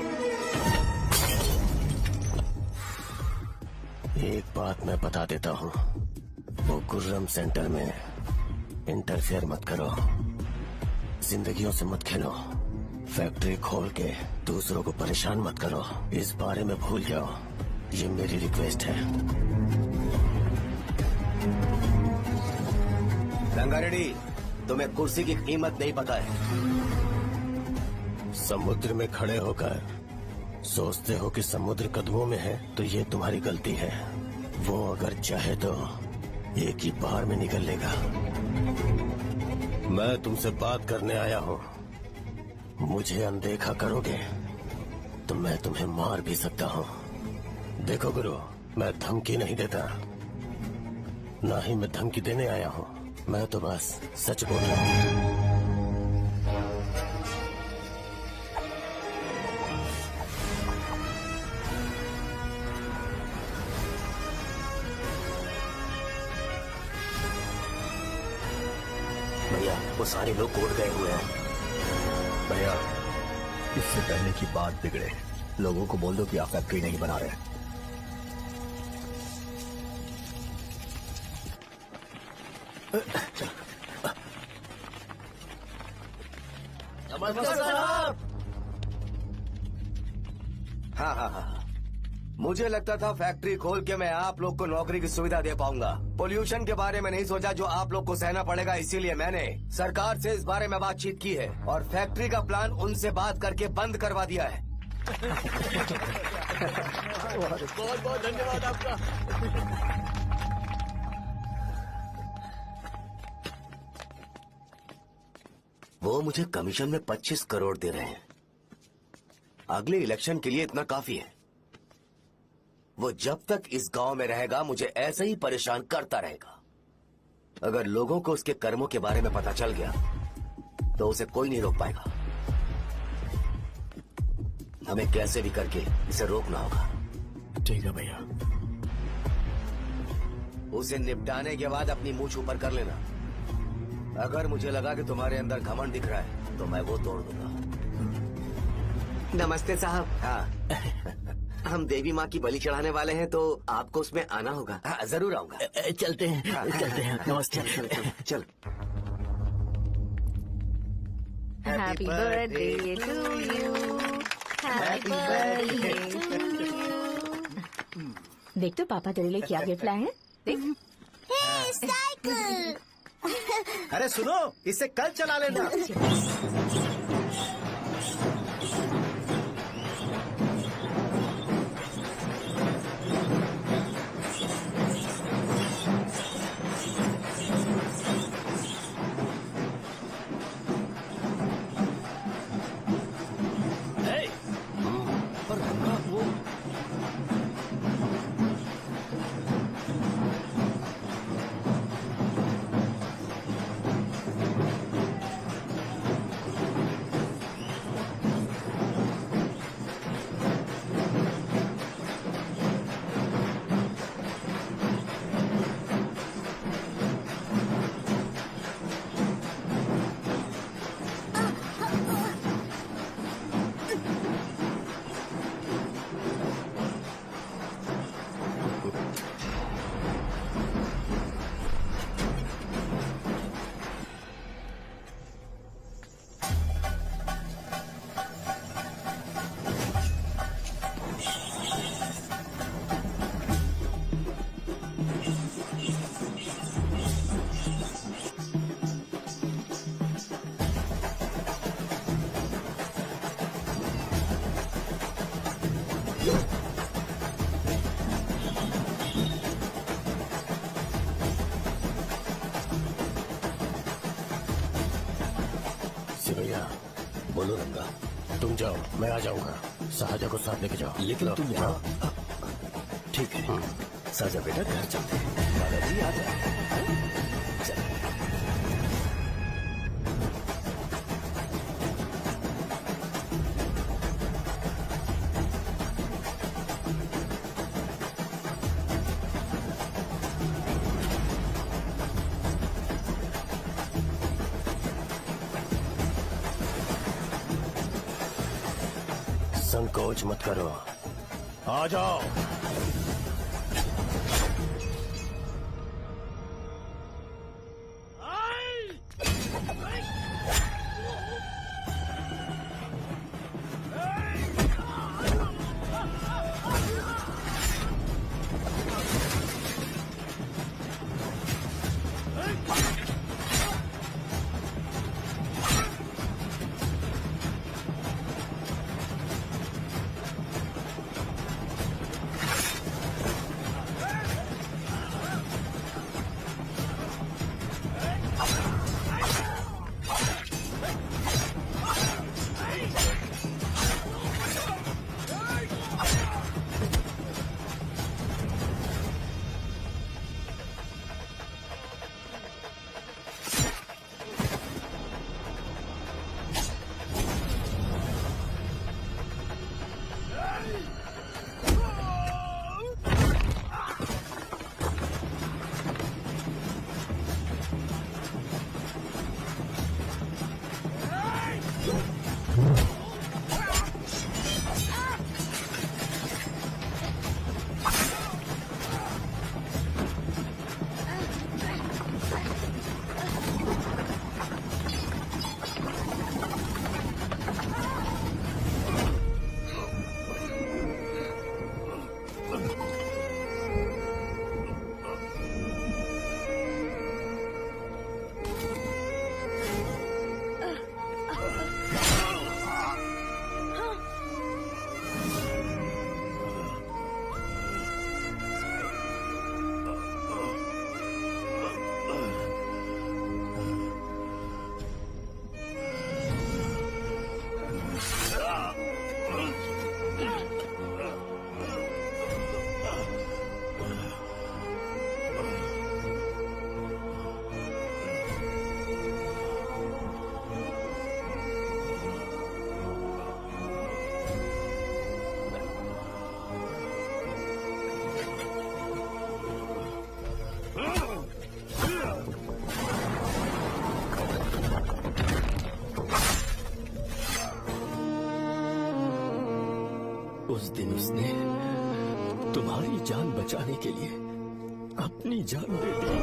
एक बात मैं बता देता हूँ, वो गुर्रम सेंटर में इंटरफेयर मत करो। जिंदगियों से मत खेलो। फैक्ट्री खोल के दूसरों को परेशान मत करो। इस बारे में भूल जाओ। ये मेरी रिक्वेस्ट है। रंगा रेड्डी, तुम्हें कुर्सी की कीमत नहीं पता है। समुद्र में खड़े होकर सोचते हो कि समुद्र कदमों में है तो ये तुम्हारी गलती है। वो अगर चाहे तो एक ही बार में निकल लेगा। मैं तुमसे बात करने आया हूँ। मुझे अनदेखा करोगे तो मैं तुम्हें मार भी सकता हूँ। देखो गुरु, मैं धमकी नहीं देता, ना ही मैं धमकी देने आया हूँ। मैं तो बस सच बोल रहा हूँ। भैया वो सारे लोग कोर्ट गए हुए हैं। भैया इससे पहले की बात बिगड़े, लोगों को बोल दो कि आप फैक्ट्री नहीं बना रहे। हाँ हाँ हाँ, मुझे लगता था फैक्ट्री खोल के मैं आप लोग को नौकरी की सुविधा दे पाऊंगा। पोल्यूशन के बारे में नहीं सोचा जो आप लोग को सहना पड़ेगा, इसीलिए मैंने सरकार से इस बारे में बातचीत की है और फैक्ट्री का प्लान उनसे बात करके बंद करवा दिया है। बहुत बहुत धन्यवाद आपका। वो मुझे कमीशन में 25 करोड़ दे रहे हैं। अगले इलेक्शन के लिए इतना काफी है। वो जब तक इस गांव में रहेगा मुझे ऐसे ही परेशान करता रहेगा। अगर लोगों को उसके कर्मों के बारे में पता चल गया तो उसे कोई नहीं रोक पाएगा। हमें कैसे भी करके इसे रोकना होगा। ठीक है भैया। उसे निपटाने के बाद अपनी मूंछ ऊपर कर लेना। अगर मुझे लगा कि तुम्हारे अंदर घमंड दिख रहा है तो मैं वो तोड़ दूंगा। नमस्ते साहब। हाँ हम देवी माँ की बलि चढ़ाने वाले हैं तो आपको उसमें आना होगा। हाँ, जरूर आऊंगा। चलते हैं। चलते हैं। नमस्ते। चल। Happy birthday to you, happy birthday to you. देख तो पापा तेरे लिए क्या गिफ्ट लाए हैं। देख। साइकिल। अरे सुनो, इसे कल चला लेना। बोलो रंगा, तुम जाओ, मैं आ जाऊंगा। साजा को साथ लेके जाओ। लेकिन तुम यहाँ। ठीक है साजा बेटा, घर चलते हैं। दादाजी आ जाए। चल। संकोच मत करो, आ जाओ। उस दिन उसने तुम्हारी जान बचाने के लिए अपनी जान दे दी।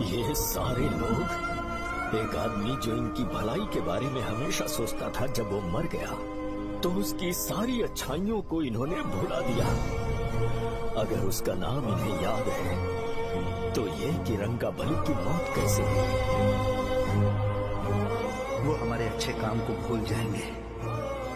ये सारे लोग, एक आदमी जो इनकी भलाई के बारे में हमेशा सोचता था, जब वो मर गया तो उसकी सारी अच्छाइयों को इन्होंने भुला दिया। अगर उसका नाम इन्हें याद है तो ये कि रंगाबली की मौत कैसे हुई। वो हमारे अच्छे काम को भूल जाएंगे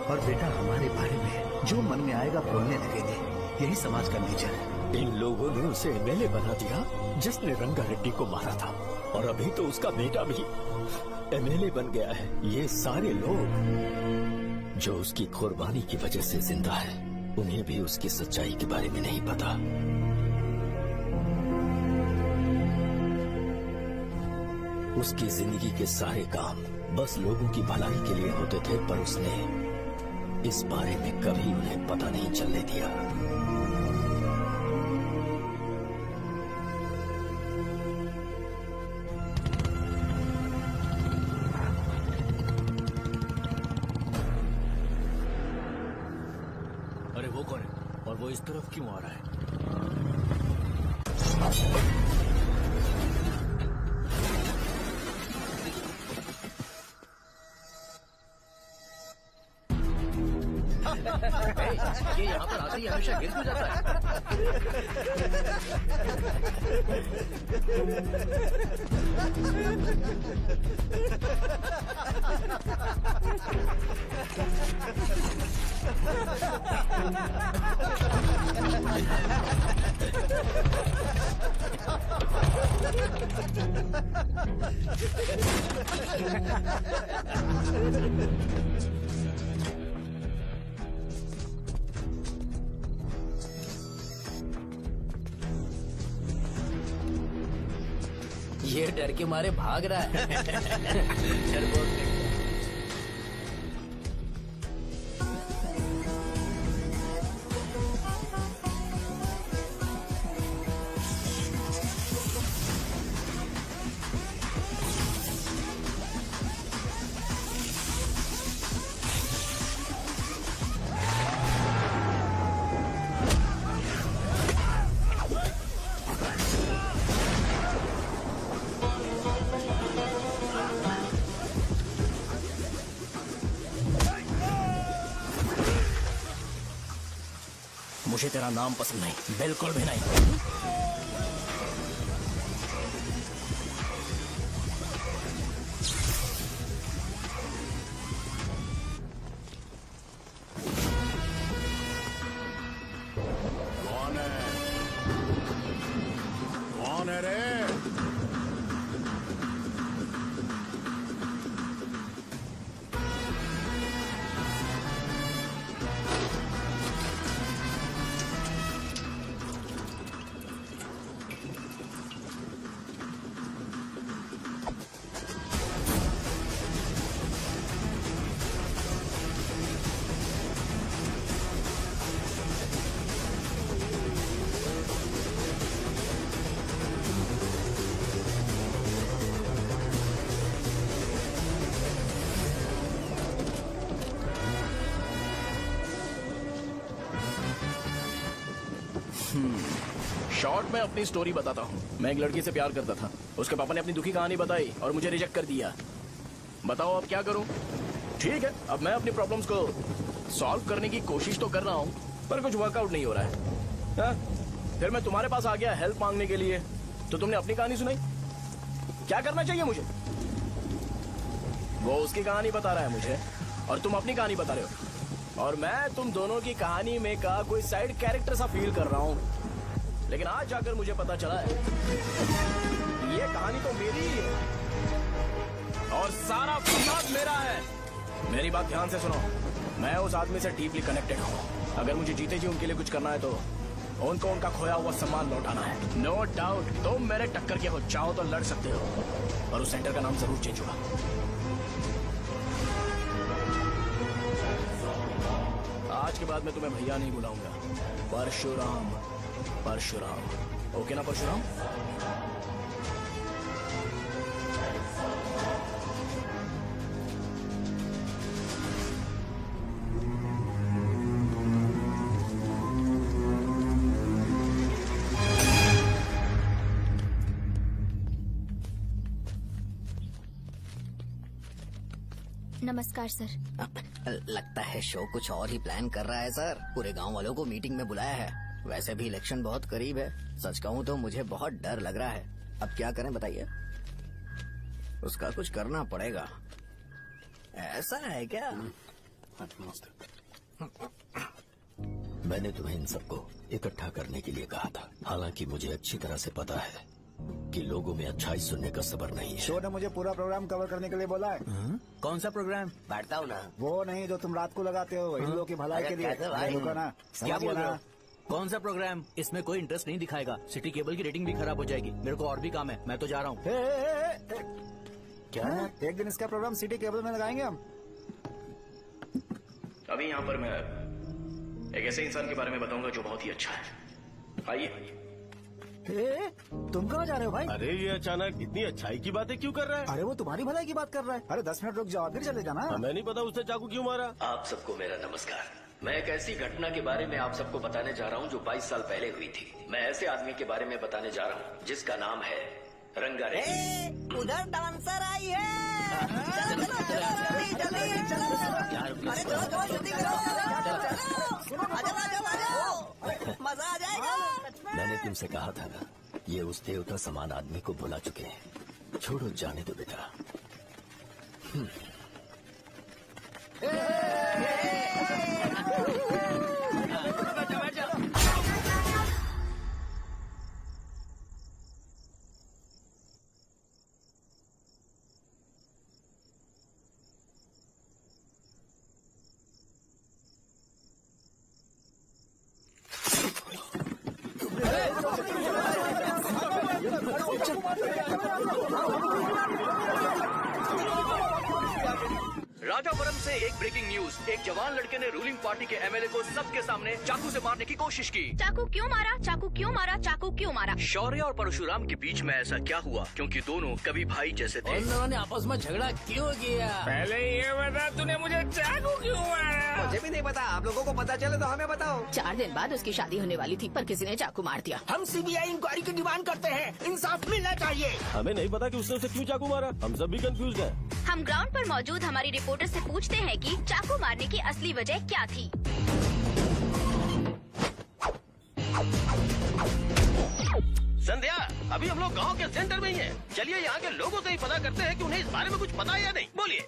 और बेटा हमारे बारे में जो मन में आएगा बोलने लगेंगे। यही समाज का नेचर है। इन लोगों ने उसे एमएलए बना दिया जिसने रंगा रेड्डी को मारा था, और अभी तो उसका बेटा भी एमएलए बन गया है। ये सारे लोग जो उसकी कुर्बानी की वजह से जिंदा है, उन्हें भी उसकी सच्चाई के बारे में नहीं पता। उसकी जिंदगी के सारे काम बस लोगों की भलाई के लिए होते थे, पर उसने इस बारे में कभी उन्हें पता नहीं चलने दिया। अरे वो कौन है और वो इस तरफ क्यों आ रहा है? ये यहाँ पर आते ही हमेशा गिर क्यों जाता है? ये डर के मारे भाग रहा है। डरपोक नहीं। मुझे तेरा नाम पसंद नहीं, बिल्कुल भी नहीं। कौन है रे? शॉर्ट में अपनी स्टोरी बताता हूँ। मैं एक लड़की से प्यार करता था। उसके पापा ने अपनी दुखी कहानी बताई और मुझे रिजेक्ट कर दिया। बताओ अब क्या करूँ? ठीक है, अब मैं अपनी प्रॉब्लम्स को सॉल्व करने की कोशिश तो कर रहा हूँ, पर कुछ वर्कआउट नहीं हो रहा है। फिर मैं तुम्हारे पास आ गया हेल्प मांगने के लिए, तो तुमने अपनी कहानी सुनाई। क्या करना चाहिए मुझे? वो उसकी कहानी बता रहा है मुझे, और तुम अपनी कहानी बता रहे हो, और मैं तुम दोनों की कहानी में का कोई साइड कैरेक्टर सा फील कर रहा हूँ। लेकिन आज जाकर मुझे पता चला है ये कहानी तो मेरी ही है और सारा फसाद मेरा है। मेरी बात ध्यान से सुनो, मैं उस आदमी से डीपली कनेक्टेड हूँ। अगर मुझे जीते जी उनके लिए कुछ करना है तो उनको उनका खोया हुआ सम्मान लौटाना है। नो डाउट तुम मेरे टक्कर के हो, चाहो तो लड़ सकते हो, पर उस सेंटर का नाम जरूर चेंज होगा। आज के बाद मैं तुम्हें भैया नहीं बुलाऊंगा, परशुराम। परशुराम, ओके ना परशुराम? नमस्कार सर। लगता है शो कुछ और ही प्लान कर रहा है सर। पूरे गांव वालों को मीटिंग में बुलाया है। वैसे भी इलेक्शन बहुत करीब है। सच कहूँ तो मुझे बहुत डर लग रहा है। अब क्या करें बताइए? उसका कुछ करना पड़ेगा। ऐसा है क्या? मैंने तुम्हें इन सबको इकट्ठा करने के लिए कहा था। हालांकि मुझे अच्छी तरह से पता है कि लोगों में अच्छाई सुनने का सब्र नहीं है। शो ने मुझे पूरा प्रोग्राम कवर करने के लिए बोला है। कौन सा प्रोग्राम? बैठता हूँ ना। वो नहीं जो तुम रात को लगाते हो, इन लोगों की भलाई के लिए। रुको ना, क्या बोल रहे हो? कौन सा प्रोग्राम? इसमें कोई इंटरेस्ट नहीं दिखाएगा। सिटी केबल की रेटिंग भी खराब हो जाएगी। मेरे को और भी काम है, मैं तो जा रहा हूँ। क्या? एक दिन इसका प्रोग्राम सिटी केबल में लगाएंगे हम। अभी यहाँ पर मैं एक ऐसे इंसान के बारे में बताऊंगा जो बहुत ही अच्छा है। आइए। तुम कहाँ जा रहे हो भाई? अरे ये अचानक इतनी अच्छाई की बातें क्यों कर रहा है? अरे वो तुम्हारी भलाई की बात कर रहा है। अरे 10 मिनट रुक जाओ, फिर चले जाना। हमें नहीं पता उसने चाकू क्यों मारा। आप सबको मेरा नमस्कार। मैं एक ऐसी घटना के बारे में आप सबको बताने जा रहा हूँ जो 22 साल पहले हुई थी। मैं ऐसे आदमी के बारे में बताने जा रहा हूँ जिसका नाम है रंगारेड्डी। उधर डांसर आई है। मजा आ जाएगा। मैंने तुमसे कहा था ना, ये उस देवता समान आदमी को भुला चुके हैं। छोड़ो, जाने दो बेटा। राजापुरम से एक ब्रेकिंग न्यूज। एक जवान लड़के ने रूलिंग पार्टी के एमएलए को सबके सामने चाकू से मारने की कोशिश की। चाकू क्यों मारा? चाकू क्यों मारा? चाकू क्यों मारा? शौर्य और परशुराम के बीच में ऐसा क्या हुआ? क्योंकि दोनों कभी भाई जैसे थे। उन दोनों ने आपस में झगड़ा क्यों किया? पहले ये बता, तूने मुझे चाकू क्यों मारा? मुझे भी नहीं पता। आप लोगों को पता चले तो हमें बताओ। 4 दिन बाद उसकी शादी होने वाली थी, पर किसी ने चाकू मार दिया। हम सीबीआई इंक्वायरी की डिमांड करते हैं। इंसाफ मिलना चाहिए। हमें नहीं पता कि उसने उसे क्यों चाकू मारा। हम सब भी कंफ्यूज हैं। हम ग्राउंड पर मौजूद हमारी रिपोर्टर से पूछते हैं कि चाकू मारने की असली वजह क्या थी। संध्या, अभी हम लोग गांव के सेंटर में ही हैं। चलिए यहाँ के लोगों से ही पता करते हैं कि उन्हें इस बारे में कुछ पता है या नहीं। बोलिए।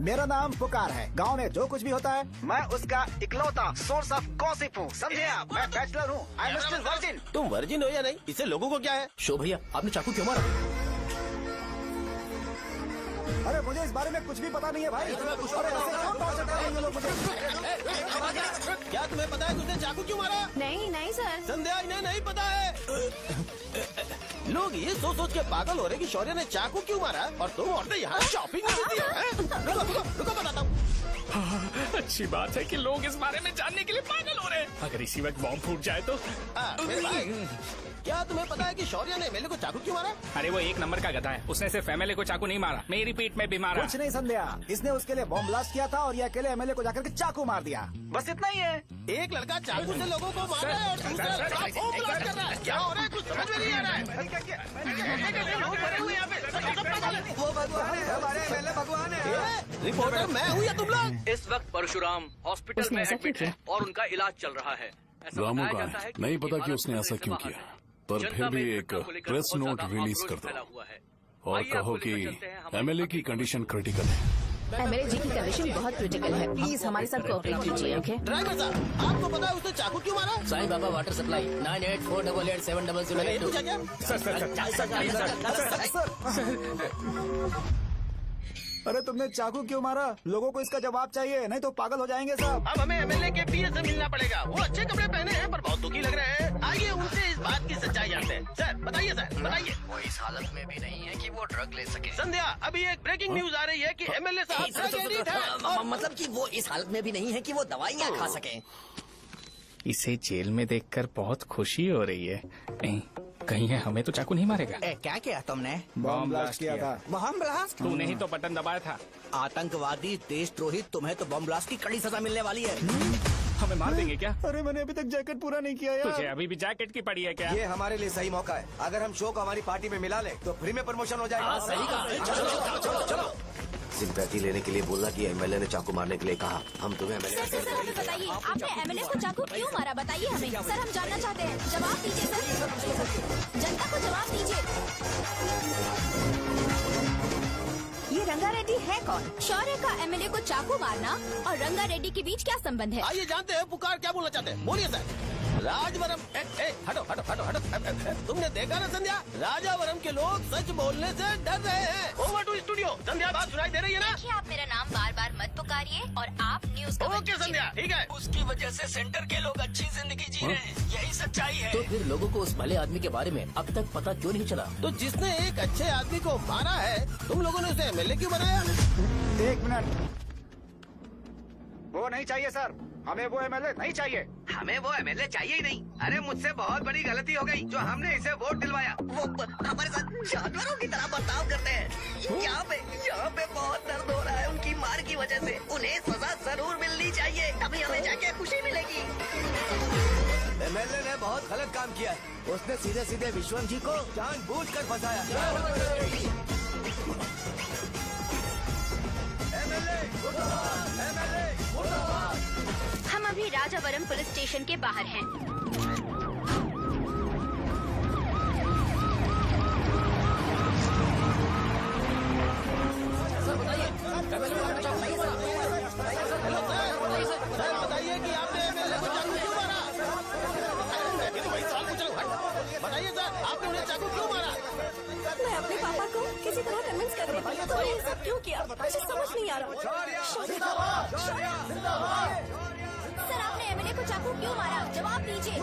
मेरा नाम पुकार है। गांव में जो कुछ भी होता है मैं उसका इकलौता सोर्स ऑफ गॉसिप हूँ, समझे आप? मैं बैचलर हूँ। I am still virgin. तुम वर्जिन हो या नहीं, इससे लोगों को क्या है? शो भैया, आपने चाकू क्यों मारा? अरे मुझे इस बारे में कुछ भी पता नहीं है भाई। अरे ऐसे क्यों टॉर्चर कर रहे हैं ये लोग मुझे? क्या तुम्हें पता है कि उसने चाकू क्यों मारा? नहीं नहीं सर। संध्या, इन्हें नहीं पता है। लोग ये सोच सोच के पागल हो रहे कि शौर्य ने चाकू क्यों मारा और तुम औरतें यहाँ शॉपिंग में बिजी हैं। रुको बताता हूँ। अच्छी बात है कि लोग इस बारे में जानने के लिए पागल हो रहे हैं। अगर इसी वक्त बॉम्ब फूट जाए तो? मेरे भाई, क्या तुम्हें पता है कि शौर्य ने एमएलए को चाकू क्यों मारा? अरे वो एक नंबर का गधा है। उसने सिर्फ एमएलए को चाकू नहीं मारा, मेरी पीठ में भी मारा। कुछ नहीं संध्या, इसने उसके लिए बॉम्ब ब्लास्ट किया था और ये अकेले एमएलए को जाकर के चाकू मार दिया। बस इतना ही है। एक लड़का चाकू से लोगों को मार रहा है और दूसरा बॉम्ब ब्लास्ट कर रहा है। क्या हो रहा है? कुछ समझ में नहीं आ रहा है। लोग मरे हुए यहाँ पे। वो भगवान है, हमारे एमएलए भगवान है। रिपोर्टर मैं हूँ या तुम लोग? इस वक्त परशुराम हॉस्पिटल में एडमिट है और उनका इलाज चल रहा है। रामू का है, नहीं पता कि उसने ऐसा क्यों किया, पर फिर भी एक प्रेस नोट रिलीज कर दो और कहो कि एमएलए की कंडीशन क्रिटिकल है। एमएलए जी की कंडीशन बहुत क्रिटिकल है। प्लीज हमारे साथ कोऑपरेट कीजिए। ओके ड्राइवर साहब, आपको पता है उसने चाकू क्यों मारा? Sai Baba water supply 9848870082। अरे तुमने चाकू क्यों मारा? लोगों को इसका जवाब चाहिए, नहीं तो पागल हो जाएंगे सब। अब हमें एमएलए के पीए से मिलना पड़ेगा। वो अच्छे कपड़े पहने हैं पर बहुत दुखी लग रहे हैं। आइए उनसे इस बात की सच्चाई जानते हैं। सर बताइए, सर बताइए। वो इस हालत में भी नहीं है कि वो ड्रग ले सके। संध्या, अभी एक ब्रेकिंग न्यूज आ रही है कि एमएलए साहब ड्रग एडिक्ट हैं। मतलब कि वो इस हालत में भी नहीं है कि वो दवाइयाँ खा सके। इसे जेल में देखकर बहुत खुशी हो रही है। कहीं है हमें तो चाकू नहीं मारेगा। क्या किया तुमने? बॉम्ब ब्लास्ट किया था। Bomb blast? तूने ही तो बटन दबाया था। आतंकवादी, देशद्रोही, तुम्हें तो बॉम्ब ब्लास्ट की कड़ी सजा मिलने वाली है। हमें मार देंगे क्या? अरे मैंने अभी तक जैकेट पूरा नहीं किया यार। तुझे अभी भी जैकेट की पड़ी है क्या? ये हमारे लिए सही मौका है। अगर हम शो को हमारी पार्टी में मिला ले तो फ्री में प्रमोशन हो जाएगा। सही कहा। चलो सिंपैथी लेने के लिए बोला कि एमएलए ने चाकू मारने के लिए कहा। हम तुम्हें एमएलए सर हमें बताइए, आपने एमएलए को चाकू क्यों मारा? बताइए हमें। सर हम जानना चाहते हैं, जवाब दीजिए सर। जनता को जवाब दीजिए। ये रंगा रेड्डी है कौन? शौर्य का एमएलए को चाकू मारना और रंगा रेड्डी के बीच क्या संबंध है? आइए जानते हैं पुकार क्या बोलना चाहते हैं। बोलिए सर। राजवरम हटो हटो हटो हटो। तुमने देखा ना संध्या, राजावरम के लोग सच बोलने से डर रहे हैं। Over to studio. संध्या बात सुनाई दे रही है ना? देखिए आप मेरा नाम बार बार मत पुकारिए और आप न्यूज का ओके संध्या, ठीक है। उसकी वजह से सेंटर के लोग अच्छी जिंदगी जी रहे हैं, यही सच्चाई है। तो फिर लोगों को उस भले आदमी के बारे में अब तक पता क्यों नहीं चला? तो जिसने एक अच्छे आदमी को मारा है, तुम लोगों ने उसे एमएलए क्यों बनाया? 1 मिनट। वो नहीं चाहिए सर, हमें वो एमएलए नहीं चाहिए। हमें वो एमएलए चाहिए ही नहीं। अरे मुझसे बहुत बड़ी गलती हो गई जो हमने इसे वोट दिलवाया। वो हमारे साथ जानवरों की तरह बर्ताव करते हैं। यहाँ पे बहुत दर्द हो रहा है उनकी मार की वजह से। उन्हें सजा जरूर मिलनी चाहिए, तभी हमें जाके खुशी मिलेगी। एमएलए ने बहुत गलत काम किया है। उसने सीधे सीधे विश्वम जी को जानबूझकर फंसाया। हम अभी राजावरम पुलिस स्टेशन के बाहर हैं। बताइए कि आपने एमएलए को चाकू क्यों मारा? बताइए सर, आपने उन्हें चाकू क्यों मारा? मैं अपने पापा को किसी तरह कन्विंस कर रही थी। तो ये सब क्यों किया मुझे समझ नहीं आ रहा। सर आपने एमएलए को चाकू क्यों मारा? जवाब दीजिए,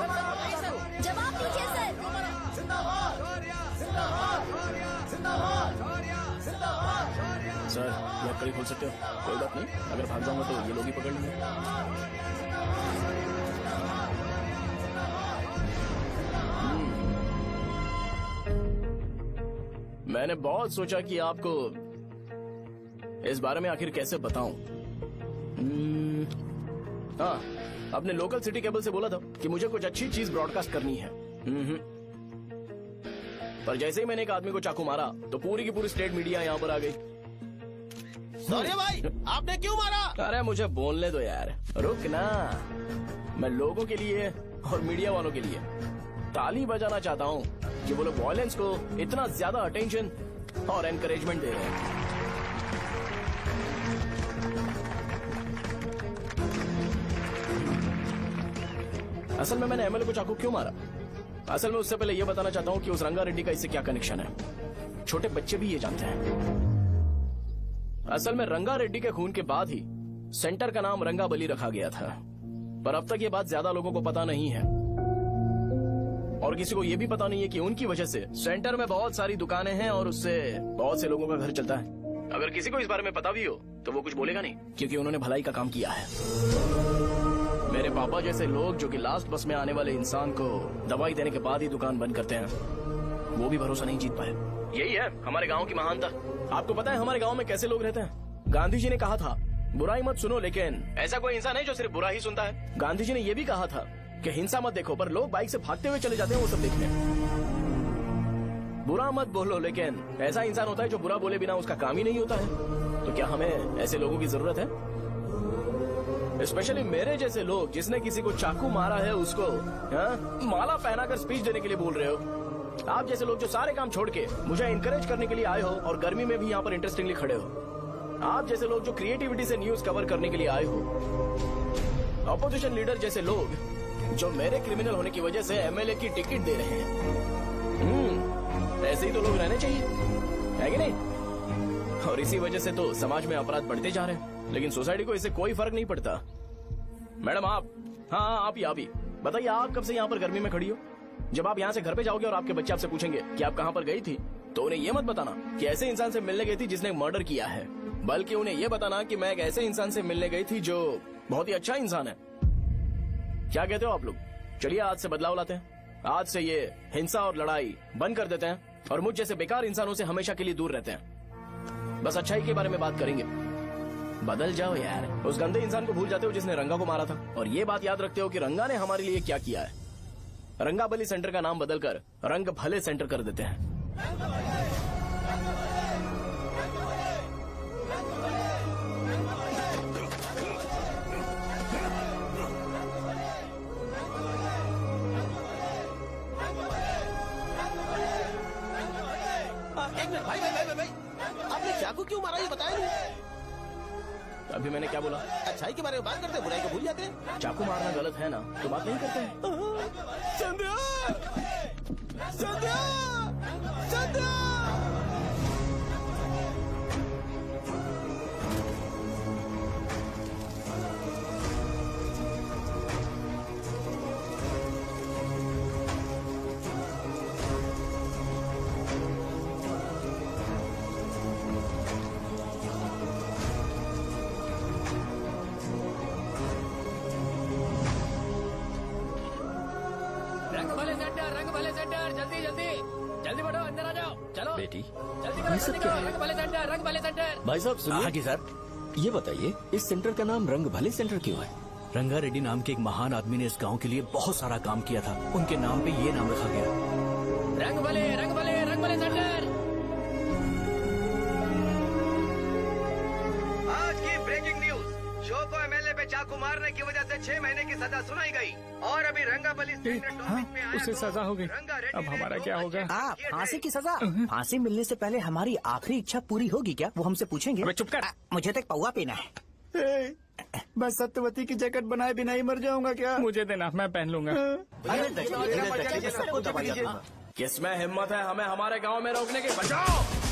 जवाब दीजिए सर। सर ये कड़ी खोल सकते हो? कोई बात नहीं, अगर भाग जाऊंगा तो ये लोग ही पकड़ लेंगे। मैंने बहुत सोचा कि आपको इस बारे में आखिर कैसे बताऊं। हाँ, अपने लोकल सिटी केबल से बोला था कि मुझे कुछ अच्छी चीज ब्रॉडकास्ट करनी है। पर जैसे ही मैंने एक आदमी को चाकू मारा तो पूरी की पूरी स्टेट मीडिया यहाँ पर आ गई। सॉरी भाई, आपने क्यों मारा? अरे मुझे बोलने दो यार, रुक ना। मैं लोगों के लिए और मीडिया वालों के लिए ताली बजाना चाहता हूँ कि वो लोग वायलेंस को इतना ज्यादा अटेंशन और एनकरेजमेंट दे रहे हैं। असल में मैंने एमएलए को चाकू क्यों मारा? असल में उससे पहले ये बताना चाहता हूँ कि उस रंगा रेड्डी का इससे क्या कनेक्शन है। छोटे बच्चे भी ये जानते हैं। असल में रंगा रेड्डी के खून के बाद ही सेंटर का नाम रंगा बली रखा गया था, पर अब तक ये बात ज्यादा लोगों को पता नहीं है और किसी को ये भी पता नहीं है कि उनकी वजह से सेंटर में बहुत सारी दुकानें हैं और उससे बहुत से लोगों का घर चलता है। अगर किसी को इस बारे में पता भी हो तो वो कुछ बोलेगा नहीं, क्योंकि उन्होंने भलाई का काम किया है। मेरे पापा जैसे लोग जो कि लास्ट बस में आने वाले इंसान को दवाई देने के बाद ही दुकान बंद करते हैं, वो भी भरोसा नहीं जीत पाए। यही है हमारे गाँव की महानता। आपको पता है हमारे गाँव में कैसे लोग रहते हैं? गांधी जी ने कहा था बुराई मत सुनो, लेकिन ऐसा कोई इंसान है जो सिर्फ बुरा ही सुनता है। गांधी जी ने यह भी कहा था कि हिंसा मत देखो, पर लोग बाइक से भागते हुए चले जाते हैं वो सब देखने। बुरा मत बोलो, लेकिन ऐसा इंसान होता है जो बुरा बोले बिना उसका काम ही नहीं होता है। तो क्या हमें ऐसे लोगों की जरूरत है? स्पेशली मेरे जैसे लोग जिसने किसी को चाकू मारा है उसको माला पहनाकर स्पीच देने के लिए बोल रहे हो। आप जैसे लोग जो सारे काम छोड़ के मुझे इंकरेज करने के लिए आए हो और गर्मी में भी यहाँ पर इंटरेस्टिंगली खड़े हो। आप जैसे लोग जो क्रिएटिविटी से न्यूज कवर करने के लिए आए हो। अपोजिशन लीडर जैसे लोग जो मेरे क्रिमिनल होने की वजह से एमएलए की टिकट दे रहे हैं। ऐसे ही तो लोग रहने चाहिए, है कि नहीं? और इसी वजह से तो समाज में अपराध बढ़ते जा रहे हैं, लेकिन सोसाइटी को इससे कोई फर्क नहीं पड़ता। मैडम आप, हाँ आप ही बताइए, आप कब से यहाँ पर गर्मी में खड़ी हो? जब आप यहाँ से घर पे जाओगे और आपके बच्चे आपसे पूछेंगे कि आप कहाँ पर गई थी, तो उन्हें ये मत बताना कि ऐसे इंसान से मिलने गई थी जिसने मर्डर किया है, बल्कि उन्हें ये बताना कि मैं एक ऐसे इंसान से मिलने गई थी जो बहुत ही अच्छा इंसान है। क्या कहते हो आप लोग? चलिए आज से बदलाव लाते हैं। आज से ये हिंसा और लड़ाई बंद कर देते हैं और मुझ जैसे बेकार इंसानों से हमेशा के लिए दूर रहते हैं। बस अच्छाई के बारे में बात करेंगे। बदल जाओ यार, उस गंदे इंसान को भूल जाते हो जिसने रंगा को मारा था, और ये बात याद रखते हो कि रंगा ने हमारे लिए क्या किया है। रंगा बली सेंटर का नाम बदलकर रंग भले सेंटर कर देते हैं। एक मिनट भाई, आपने चाकू क्यों मारा ये बताया नहीं? अभी मैंने क्या बोला? अच्छाई के बारे में बात करते हैं, बुराई को भूल जाते हैं। चाकू मारना गलत है ना, तो बात नहीं करते हैं। संध्या! संध्या! संध्या! रंग भले सेंटर, जल्दी जल्दी जल्दी बढ़ो, अंदर आ जाओ। चलो बेटी, जल्दी बढ़ो, जल्दी करो। रंग भले सेंटर, रंग भले सेंटर। भाई साहब सुनिए। हाँ जी सर। ये बताइए, इस सेंटर का नाम रंग भले सेंटर क्यों है? रंगा रेड्डी नाम के एक महान आदमी ने इस गांव के लिए बहुत सारा काम किया था, उनके नाम पे ये नाम रखा गया। रंग भले, रंग भले, रंग भले सेंटर। आज की ब्रेकिंग न्यूज, शो को एमएलए पे चाकू मारने की वजह से 6 महीने की सजा सुनाई गई, और अभी रंगाबली उसे सजा हो गई, अब हमारा क्या होगा? आप फांसी की सजा? फांसी मिलने से पहले हमारी आखिरी इच्छा पूरी होगी क्या, वो हमसे पूछेंगे? चुप कर। मुझे तो एक पौवा पीना है। मैं सत्यवती की जैकेट बनाए बिना ही मर जाऊंगा क्या? मुझे देना, मैं पहन लूंगा। किसमें हिम्मत है हमें हमारे गांव में रोकने की? बचाओ!